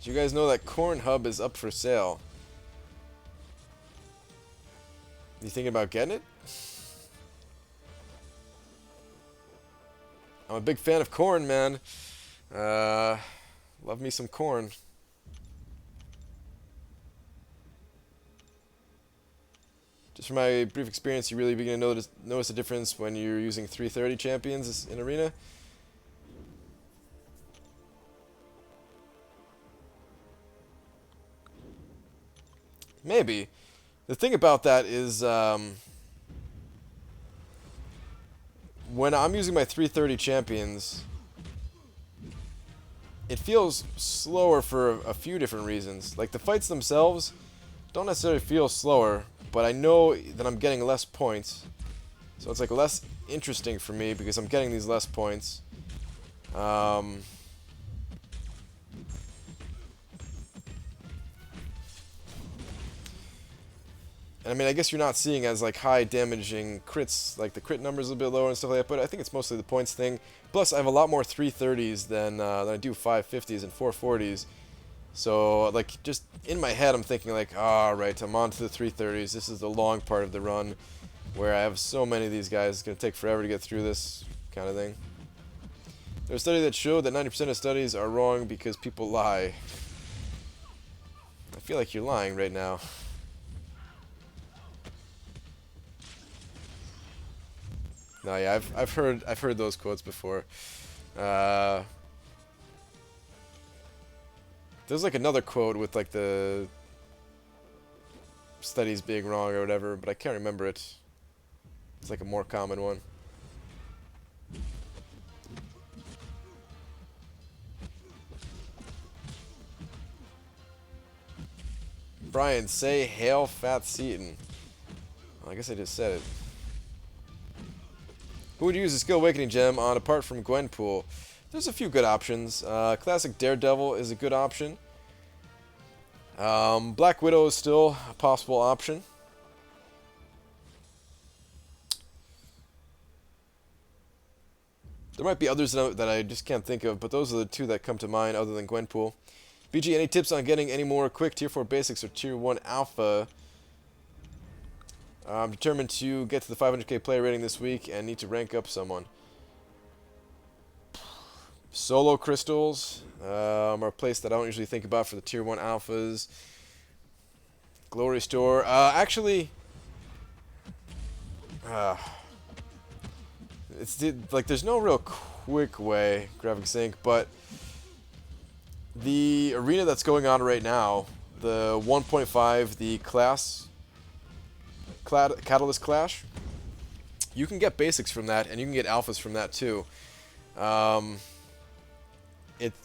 S1: do you guys know that Corn Hub is up for sale? You thinking about getting it? I'm a big fan of corn, man. Love me some corn. Just from my brief experience, you really begin to notice a difference when you're using 330 champions in Arena. Maybe. The thing about that is, when I'm using my 330 champions, it feels slower for a few different reasons. Like, the fights themselves don't necessarily feel slower, but I know that I'm getting less points. So it's like less interesting for me because I'm getting these less points. And I mean, I guess you're not seeing as like high damaging crits, like the crit numbers a little bit lower and stuff like that, but I think it's mostly the points thing. Plus, I have a lot more 330s than I do 550s and 440s. So, like, just in my head, I'm thinking like, alright, I'm on to the 330s. This is the long part of the run where I have so many of these guys. It's going to take forever to get through this kind of thing. There's a study that showed that 90% of studies are wrong because people lie. I feel like you're lying right now. No, yeah, I've heard those quotes before. There's like another quote with like the studies being wrong or whatever, but I can't remember it. It's like a more common one. Brian, say hail Fat Seaton. Well, I guess I just said it. Who would you use a Skill Awakening gem on apart from Gwenpool? There's a few good options. Classic Daredevil is a good option. Black Widow is still a possible option. There might be others that I just can't think of, but those are the two that come to mind other than Gwenpool. BG, any tips on getting any more quick Tier 4 Basics or Tier 1 Alpha? I'm determined to get to the 500k player rating this week and need to rank up someone. Solo crystals are a place that I don't usually think about for the Tier 1 Alphas. Glory Store. Actually, like there's no real quick way, Graphic Sync, but the arena that's going on right now, the 1.5, the Catalyst Clash, you can get basics from that, and you can get alphas from that too.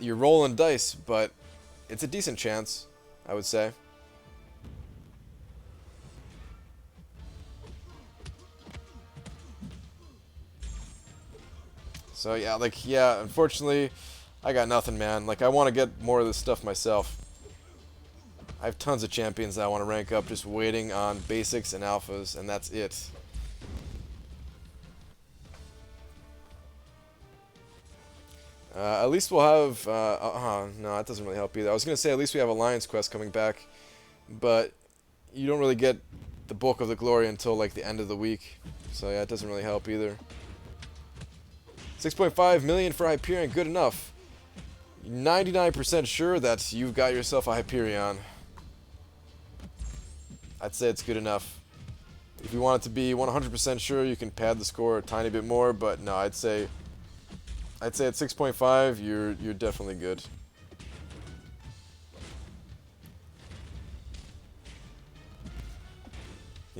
S1: You're rolling dice, but it's a decent chance, I would say. So yeah, like, yeah, unfortunately, I got nothing, man. Like, I want to get more of this stuff myself. I have tons of champions that I want to rank up, just waiting on basics and alphas, and that's it. At least we'll have, no, that doesn't really help either. I was going to say at least we have Alliance Quest coming back, but you don't really get the bulk of the glory until, like, the end of the week. So, yeah, it doesn't really help either. 6.5 million for Hyperion, good enough. 99% sure that you've got yourself a Hyperion. I'd say it's good enough. If you want it to be 100% sure, you can pad the score a tiny bit more, but no, I'd say at 6.5, you're definitely good.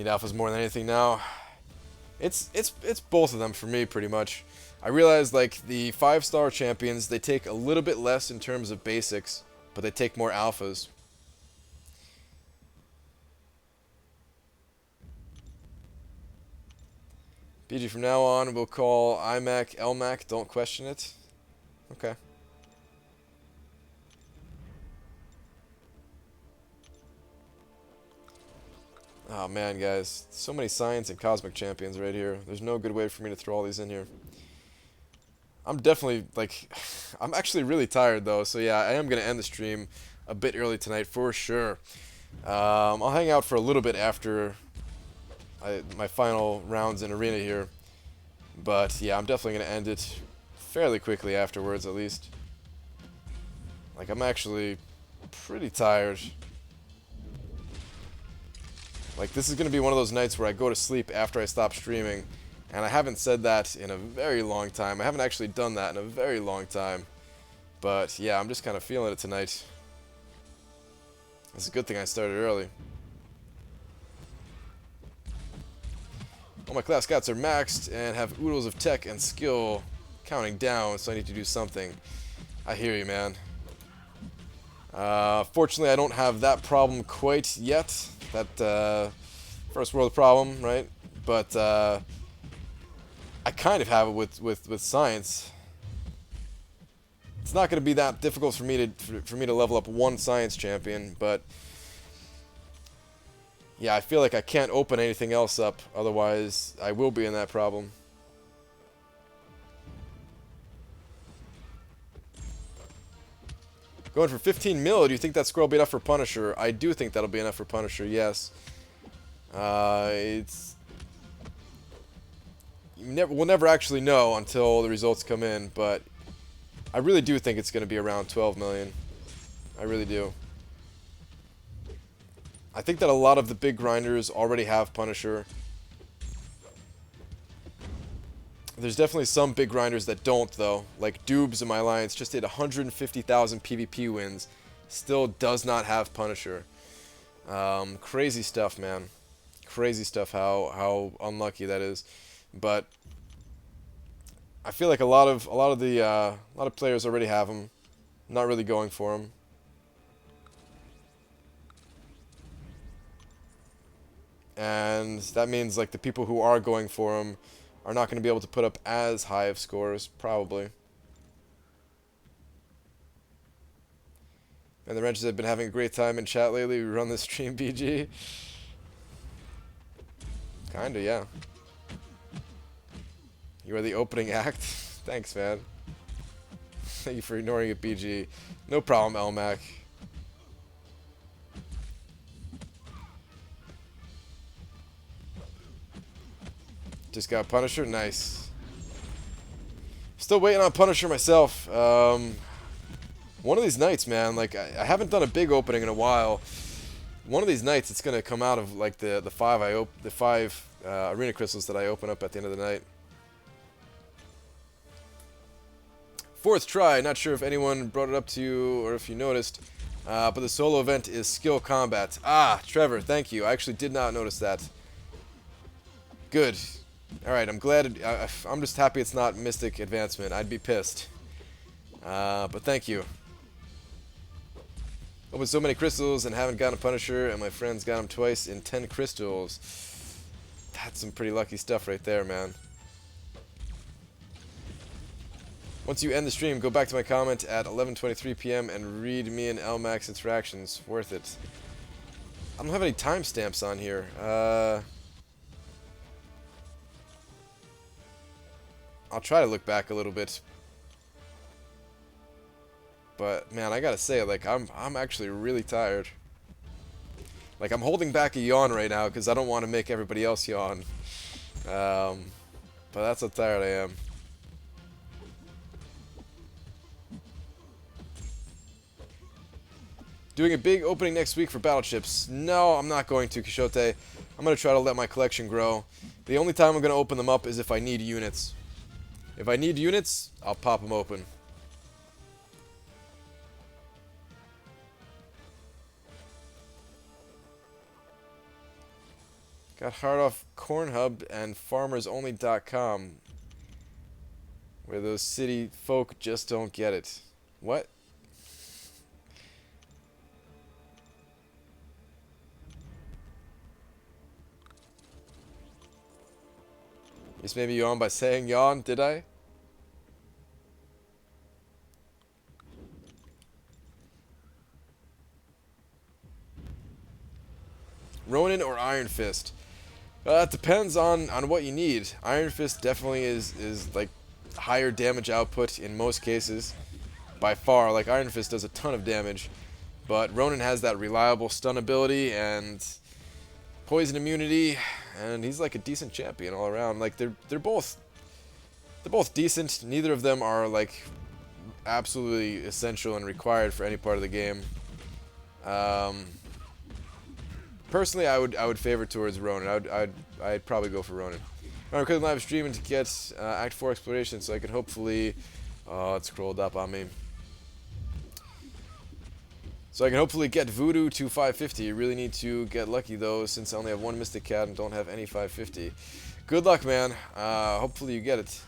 S1: Need alphas more than anything now. It's both of them for me, pretty much. I realize, like, the 5-star champions, they take a little bit less in terms of basics, but they take more alphas. BG from now on, we'll call iMac, LMAC, don't question it. Okay. Oh man, guys. So many science and cosmic champions right here. There's no good way for me to throw all these in here. I'm definitely, like, I'm actually really tired though, so yeah, I am going to end the stream a bit early tonight for sure. I'll hang out for a little bit after my final rounds in Arena here. But yeah, I'm definitely going to end it fairly quickly afterwards, at least. Like, I'm actually pretty tired. Like, this is going to be one of those nights where I go to sleep after I stop streaming. And I haven't said that in a very long time. I haven't actually done that in a very long time. But yeah, I'm just kind of feeling it tonight. It's a good thing I started early. All my class stats are maxed and have oodles of tech and skill counting down, so I need to do something. I hear you, man. Fortunately, I don't have that problem quite yet. That first world problem, right? But I kind of have it with science. It's not going to be that difficult for me to level up one science champion, but yeah, I feel like I can't open anything else up, otherwise I will be in that problem. Going for 15 mil, do you think that score will be enough for Punisher? I do think that'll be enough for Punisher, yes. We'll never actually know until the results come in, but I really do think it's going to be around 12 million. I really do. I think that a lot of the big grinders already have Punisher. There's definitely some big grinders that don't, though. Like Dubes in my alliance just did 150,000 PvP wins. Still does not have Punisher. Crazy stuff, man. Crazy stuff how unlucky that is. But I feel like a lot of players already have him. Not really going for him. And that means, like, the people who are going for him are not going to be able to put up as high of scores, probably. And the Wrenches have been having a great time in chat lately. We run this stream, BG. Kinda, yeah. You are the opening act. Thanks, man. Thank you for ignoring it, BG. No problem, LMAC. Just got Punisher, nice. Still waiting on Punisher myself. One of these nights, man, like, I haven't done a big opening in a while. One of these nights, it's gonna come out of, like, the five arena crystals that I open up at the end of the night. Fourth try. Not sure if anyone brought it up to you or if you noticed, but the solo event is skill combat. Ah, Trevor, thank you. I actually did not notice that. Good. Alright, I'm glad. I'm just happy it's not Mystic Advancement. I'd be pissed. But thank you. Opened so many crystals and haven't gotten a Punisher, and my friends got him twice in 10 crystals. That's some pretty lucky stuff right there, man. Once you end the stream, go back to my comment at 11:23 p.m. and read me and LMAX interactions. Worth it. I don't have any timestamps on here. I'll try to look back a little bit. But man, I gotta say, like, I'm actually really tired. Like, I'm holding back a yawn right now because I don't want to make everybody else yawn. But that's how tired I am. Doing a big opening next week for battleships. No, I'm not going to, Quixote. I'm going to try to let my collection grow. The only time I'm going to open them up is if I need units. If I need units, I'll pop them open. Got hard off Cornhub and FarmersOnly.com, where those city folk just don't get it. What? Just made me yawn by saying yawn, did I? Ronin or Iron Fist? It depends on what you need. Iron Fist definitely is like higher damage output in most cases, by far. Like Iron Fist does a ton of damage, but Ronin has that reliable stun ability and poison immunity, and he's like a decent champion all around. Like they're both decent. Neither of them are like absolutely essential and required for any part of the game. Personally, I would favor towards Ronin. I'd probably go for Ronin. I'm currently live streaming to get Act 4 exploration, so I can hopefully. Oh, it scrolled up on me. So I can hopefully get Voodoo to 550. You really need to get lucky though, since I only have one Mystic Cat and don't have any 550. Good luck, man. Hopefully you get it.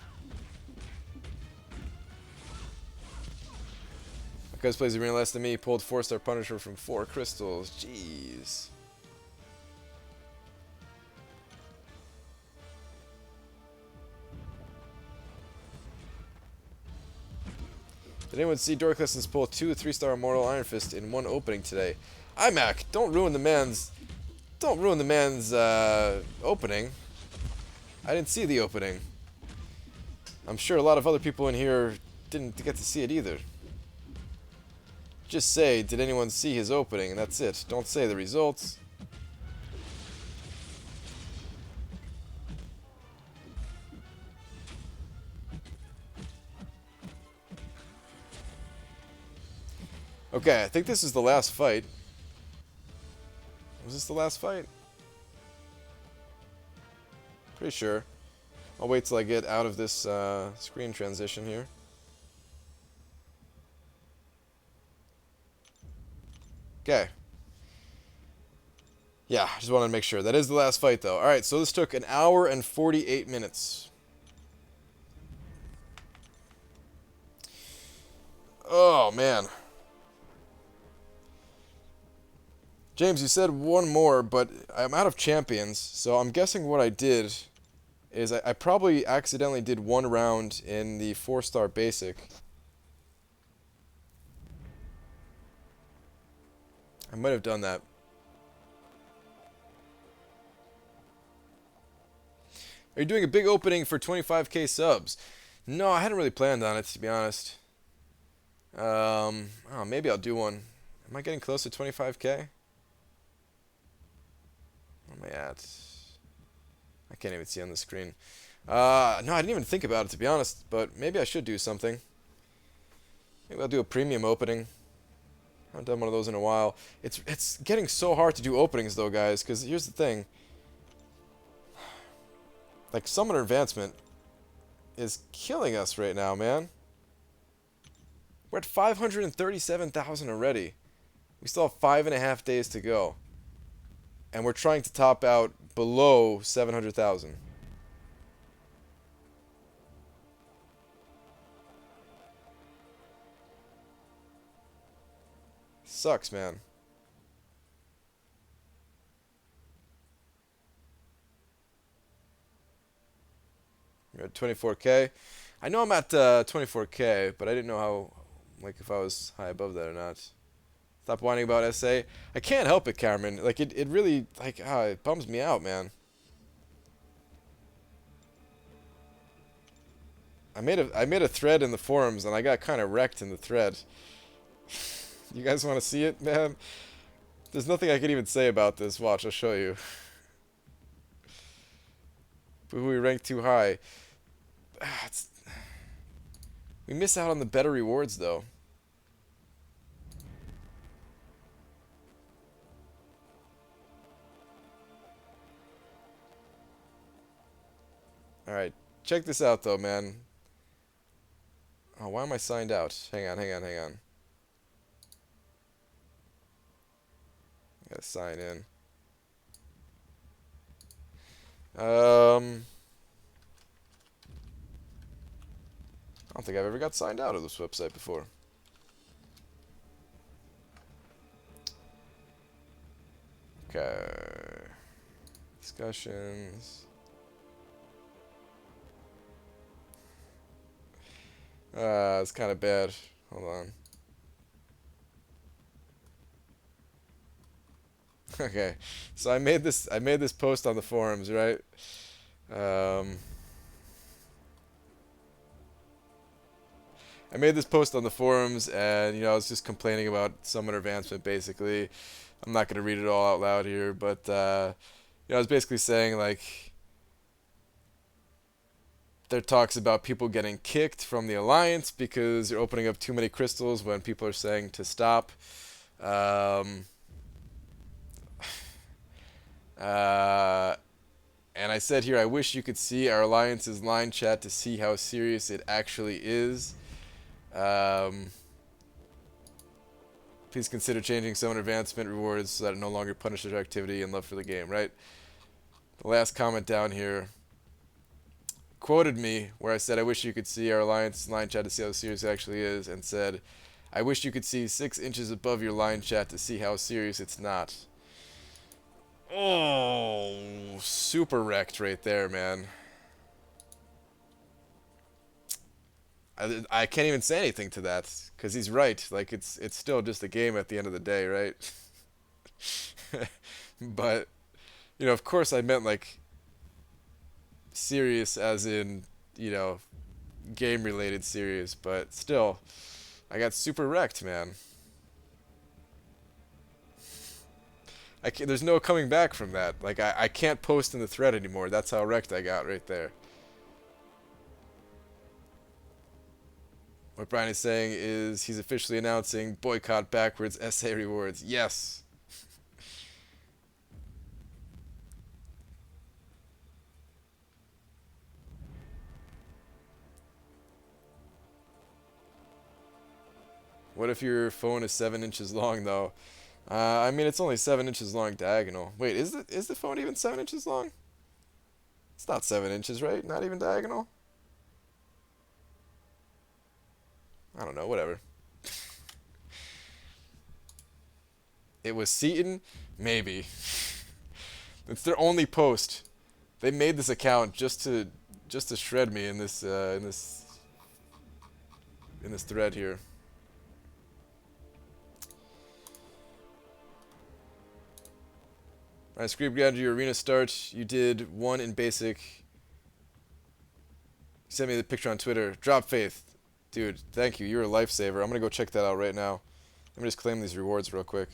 S1: Because plays arena less than me, pulled 4-star Punisher from 4 crystals. Jeez. Did anyone see Dorcleston's pull 2 3-star Immortal Iron Fist in one opening today? iMac, don't ruin the man's opening. I didn't see the opening. I'm sure a lot of other people in here didn't get to see it either. Just say, did anyone see his opening, and that's it. Don't say the results. Okay, I think this is the last fight. Was this the last fight? Pretty sure. I'll wait till I get out of this screen transition here. Okay. Yeah, just wanted to make sure. That is the last fight, though. Alright, so this took 1 hour and 48 minutes. Oh, man. James, you said one more, but I'm out of champions, so I'm guessing what I did is I probably accidentally did one round in the 4-star basic. I might have done that. Are you doing a big opening for 25k subs? No, I hadn't really planned on it, to be honest. Oh, maybe I'll do one. Am I getting close to 25k? Where am I at? I can't even see on the screen. No, I didn't even think about it, to be honest, but maybe I should do something. Maybe I'll do a premium opening. I haven't done one of those in a while. It's getting so hard to do openings, though, guys, because here's the thing. Like, Summoner Advancement is killing us right now, man. We're at 537,000 already. We still have 5.5 days to go. And we're trying to top out below 700,000. Sucks, man. You're at 24k. I know I'm at 24k, but I didn't know how, like, if I was high above that or not. Stop whining about SA. I can't help it, Cameron. Like, it really, like, it bums me out, man. I made a thread in the forums, and I got kind of wrecked in the thread. You guys want to see it, man? There's nothing I can even say about this. Watch, I'll show you. But we ranked too high. We miss out on the better rewards, though. Alright, check this out, though, man. Oh, why am I signed out? Hang on. I gotta sign in. I don't think I've ever got signed out of this website before. Okay. Discussions. It's kind of bad. Hold on. Okay. So I made this post on the forums, right? I made this post on the forums, and I was just complaining about summoner advancement. Basically, I'm not gonna read it all out loud here, but I was basically saying like there talks about people getting kicked from the alliance because you're opening up too many crystals when people are saying to stop. Um, and I said here, I wish you could see our alliance's line chat to see how serious it actually is. Please consider changing summon advancement rewards so that it no longer punishes our activity and love for the game, right? The last comment down here quoted me where I said, I wish you could see our alliance line chat to see how serious it actually is, and said, I wish you could see 6 inches above your line chat to see how serious it's not. Oh, super wrecked right there, man. I can't even say anything to that because he's right. Like it's still just a game at the end of the day, right? But of course I meant like serious as in game related serious, but still, I got super wrecked, man. There's no coming back from that. Like I can't post in the thread anymore. That's how wrecked I got right there. What Brian is saying is he's officially announcing boycott backwards SA rewards. Yes. What if your phone is 7 inches long though? I mean, it's only 7 inches long diagonal. Wait, is the phone even 7 inches long? It's not 7 inches, right? Not even diagonal? I don't know, whatever. It was Seaton? Maybe. It's their only post. They made this account just to shred me in this thread here. Alright, Scream got your arena start. You did 1 in basic. You sent me the picture on Twitter. Drop faith. Dude, thank you. You're a lifesaver. I'm gonna go check that out right now. Let me just claim these rewards real quick.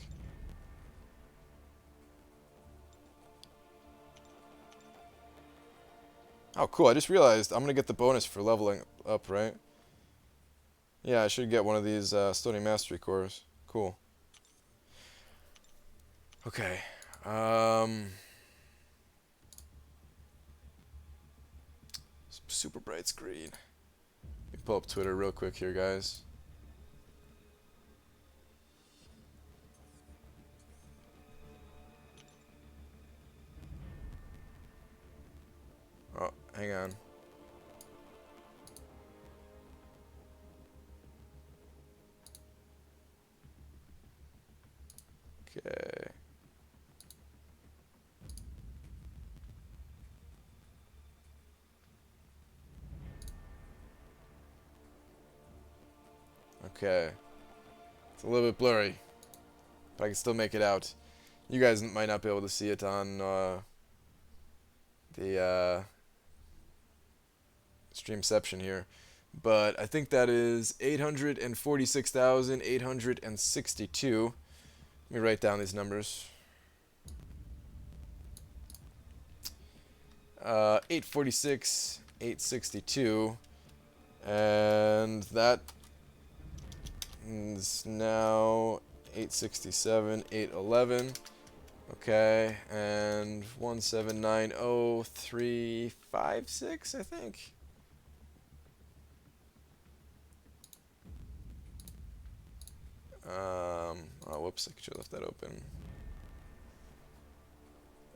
S1: Oh, cool. I just realized I'm gonna get the bonus for leveling up, right? Yeah, I should get one of these Stony Mastery cores. Cool. Okay. Super bright screen. Let me pull up Twitter real quick here, guys. Oh, hang on. Okay. Okay. It's a little bit blurry, but I can still make it out. You guys might not be able to see it on the Streamception here, but I think that is 846,862. Let me write down these numbers. 846, 862, and that is now 867, 811. Okay, and 1790356, I think. Oh, whoops, I should have left that open.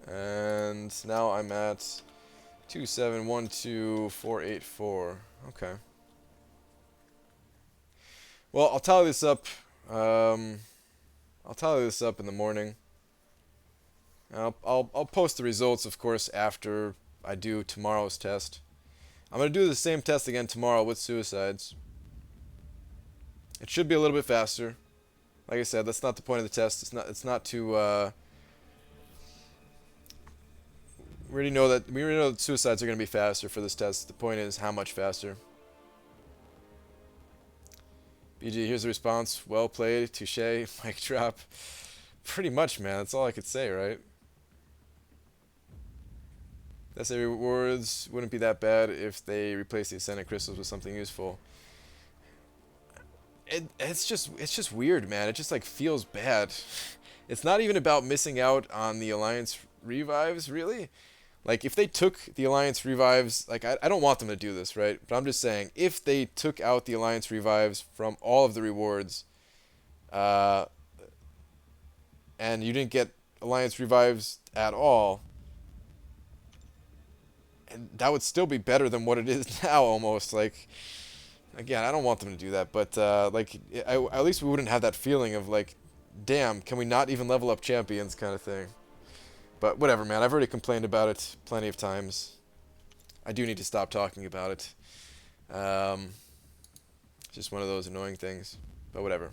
S1: And now I'm at 2712484. Okay. Well, I'll tally this up. I'll tally this up in the morning. I'll post the results, of course, after I do tomorrow's test. I'm gonna do the same test again tomorrow with suicides. It should be a little bit faster. Like I said, that's not the point of the test. It's not to. We already know that suicides are gonna be faster for this test. The point is how much faster. BG, here's the response. Well played, touche, mic drop. Pretty much, man. That's all I could say, right? That's the rewards wouldn't be that bad if they replaced the Ascendant Crystals with something useful. It's just weird, man. It just like feels bad. It's not even about missing out on the Alliance revives, really. Like if they took the Alliance revives, like I don't want them to do this, right? But I'm just saying, if they took out the Alliance revives from all of the rewards, and you didn't get Alliance revives at all, and that would still be better than what it is now, almost. Like, again, I don't want them to do that, but like, at least we wouldn't have that feeling of like, damn, can we not even level up champions kind of thing. But whatever, man. I've already complained about it plenty of times. I do need to stop talking about it. Just one of those annoying things. But whatever.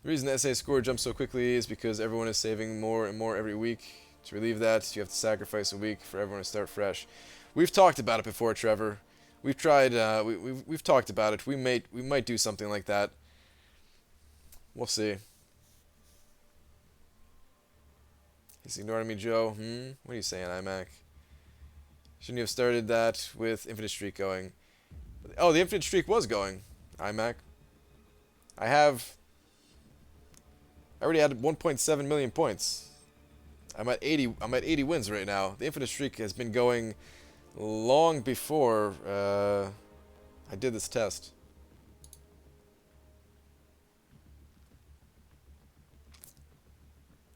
S1: The reason the SA score jumps so quickly is because everyone is saving more and more every week. To relieve that, you have to sacrifice a week for everyone to start fresh. We've talked about it before, Trevor. We've tried. We've talked about it. We might do something like that. We'll see. He's ignoring me, Joe. What are you saying, iMac? Shouldn't you have started that with Infinite Streak going? Oh, the Infinite Streak was going, iMac. I already had 1.7 million points. I'm at 80 wins right now. The Infinite Streak has been going long before I did this test.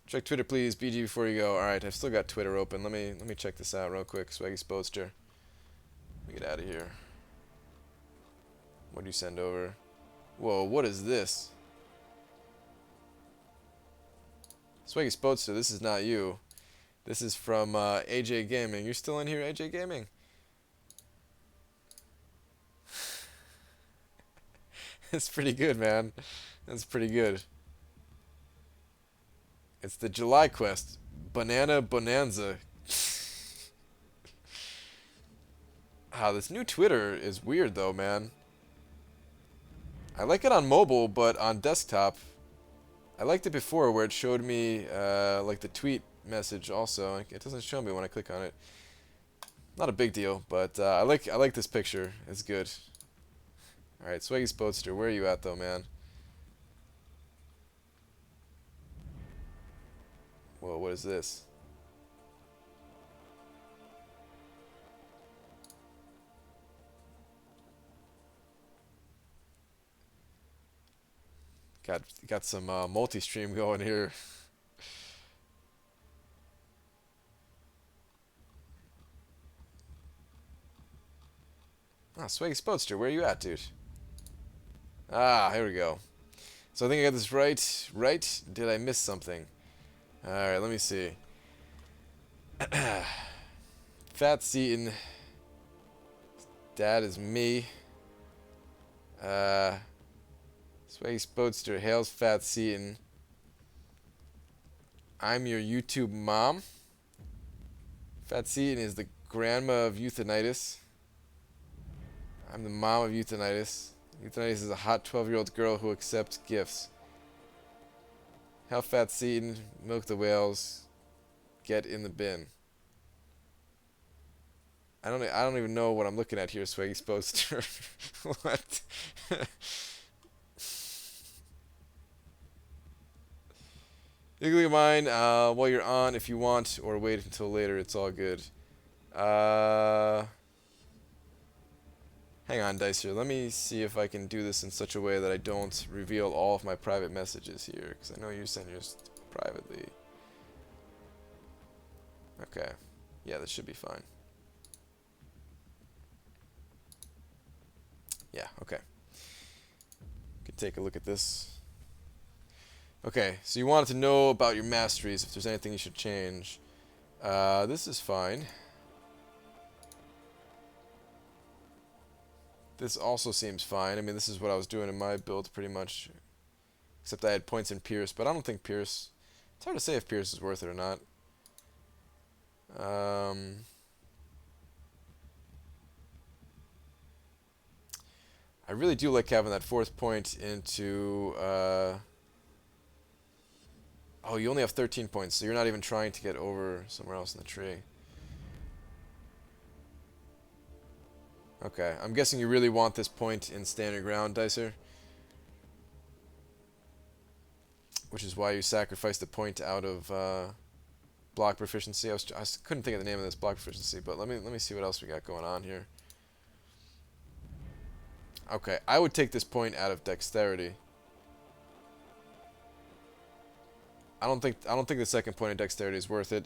S1: Check Twitter, please, BG, before you go. All right, I've still got Twitter open. Let me check this out real quick. Swaggy Spoadster. Let me get out of here. What do you send over? Whoa, what is this? Swaggy Spoadster, this is not you. This is from AJ Gaming. You're still in here, AJ Gaming? That's pretty good, man. That's pretty good. It's the July quest. Banana Bonanza. This new Twitter is weird, though, man. I like it on mobile, but on desktop, I liked it before where it showed me like the tweet message also. It doesn't show me when I click on it. Not a big deal, but I like this picture. It's good. All right, Swaggy Spoadster, where are you at though, man? Whoa, what is this? Got some multi-stream going here. Swaggy Spoadster, where are you at, dude? Here we go. So I think I got this right. Right? Did I miss something? Alright, let me see. Fat Seaton. Dad is me. Swaggy Spoadster hails Fat Seaton. I'm your YouTube mom. Fat Seaton is the grandma of Euthanitis. I'm the mom of Euthanitis. Euthanitis is a hot 12-year-old girl who accepts gifts. How Fat Seaton, milk the whales, get in the bin. I don't even know what I'm looking at here, Swaggy Spoadster. What? You can leave mine while you're on if you want, or wait until later. It's all good. Hang on, Dicer. Let me see if I can do this in such a way that I don't reveal all of my private messages here, because I know you send yours privately. Okay. Yeah, that should be fine. Yeah, okay. Could take a look at this. Okay, so you wanted to know about your masteries, if there's anything you should change. This is fine. This also seems fine. I mean, this is what I was doing in my build pretty much. Except I had points in Pierce, but I don't think Pierce... It's hard to say if Pierce is worth it or not. I really do like having that 4th point into... Oh, you only have 13 points, so you're not even trying to get over somewhere else in the tree. Okay, I'm guessing you really want this point in standing ground, Dicer. Which is why you sacrificed the point out of block proficiency. I couldn't think of the name of this block proficiency, but let me see what else we got going on here. Okay, I would take this point out of dexterity. I don't think the second point of dexterity is worth it.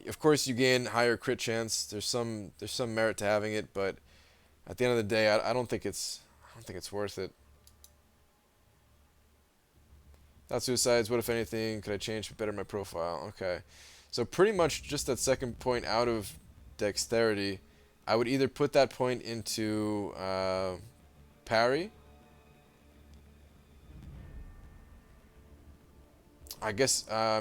S1: Of course, you gain higher crit chance. There's some merit to having it, but at the end of the day, I don't think it's worth it. Not suicides. What if anything could I change to better my profile? Okay, so pretty much just that second point out of dexterity, I would either put that point into parry. I guess I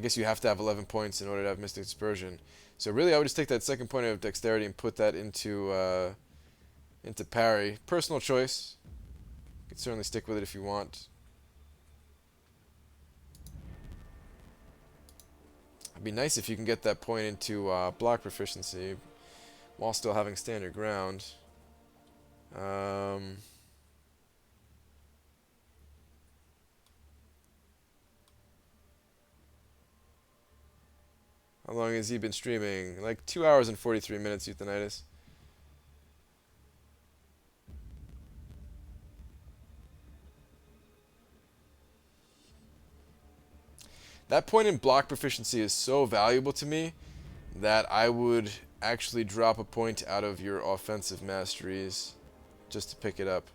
S1: guess you have to have 11 points in order to have Mystic Dispersion. So really, I would just take that second point of dexterity and put that into parry. Personal choice. You can certainly stick with it if you want. It'd be nice if you can get that point into block proficiency while still having standard ground. How long has he been streaming? Like 2 hours and 43 minutes, Euthanitis. That point in block proficiency is so valuable to me that I would actually drop a point out of your offensive masteries just to pick it up.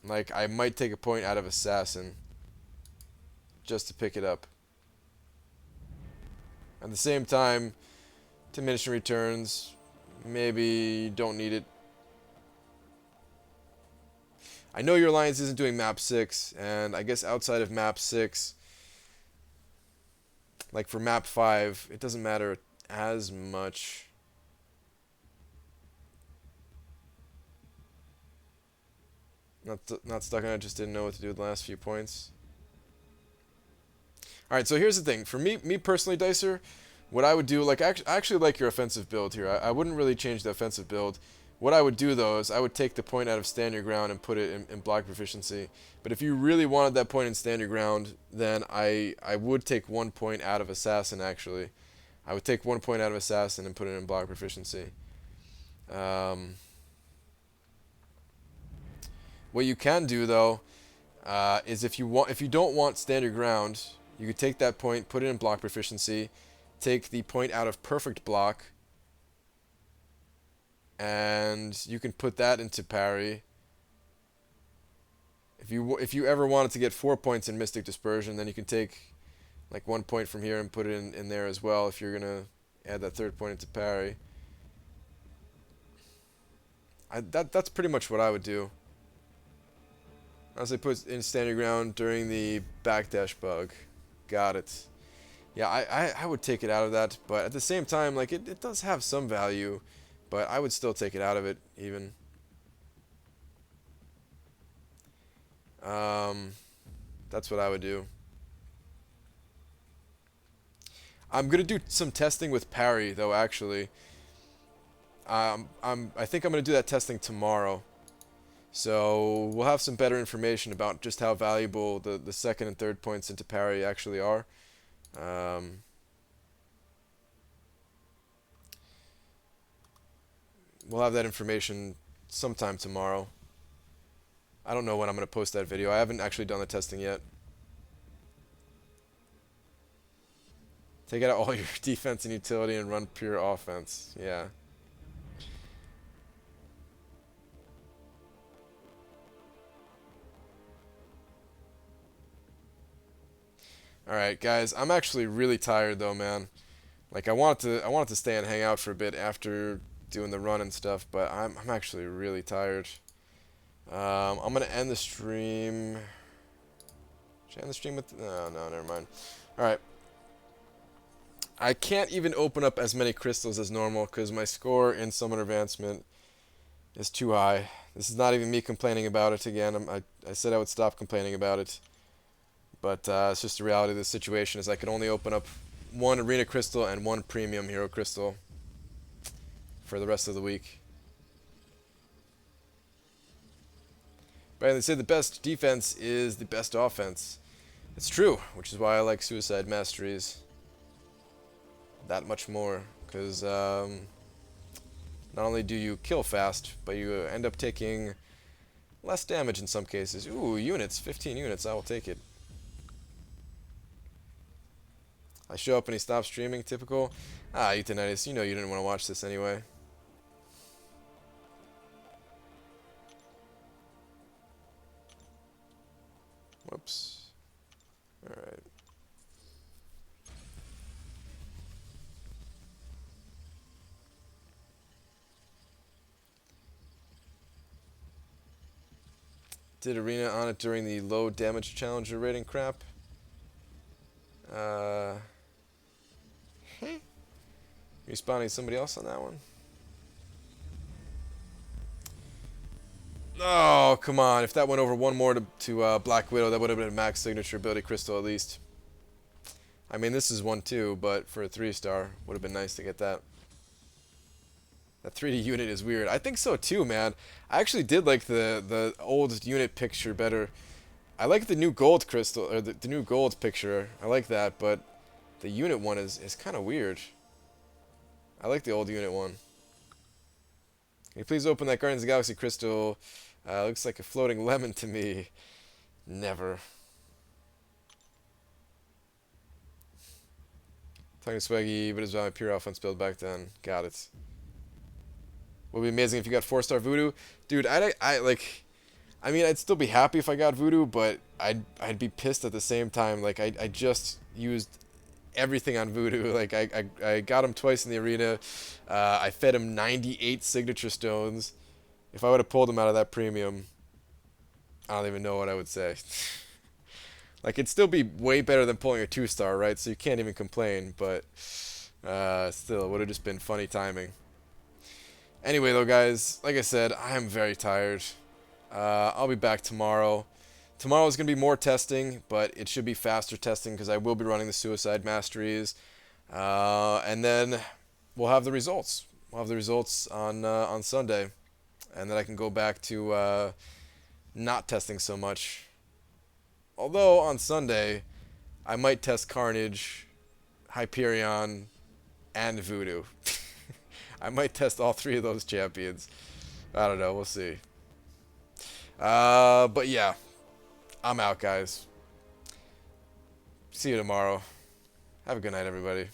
S1: Like, I might take a point out of Assassin just to pick it up. At the same time, diminishing returns, maybe don't need it. I know your alliance isn't doing map 6, and I guess outside of map 6, like for map 5, it doesn't matter as much. Not stuck on it, just didn't know what to do with the last few points. Alright, so here's the thing. For me personally, Dicer, what I would do, like, I actually like your offensive build here. I wouldn't really change the offensive build. What I would do, though, is I would take the point out of stand your ground and put it in block proficiency. But if you really wanted that point in stand your ground, then I would take 1 point out of Assassin, actually. I would take 1 point out of Assassin and put it in block proficiency. What you can do, though, is if you don't want stand your ground, you could take that point, put it in block proficiency, take the point out of perfect block, and you can put that into parry. If you ever wanted to get 4 points in Mystic Dispersion, then you can take like 1 point from here and put it in there as well if you're gonna add that 3rd point into parry. That's pretty much what I would do. As I put in standing ground during the backdash bug. Got it. Yeah, I would take it out of that, but at the same time, like, it does have some value, but I would still take it out of it, even. That's what I would do. I'm gonna do some testing with parry, though, actually. I think I'm gonna do that testing tomorrow. So we'll have some better information about just how valuable the 2nd and 3rd points into parry actually are. We'll have that information sometime tomorrow. I don't know when I'm going to post that video. I haven't actually done the testing yet. Take out all your defense and utility and run pure offense. Yeah. Alright, guys. I'm actually really tired, though, man. Like, I wanted to stay and hang out for a bit after doing the run and stuff, but I'm actually really tired. I'm going to end the stream. Should I end the stream with... No, never mind. Alright. I can't even open up as many crystals as normal because my score in Summon Advancement is too high. This is not even me complaining about it again. I said I would stop complaining about it. But it's just the reality of the situation is I can only open up one Arena Crystal and one Premium Hero Crystal for the rest of the week. But they say the best defense is the best offense. It's true, which is why I like Suicide Masteries that much more, because not only do you kill fast, but you end up taking less damage in some cases. Ooh, units, 15 units, I will take it. I show up and he stops streaming, typical. Ah, Euthanitis, you know you didn't want to watch this anyway. Whoops. Alright. Did Arena on it during the low damage challenger rating crap. Respawning somebody else on that one. Oh, come on. If that went over one more to Black Widow, that would have been a max signature ability crystal at least. I mean, this is 1-2, but for a 3-star, would have been nice to get that. That 3D unit is weird. I think so too, man. I actually did like the old unit picture better. I like the new gold crystal, or the new gold picture. I like that, but the unit one is kind of weird. I like the old unit one. Can you please open that Guardians of the Galaxy crystal? Looks like a floating lemon to me. Never. Talking to Swaggy, but it's my pure offense build back then. Got it. Would be amazing if you got 4-star Voodoo. Dude, I mean, I'd still be happy if I got Voodoo, but I'd be pissed at the same time. Like, I just used everything on Voodoo. Like, I got him twice in the arena. I fed him 98 signature stones. If I would have pulled him out of that premium, I don't even know what I would say. Like, it'd still be way better than pulling a 2-star, right? So you can't even complain, but still, it would have just been funny timing. Anyway, though, guys, like I said, I am very tired. I'll be back tomorrow. Tomorrow is going to be more testing, but it should be faster testing because I will be running the Suicide Masteries. And then we'll have the results. We'll have the results on Sunday. And then I can go back to not testing so much. Although, on Sunday, I might test Carnage, Hyperion, and Voodoo. I might test all 3 of those champions. I don't know. We'll see. But yeah. I'm out, guys. See you tomorrow. Have a good night, everybody.